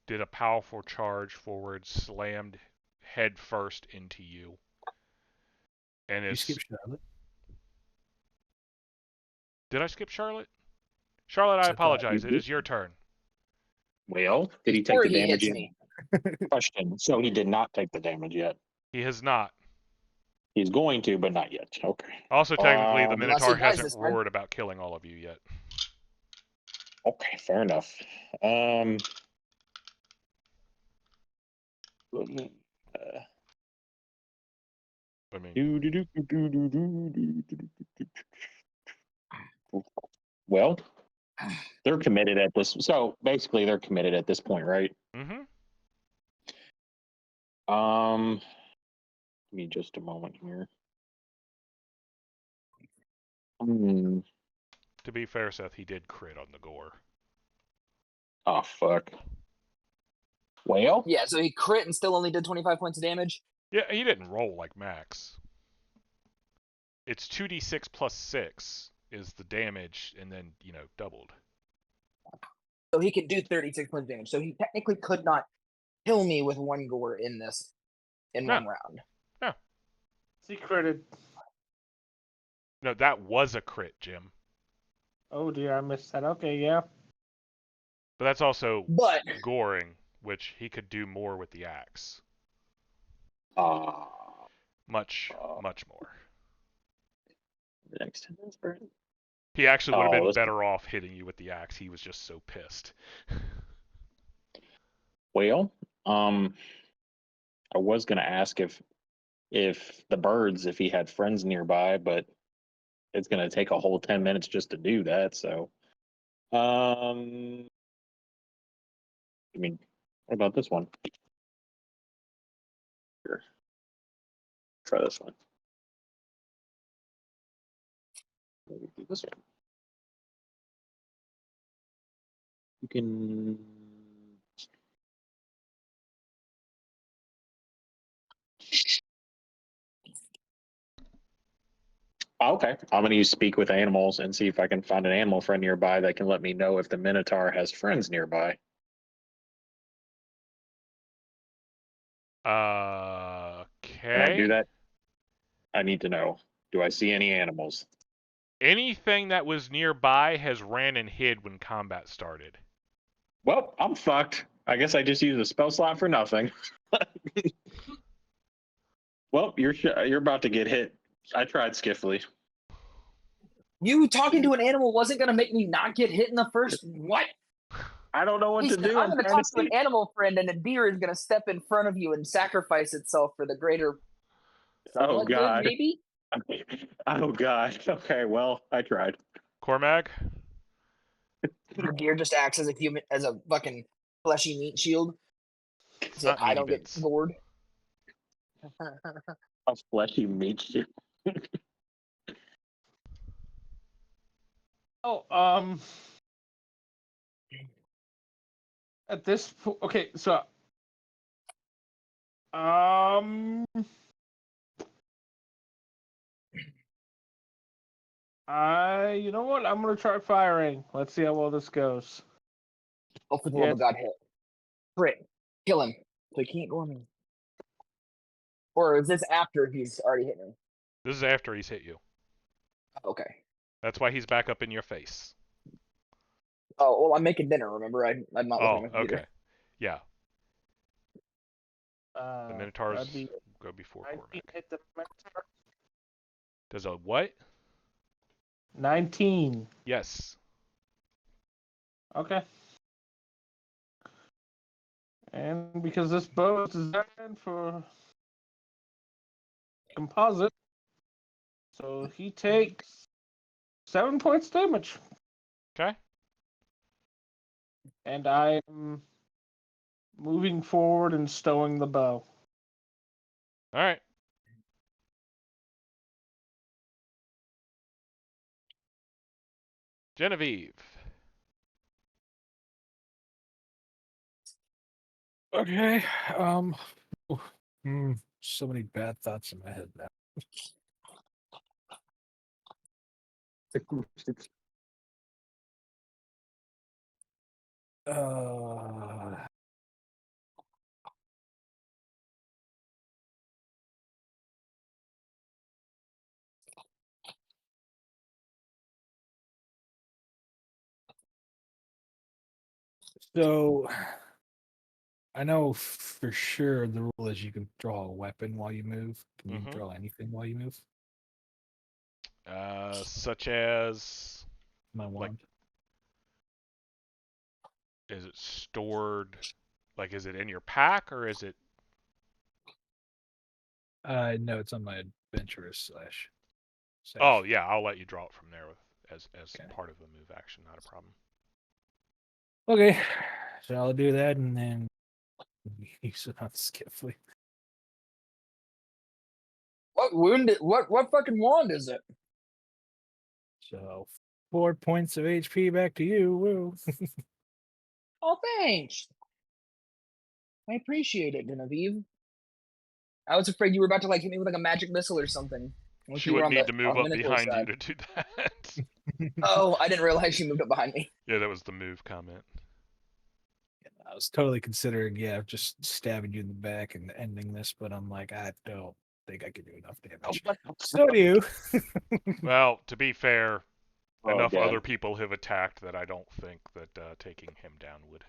did a powerful charge forward, slammed head first into you. And You is skip Charlotte. Did I skip Charlotte? Charlotte, I Except that apologize. you It did. is your turn. Well, did he take Before the he damage hits yet? me. Question. So he did not take the damage yet. He has not. He's going to, but not yet. Okay. Also, technically, the Um, Unless he Minotaur dies hasn't this time. roared about killing all of you yet. Okay, fair enough. I mean, Well, they're committed at this. So basically, they're committed at this point, right? mm-hmm. Give me just a moment here. To be fair, Seth, he did crit on the gore. Oh, fuck. Well, Yeah, so he crit and still only did 25 points of damage. Yeah, he didn't roll like Max. It's 2d6 plus 6 is the damage, and then, doubled. So he could do 36 points of damage. So he technically could not kill me with one gore in this in No. one round. He critted. No, that was a crit, Jim. Oh dear, I missed that. Okay, yeah. But that's also But goring, which he could do more with the axe. uh, Much, much more. the next 10 minutes, right? He actually would have been this- better off hitting you with the axe. He was just so pissed. Well, I was gonna ask if the birds, if he had friends nearby, but it's gonna take a whole 10 minutes just to do that. So, I mean, what about this one? Here, try this one. Maybe do this one. You can. Okay, I'm going to use speak with animals and see if I can find an animal friend nearby that can let me know if the Minotaur has friends nearby. Okay. Can I do that? I need to know. Do I see any animals? Anything that was nearby has ran and hid when combat started. Well, I'm fucked. I guess I just used a spell slot for nothing. Well, you're about to get hit. I tried Skiffly. you talking to an animal wasn't going to make me not get hit in the first. What? I don't know what to do. I'm going to trying talk to see. an animal friend, and a deer is going to step in front of you and sacrifice itself for the greater. Oh somewhat good, God. maybe. Oh God. Okay, well, I tried. Cormag? The deer just acts as a human, as a fucking fleshy meat shield. It's so that not I meaty don't get bits. gored. How fleshy meat you. Oh, at this point, okay, so, you know what? I'm gonna try firing. Let's see how well this goes. Oh, for the Yeah, love of God, hit. Crit. Kill him. So he can't go on me. Or is this after he's already hit me? This is after he's hit you. Okay. That's why he's back up in your face. Oh, well, I'm making dinner, remember? I'm not looking Oh, at my computer. okay. Yeah, the Minotaurs that'd be go before 19 Cormac. hit the Minotaur. Does a what? 19. Yes. Okay. And because this bow is designed for composite, so he takes 7 points damage. Okay. And I'm moving forward and stowing the bow. All right. Genevieve. Okay. So many bad thoughts in my head now. Uh, so I know for sure the rule is you can draw a weapon while you move. Can you Mhm. draw anything while you move? Such as, My wand. is it stored? Like, is it in your pack or is it? No, it's on my adventurous slash. Safe. Oh yeah, I'll let you draw it from there as Okay. part of the move action. Not a problem. Okay, so I'll do that and then use it on Skiffly. What fucking wand is it? So 4 points of HP back to you. Woo. Oh, thanks. I appreciate it, Genevieve. I was afraid you were about to like hit me with like a magic missile or something. Like She you were wouldn't on need the to move up Minotaur behind you side. to do that. Oh, I didn't realize she moved up behind me. Yeah, that was the move comment. I was totally considering, just stabbing you in the back and ending this, but I'm like, I don't think I can do enough damage. So do you. Well, to be fair, Oh, enough God. other people have attacked that I don't think that taking him down would.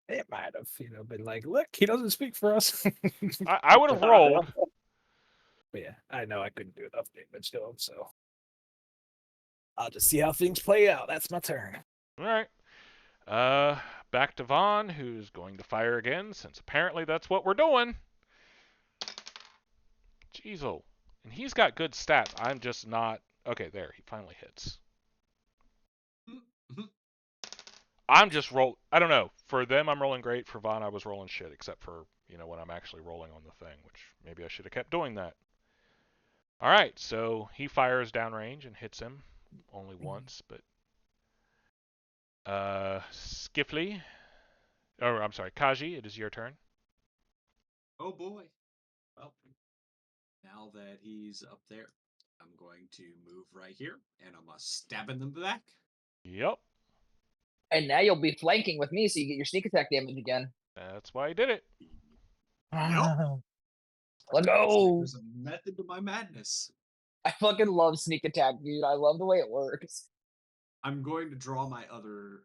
It might have, been like, look, he doesn't speak for us. I would have rolled. But yeah, I know I couldn't do enough damage to him, so I'll just see how things play out. That's my turn. All right. Back to Vaughn, who's going to fire again, since apparently that's what we're doing. Jeez-o. And he's got good stats. I'm just not. Okay, there. He finally hits. I'm just I don't know. For them, I'm rolling great. For Vaughn, I was rolling shit, except for, when I'm actually rolling on the thing, which maybe I should have kept doing that. All right, so he fires downrange and hits him only once, but Skiffly, or I'm sorry, Kaji, it is your turn. Oh boy. Well, now that he's up there, I'm going to move right here, and I'm gonna stab him in the back. Yep, And now you'll be flanking with me, so you get your sneak attack damage again. that's why I did it. Yep. Let's go. There's a method to my madness. I fucking love sneak attack, dude. I love the way it works. I'm going to draw my other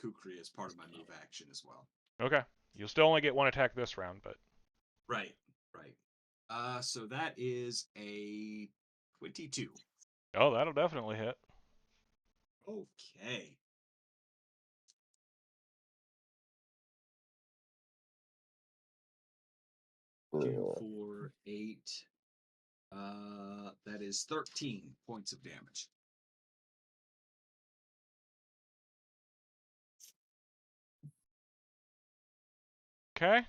Kukri as part of my move action as well. Okay, you'll still only get one attack this round, but Right. So that is a 22. oh, that'll definitely hit. Okay. 2, 4, 8. That is 13 points of damage. Okay.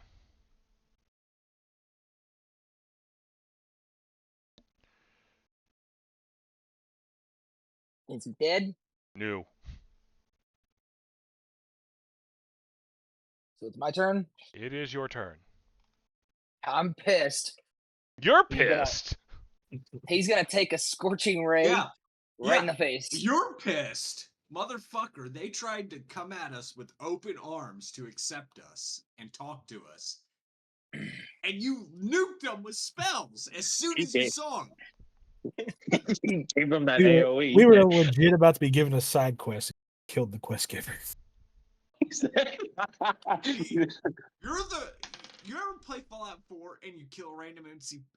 Is he dead? No. So it's my turn. It is your turn. I'm pissed. You're He's gonna- pissed. He's gonna take a scorching ray Yeah, right in yeah. the face. You're pissed. Motherfucker, they tried to come at us with open arms to accept us and talk to us. And you nuked them with spells as soon as you saw them. Gave him that We were, AoE. we were legit about to be given a side quest. Killed the quest giver. You ever play Fallout 4 and you kill a random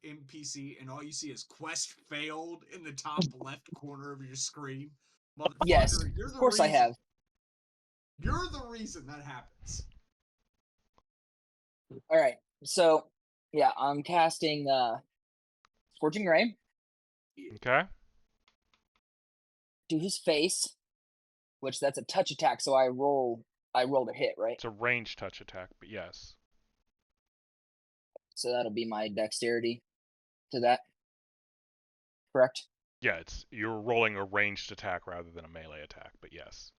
NPC and all you see is quest failed in the top left corner of your screen? Motherfucker, Yes, you're of the course I reason. have. You're the reason that happens. All right, so yeah, I'm casting scorching ray Okay. to his face, which that's a touch attack. So I rolled a hit, right? It's a ranged touch attack, but yes. So that'll be my dexterity to that. Correct? Yeah, you're rolling a ranged attack rather than a melee attack, but yes.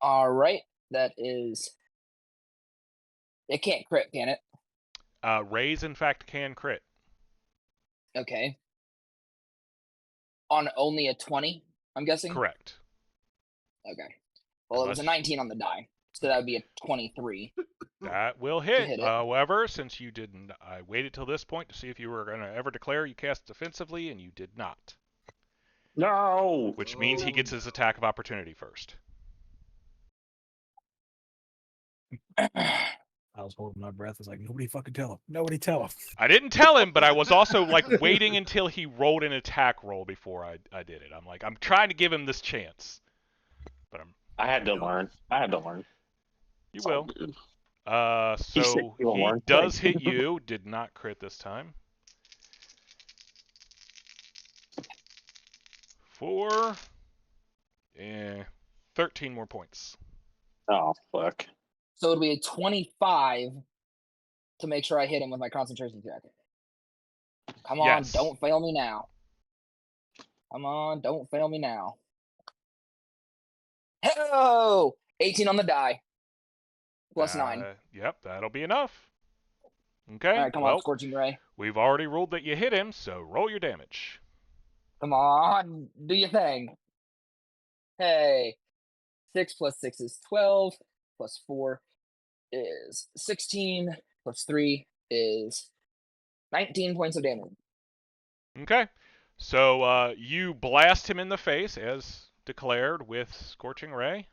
All right, that is. It can't crit, can it? Rays, in fact, can crit. Okay. On only a 20, I'm guessing? Correct. Okay. Well, it was a 19 on the die, so that would be a 23. That will hit. hit it. However, since you didn't, I waited till this point to see if you were going to ever declare you cast defensively, and you did not. No. Which means he gets his attack of opportunity first. I was holding my breath. I was like, nobody fucking tell him. Nobody tell him. I didn't tell him, but I was also like waiting until he rolled an attack roll before I did it. I'm like, I'm trying to give him this chance. But I had to learn. You It's all will. good. So you'll he learn does quick. hit you. Did not crit this time. 4. 13 more points. Oh, fuck. So it'll be a 25 to make sure I hit him with my concentration check. Come on, Yes. don't fail me now. Come on, don't fail me now. Hello! 18 on the die. Plus 9. Yep, that'll be enough. Okay, All right, come on, Scorching Ray. we've already ruled that you hit him, so roll your damage. Come on, do your thing. Hey. 6 plus 6 is 12. Plus 4 is 16. Plus 3 is 19 points of damage. Okay, so you blast him in the face, as declared, with Scorching Ray,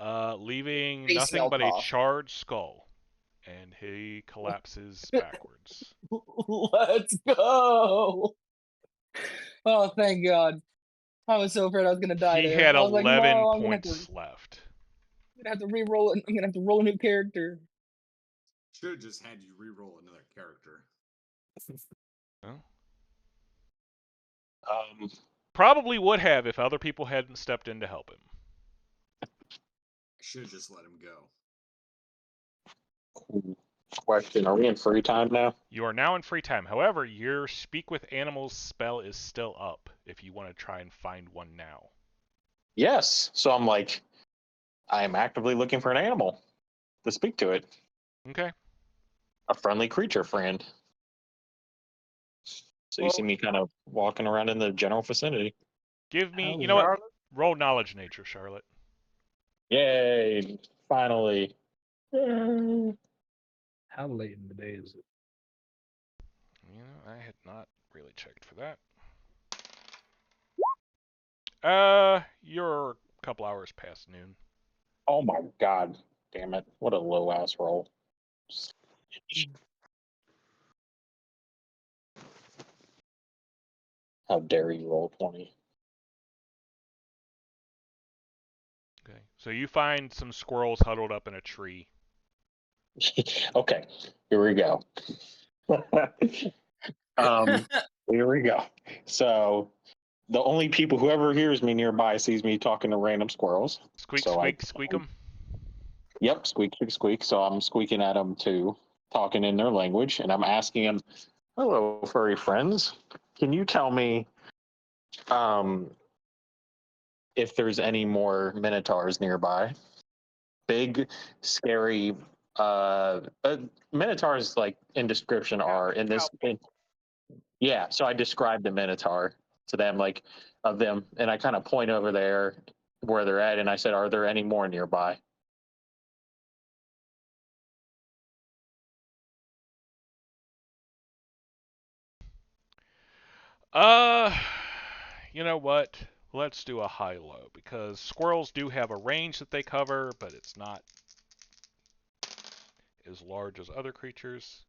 leaving Face nothing but a melt off. charred skull, and he collapses backwards. Let's go! Oh, thank God. I was so afraid I was gonna die He there. had I was like, 11 no, I'm points left. gonna have to re-roll it. I'm gonna have to roll a new character. Should have just had you re-roll another character. Well, Um, probably would have if other people hadn't stepped in to help him. I should have just let him go. question: are we in free time now? You are now in free time. However, your Speak with Animals spell is still up if you want to try and find one now. Yes. So I'm like, I am actively looking for an animal to speak to it. Okay. A friendly creature friend. So you see me kind of walking around in the general vicinity. Give me, How you know what? Charlotte? Roll knowledge nature, Charlotte. Yay! Finally. How late in the day is it? You know, I had not really checked for that. You're a couple hours past noon. Oh my god. Damn it. What a low ass roll. How dare you roll 20? Okay. So you find some squirrels huddled up in a tree. Okay, here we go. Here we go. So the only people, whoever hears me nearby sees me talking to random squirrels. Squeak, So squeak, squeak 'em. Yep, squeak, squeak, squeak. So I'm squeaking at them too, talking in their language, and I'm asking them, "Hello, furry friends. Can you tell me um, if there's any more minotaurs nearby? Big, scary minotaurs, like in description, are in this. Yeah, so I described the minotaur to them, like of them, and I kind of point over there where they're at, and I said, "Are there any more nearby?" Uh, you know what? Let's do a high-low, because squirrels do have a range that they cover, but it's not as large as other creatures.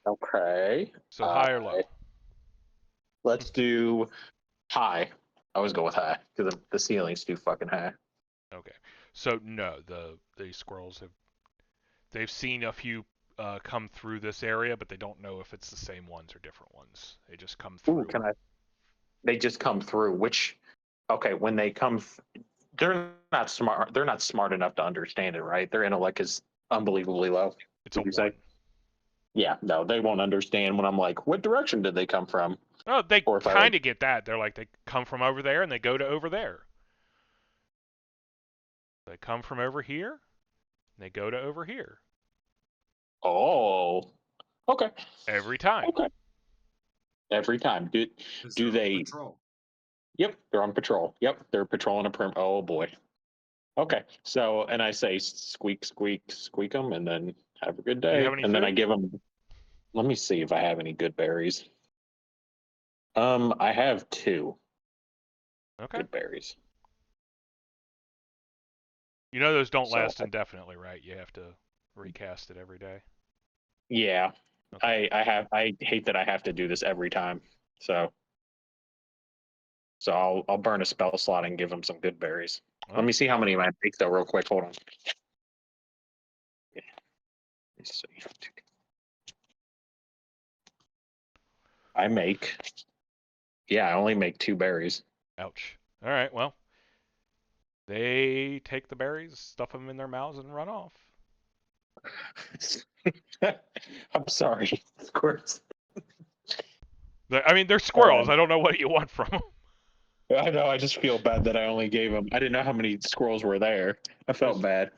Okay. So high or low? Let's do high. I always go with high because the ceiling's too fucking high. Okay. So no, the squirrels they've seen a few come through this area, but they don't know if it's the same ones or different ones. They just come Ooh, through. can I? They just come through. Which, okay, when they come, they're not smart. They're not smart enough to understand it, right? Their intellect is unbelievably low. It's a Would you 1. say? Yeah, no, they won't understand when I'm like, "What direction did they come from?" Oh, they Or if I like, kind of get that. They're like, they come from over there and they go to over there. They come from over here and they go to over here. oh, okay, Every time. okay, every time. Do 'Cause do they're on they? patrol. Yep, they're on patrol. Yep, they're patrolling a prim. Oh boy. Okay, so and I say squeak, squeak, squeak them, and then have a good Do you have day, any and then I food? give them. Let me see if I have any good berries. I have 2 Okay. good berries. You know those don't So last indefinitely, right? You have to recast it every day. yeah, Okay. I hate that I have to do this every time. So I'll burn a spell slot and give them some good berries. Let Well, me see how many I make though, real quick. Hold on. Yeah, let's see. I make. Yeah, I only make 2 berries. ouch. All right. Well, they take the berries, stuff them in their mouths, and run off. I'm sorry, of course. I mean, they're squirrels. I don't know what you want from them. I know. I just feel bad that I only gave them. I didn't know how many squirrels were there. I felt bad.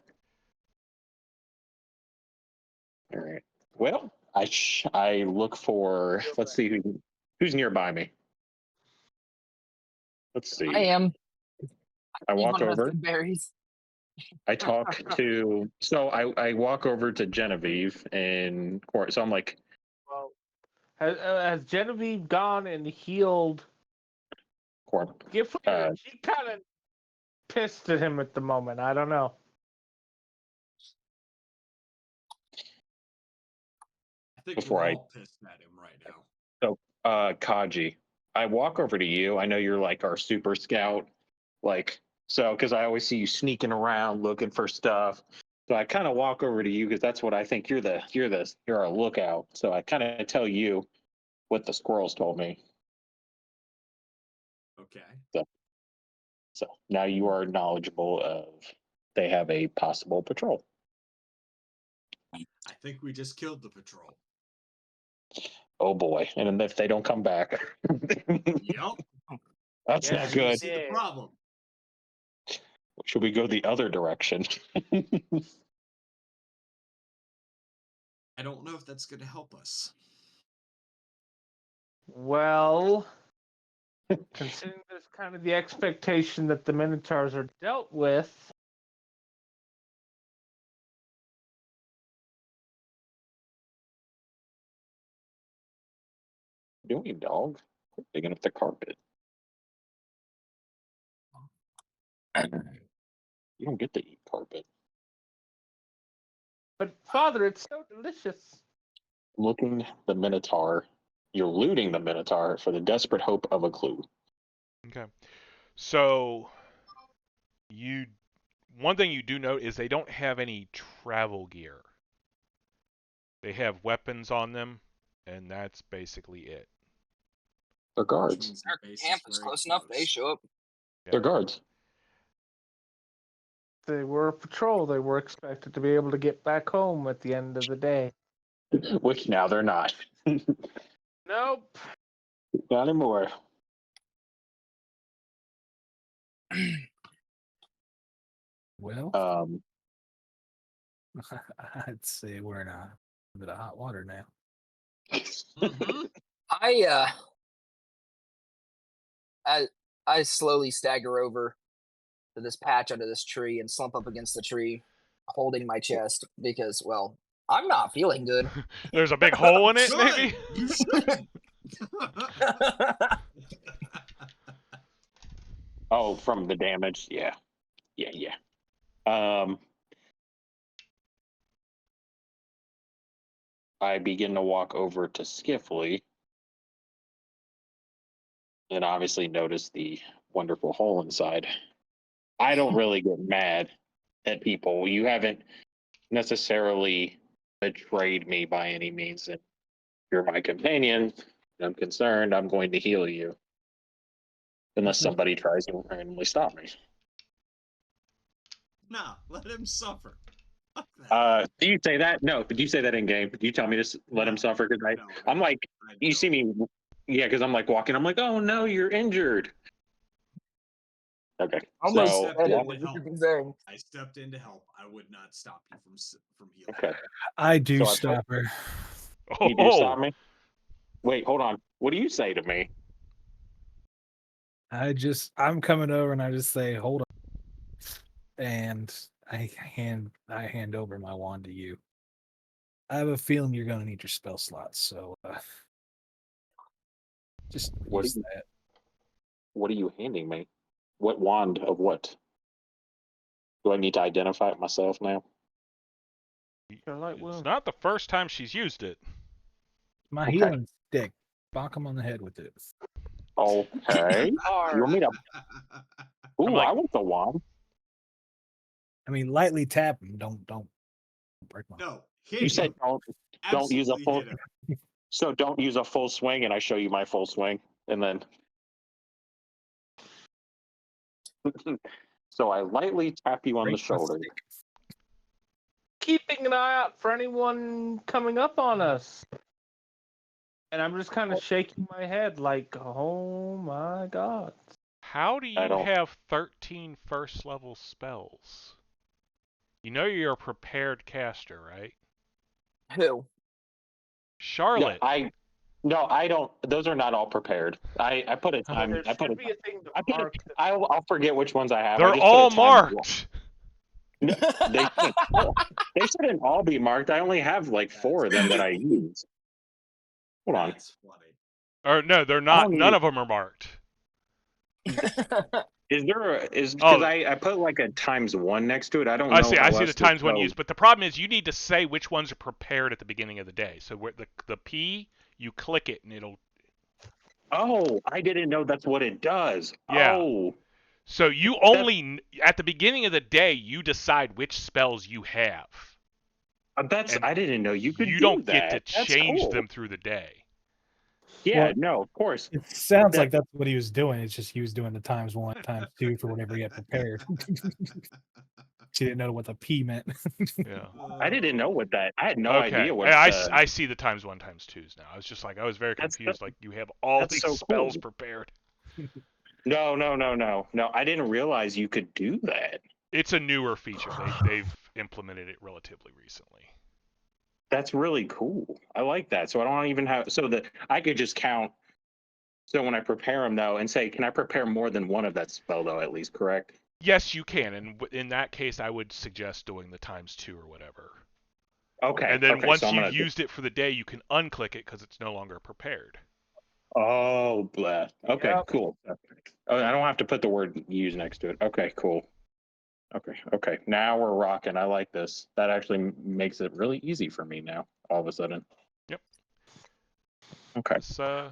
All right. Well, I look for. Let's see who's nearby me. Let's I see. am. I walk Anyone has over. good berries. I talk to. So I walk over to Genevieve and court. So I'm like, Well, has Genevieve gone and healed court. Gifford? She kind of pissed at him at the moment. I don't know. I think Before we're I all pissed at him right now. so Kaji. I walk over to you. I know you're like our super scout. Like so, because I always see you sneaking around looking for stuff. So I kind of walk over to you because that's what I think you're our lookout. So I kind of tell you what the squirrels told me. Okay. So now you are knowledgeable of they have a possible patrol. I think we just killed the patrol. Oh boy! And if they don't come back, Yep. that's Yes, not we You good. see the did. problem. Should we go the other direction? I don't know if that's going to help us. Well, considering there's kind of the expectation that the Minotaurs are dealt with, Doing dog? Quit digging up the carpet. You don't get to eat carpet. but Father, it's so delicious. Looking the Minotaur. You're looting the Minotaur for the desperate hope of a clue. Okay. So one thing you do note is they don't have any travel gear. They have weapons on them, and that's basically it. They're Which guards. means Our the base camp is is very close enough. They show up. They're guards. They were a patrol. They were expected to be able to get back home at the end of the day. Which now they're not. Nope. Not anymore. Well, Um, I'd say we're in a bit of hot water now. Mm-hmm. I slowly stagger over to this patch under this tree and slump up against the tree, holding my chest because, well, I'm not feeling good. There's a big hole in it, Good. maybe? You should. oh, from the damage. Yeah. Yeah. I begin to walk over to Skiffly and obviously notice the wonderful hole inside. I don't really get mad at people. You haven't necessarily betrayed me by any means, and you're my companion. I'm concerned. I'm going to heal you. Unless somebody tries to randomly stop me. Nah, let him suffer. Fuck that. Do you say that? No, did you say that in game? Did you tell me to let him No, suffer? Because no, I'm like, I you don't. see me, yeah, because I'm like walking. I'm like, oh no, you're injured. Okay, Almost so stepped in better. to help. Saying. I stepped in to help. I would not stop you from healing. okay, I do So I stop her. you do Oh, stop me. Wait, hold on. What do you say to me? I'm coming over and I just say, hold on. And I hand over my wand to you. I have a feeling you're going to need your spell slots, so just What use are you, that. what are you handing me? What wand of what? Do I need to identify it myself now? Your light it's wound. not the first time she's used it. My Okay. healing stick. Bonk him on the head with it. Okay. You want me to? Ooh, like- I want the wand. I mean, lightly tap him. Don't break my. No, hit You him. said don't use a Absolutely full. hit him. So don't use a full swing, and I show you my full swing, and then. So I lightly tap you on the Break my shoulder. stick. Keeping an eye out for anyone coming up on us. And I'm just kind of shaking my head like, oh my god. How do I you don't. have 13 first level spells? You know you're a prepared caster, right? Who? Charlotte. No, I don't. Those are not all prepared. I put a time. There I put a. should be a thing to I put a. mark that I'll forget which ones I have. I They're just put all a time. marked. No, they shouldn't. No, they shouldn't all be marked. I only have like 4 of them that I use. Hold on. That's funny. Or no, they're I not. don't None need- of them are marked. Is there because Oh. I put like a times 1 next to it. I don't I know see. how I see the else to times one show- used, but the problem is you need to say which ones are prepared at the beginning of the day. So where the P, you click it and it'll. Oh, I didn't know that's what it does. Yeah. Oh, So you only at the beginning of the day you decide which spells you have. that's And I didn't know you could You do don't that. get to That's change cool. them through the day. Yeah, Well, no, of course. It sounds That- like that's what he was doing. It's just he was doing the ×1, ×2 for whatever he had prepared. She didn't know what the P meant. Yeah. I didn't know what that. I had no Okay. idea what. I see the ×1, ×2s now. I was just like I was very That's confused. so- Like you have all that's these so spells cool. prepared. No. I didn't realize you could do that. It's a newer feature. They've implemented it relatively recently. That's really cool. I like that. So I don't even have. So that I could just count. So when I prepare them though, and say, can I prepare more than one of that spell though? At least, correct? Yes, you can, and in that case, I would suggest doing the ×2 or whatever. Okay. And then okay, once so I'm you've gonna. used it for the day, you can unclick it because it's no longer prepared. Oh, blah. Okay, Yep. cool. Oh, I don't have to put the word use next to it. Okay, cool. Okay. Now we're rocking. I like this. That actually makes it really easy for me now, all of a sudden. Yep. Okay. This, I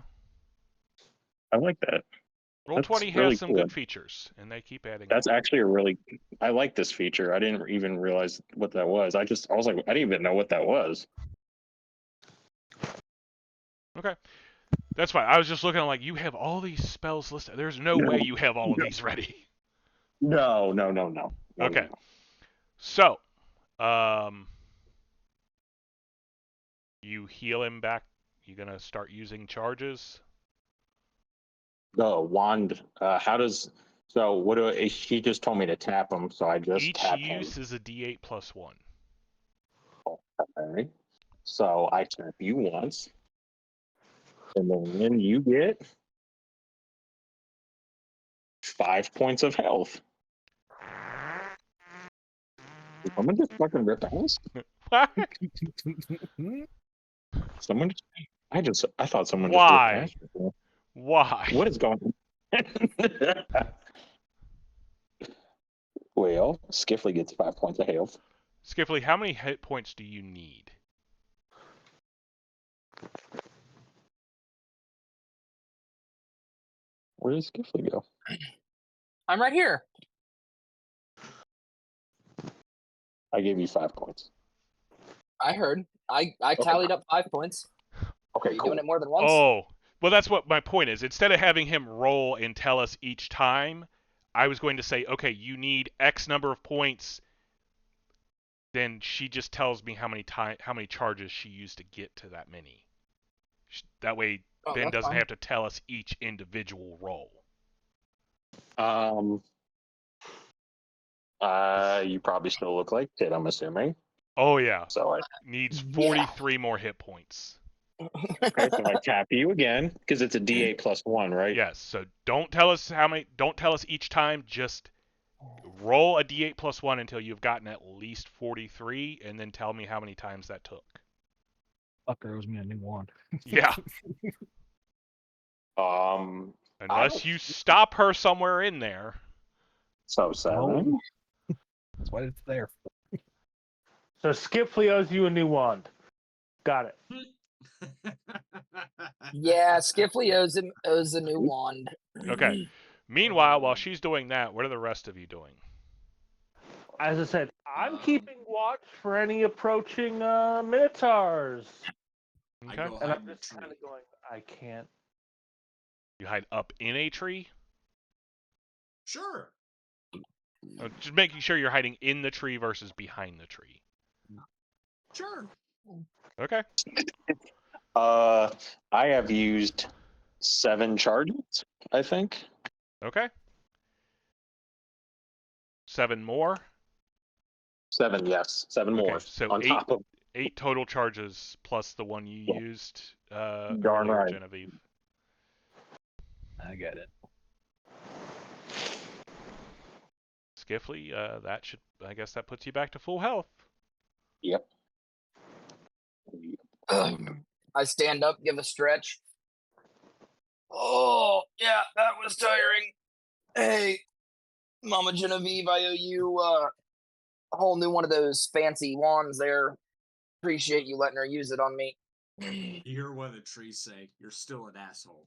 like that. Roll20 really has some cool. good features, and they keep adding That's more. actually I like this feature. I didn't even realize what that was. I was like, I didn't even know what that was. Okay. That's fine. I was just looking like, you have all these spells listed. There's no way you have all of these ready. No. Okay. No. So, you heal him back. You gonna start using charges? The wand. How does? So what do? She just told me to tap him, so I just Each tap him. use is a D8 plus 1. Okay. So I tap you once, and then you get 5 points of health. Did someone just fucking rip ass? What? Someone? I thought someone just ripped Why? ass before. Why? What is going on? Well, Skiffley gets 5 points of health. Skiffley, how many hit points do you need? Where does Skiffley go? I'm right here. I gave you 5 points. I heard. I tallied up 5 points. Are Okay, you cool. doing it more than once? Oh, well, that's what my point is. Instead of having him roll and tell us each time, I was going to say, okay, you need X number of points. Then she just tells me how many charges she used to get to that many. That way, Oh, Ben that's doesn't fine. have to tell us each individual roll. You probably still look like shit, I'm assuming. Oh yeah, So I needs Yeah. 43 more hit points. okay, so I tap you again because it's a D8 plus 1, right? Yes. So don't tell us how many. Don't tell us each time. Just roll a D8 plus 1 until you've gotten at least 43, and then tell me how many times that took. Fucker owes me a new wand. Yeah. Unless you stop her somewhere in there. So 7. That's why it's there. So Skiffley owes you a new wand. Got it. Yeah, Skiffley owes a new wand. Okay. Meanwhile, while she's doing that, what are the rest of you doing? As I said, I'm keeping watch for any approaching minotaurs. I Okay. go And hide I'm in the just tree. kind of going, I can't. You hide up in a tree? Sure. Just making sure you're hiding in the tree versus behind the tree. Sure. Okay. I have used 7 charges, I think. Okay. 7 more? 7, yes. 7 Okay, more so on top of. 8 total charges plus the one you used Darn earlier, right. Genevieve. I get it. Skiffley, I guess that puts you back to full health. Yep. I stand up, give a stretch. Oh, yeah, that was tiring. Hey, Mama Genevieve, I owe you a whole new one of those fancy wands there. Appreciate you letting her use it on me. You hear what the trees say. You're still an asshole.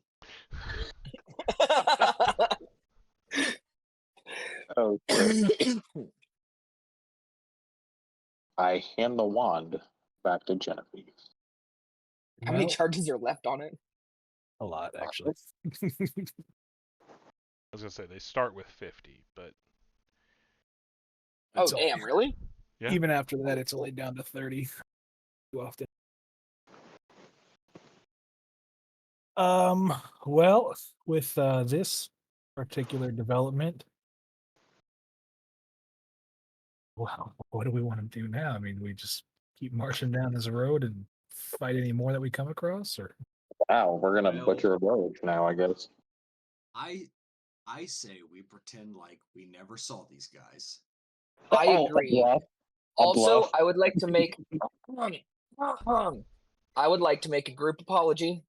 Okay. I hand the wand back to Genevieve. How many Well, charges are left on it? a lot, actually. I was going to say, they start with 50, but Oh, It's all- damn, really? yeah. Even after that, it's only down to 30 too often. Well, with this particular development, well, what do we want to do now? I mean, we just keep marching down this road and fight any more that we come across, or Wow, we're gonna Well- butcher a village now, I guess. I say we pretend like we never saw these guys. I Oh, a agree. bluff. A Also, bluff. I would like to make I would like to make a group apology.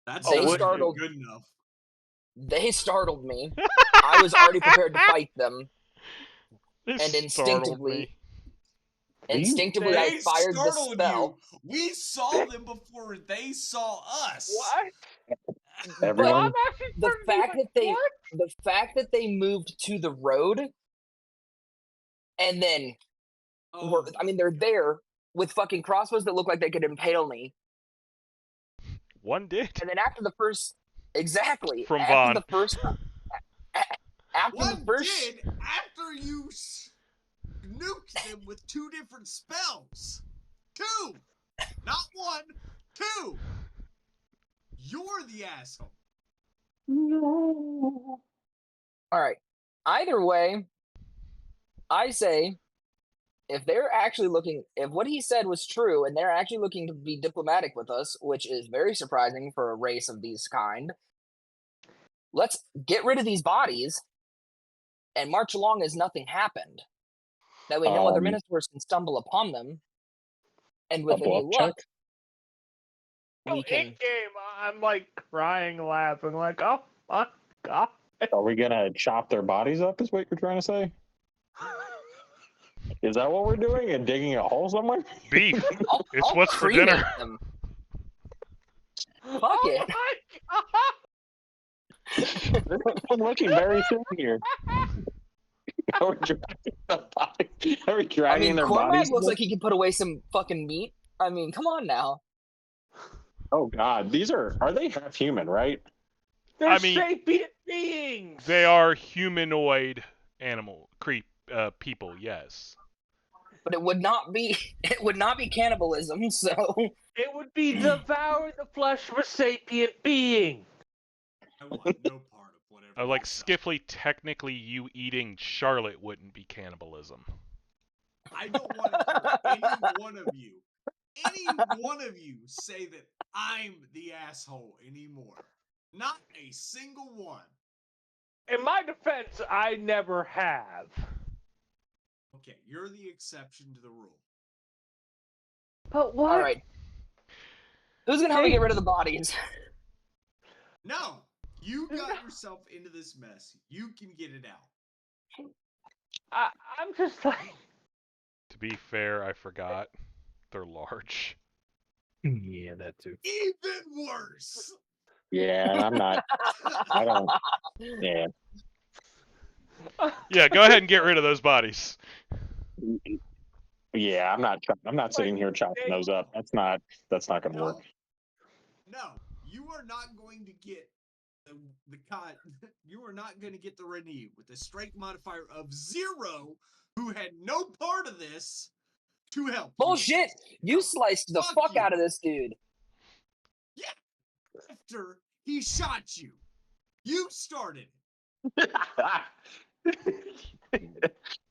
That's They not startled- good enough. They startled me. I was already prepared to fight them. It And startled me. Instinctively, I They fired the startled spell. you. We saw them before they saw us. What? Everyone. Well, I'm actually The starting to be fact like, that they what? the fact that they moved to the road and then Oh, they're there with fucking crossbows that look like they could impale me. One did. And then after the first exactly From after Vaughn. the first after the One first. did after you nuked them with 2 different spells. 2! Not 1, 2! You're the asshole. No. All right. Either way, I say if they're actually looking, if what he said was true and they're actually looking to be diplomatic with us, which is very surprising for a race of these kind, let's get rid of these bodies and march along as nothing happened. That way, no other minotaurs can stumble upon them. And A with any bluff luck, check? we In can. game, I'm like crying, laughing, like, oh my god. Are we gonna chop their bodies up? Is what you're trying to say? Is that what we're doing? And digging a hole somewhere? Beef. It's I'll what's for cremate dinner. them. Fuck Oh it. my god! I'm looking very thin here. Are we dragging the body? Are we I dragging mean, their Cormac bodies? looks like he can put away some fucking meat. I mean, come on now. Oh God, these are they half human, right? They're I mean, sapient beings. They are humanoid people, yes. But it would not be cannibalism, so It would be devouring the flesh of a sapient being. I want no part of whatever. Like you say. Skiffly, technically you eating Charlotte wouldn't be cannibalism. I don't want to hear any one of you say that I'm the asshole anymore. Not a single one. In my defense, I never have. Okay, you're the exception to the rule. But what? all right. Who's gonna help me get rid of the bodies? No, you got yourself into this mess. You can get it out. I'm just like. To be fair, I forgot. They're large. Yeah, that too. Even worse. Yeah, and I'm not. I don't. Yeah. Yeah, go ahead and get rid of those bodies. Yeah, I'm not. I'm not sitting here chopping those up. That's not going to work. No, you are not going to get the cut. You are not going to get the Renee with a strength modifier of 0, who had no part of this, to help. Bullshit! You sliced the fuck you. out of this dude. Yeah. After he shot you, you started.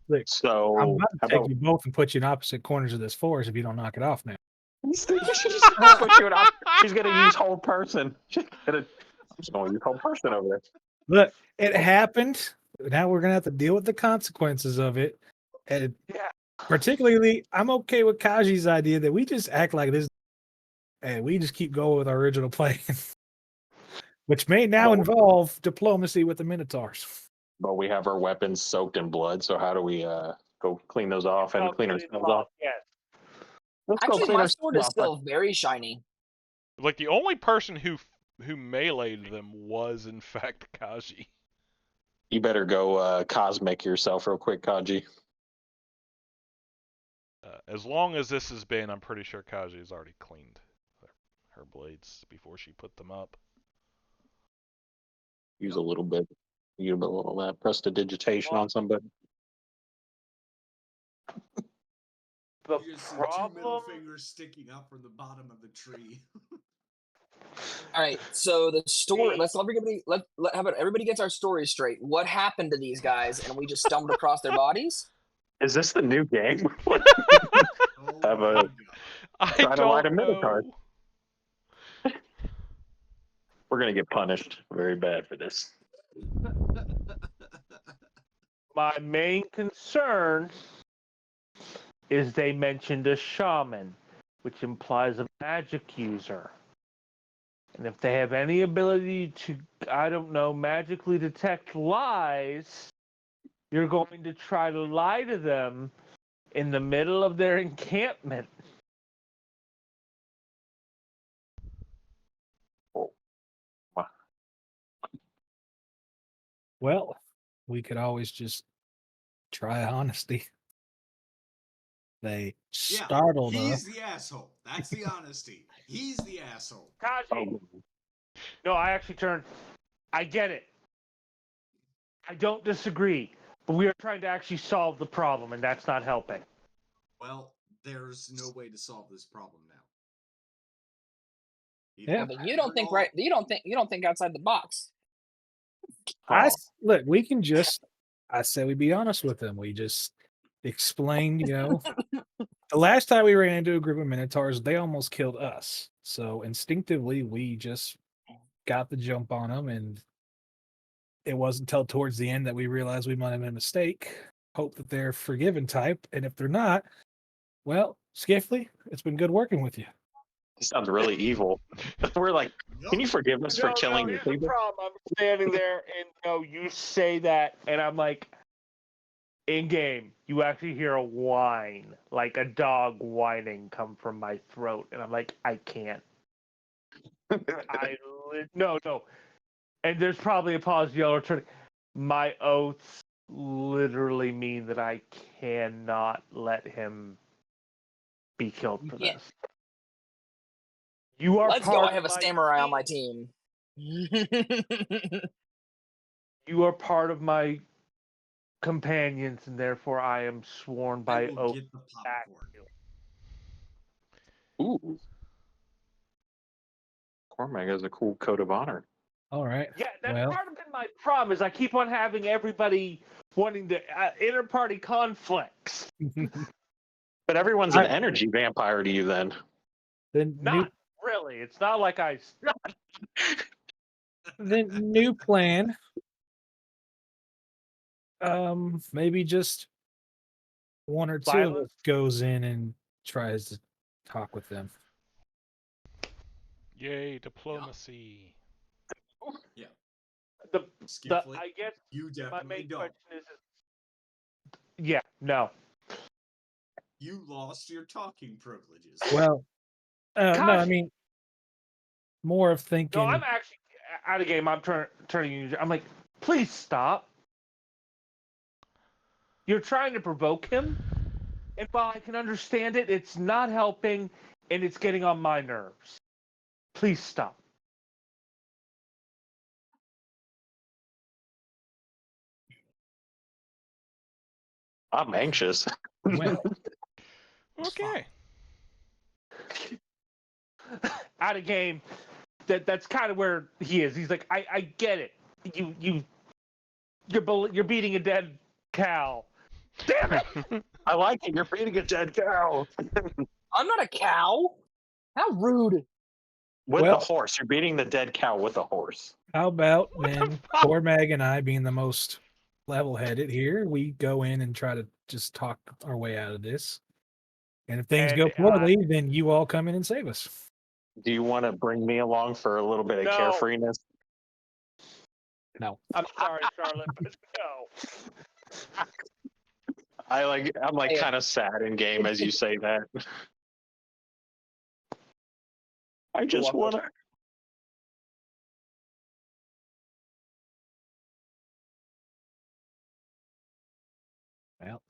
Look, So I'm about to how take about you both and put you in opposite corners of this forest if you don't knock it off now. she's gonna use whole person. She's gonna use whole person over there. Look, it happened. Now we're gonna have to deal with the consequences of it. And Yeah. particularly, I'm okay with Kaji's idea that we just act like this and we just keep going with our original plan. Which may now involve diplomacy with the Minotaurs. But we have our weapons soaked in blood, so how do we go clean those off and clean ourselves off? Yes. Let's go Actually, clean my ourselves sword is off. still very shiny. Like the only person who meleeed them was in fact Kaji. You better go cosmic yourself real quick, Kaji. As long as this has been, I'm pretty sure Kaji has already cleaned her blades before she put them up. Use a little bit. Use a little prestidigitation on somebody. The You just see 2 middle problem. fingers sticking up from the bottom of the tree. All right, so the story. Let's let everybody. How about everybody gets our story straight? What happened to these guys, and we just stumbled across their bodies? Is this the new game? Oh Have my a- God. I Trying to light a don't Minotaur. know. We're gonna get punished very bad for this. My main concern is they mentioned a shaman, which implies a magic user. And if they have any ability to, I don't know, magically detect lies, you're going to try to lie to them in the middle of their encampment. Well, we could always just try honesty. They Yeah, startled us. he's the asshole. That's the honesty. He's the asshole. Kaji. Oh, No, I actually turned. I get it. I don't disagree, but we are trying to actually solve the problem, and that's not helping. Well, there's no way to solve this problem now. Yeah. Well, then you don't think right. You don't think outside the box. Look, we can just. I say we be honest with them. We just explained, the last time we ran into a group of minotaurs, they almost killed us. So instinctively, we just got the jump on them, and it wasn't until towards the end that we realized we might have made a mistake. Hope that they're forgiven type, and if they're not, well, Skiffley, it's been good working with you. He sounds really evil. We're like, can you forgive us for killing your here's the people? problem. I'm standing there, and you say that, and I'm like, in game, you actually hear a whine, like a dog whining, come from my throat, and I'm like, I can't. No. And there's probably a pause, yell, or turn. My oaths literally mean that I cannot let him be killed for Yeah. this. You are Let's go. part I have of a my samurai on team. my team. You are part of my companions, and therefore I am sworn by I will oath get the back popcorn. to you. Ooh. Cormac has a cool code of honor. All right. Yeah, that's Well, part of my problem is I keep on having everybody wanting to inter-party conflicts. But everyone's an energy vampire to you then. Not really. It's not like the new plan. Maybe just one or two of us Violence? goes in and tries to talk with them. Yay, diplomacy. Yeah. the Skiffley, I guess you my definitely main don't. question is yeah, no. You lost your talking privileges. Well, no, Gosh. I mean, more of thinking. No, I'm actually out of game. I'm turning you. I'm like, please stop. You're trying to provoke him, and while I can understand it, it's not helping, and it's getting on my nerves. Please stop. I'm anxious. Well, Okay. Out of game. That's kind of where he is. He's like, I get it. You're beating a dead cow. Damn it! I like it. You're beating a dead cow. I'm not a cow. How rude. With Well- the horse. You're beating the dead cow with a horse. how about What the then, fuck? Cormag and I being the most level-headed here, we go in and try to just talk our way out of this. And if things go And, poorly, then you all come in and save us. Do you want to bring me along for a little bit of No. carefreeness? No. I'm sorry, Charlotte, but no. I'm like Hey, kind of sad in game as you say that. I just welcome. want to. Well,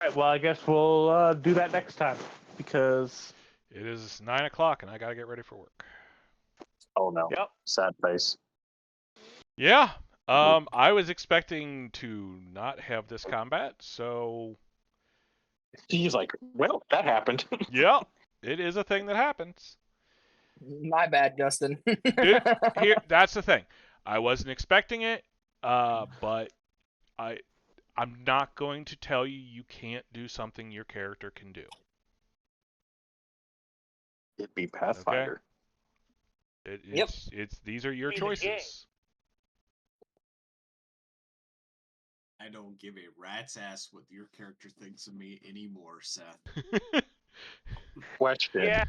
All right, well, I guess we'll do that next time because It is 9 o'clock and I gotta get ready for work. Oh no. yep. Sad face. Yeah. I was expecting to not have this combat, so He's like, well, that happened. yeah, it is a thing that happens. My bad, Justin. Here, that's the thing. I wasn't expecting it, but I'm not going to tell you you can't do something your character can do. It'd be Pathfinder. Yep. It's these are your Be the game. choices. I don't give a rat's ass what your character thinks of me anymore, Seth. Question. Yeah.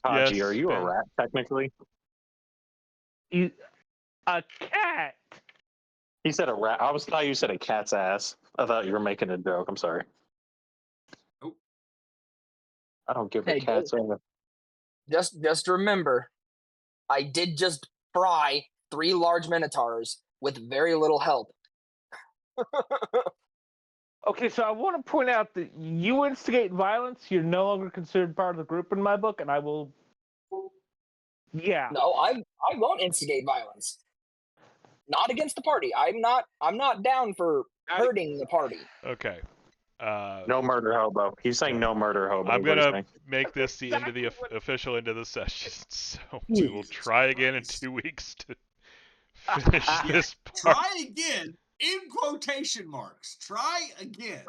Haji, Yes, are you Ben. a rat technically? A cat. He said a rat. Thought you said a cat's ass. I thought you were making a joke. I'm sorry. Oh. I don't give Hey, a cat's ass. just remember, I did just fry 3 large minotaurs with very little help. Okay, so I want to point out that you instigate violence, you're no longer considered part of the group in my book, and I will Yeah. No, I won't instigate violence. Not against the party. I'm not down for hurting the party. Okay. No murder hobo. He's saying Okay. no murder hobo. I'm is what he's gonna saying. make this the end of the Exactly what- official end of the session. So we will try again in Christ. 2 weeks to finish Yeah, this part. try again in quotation marks. Try again.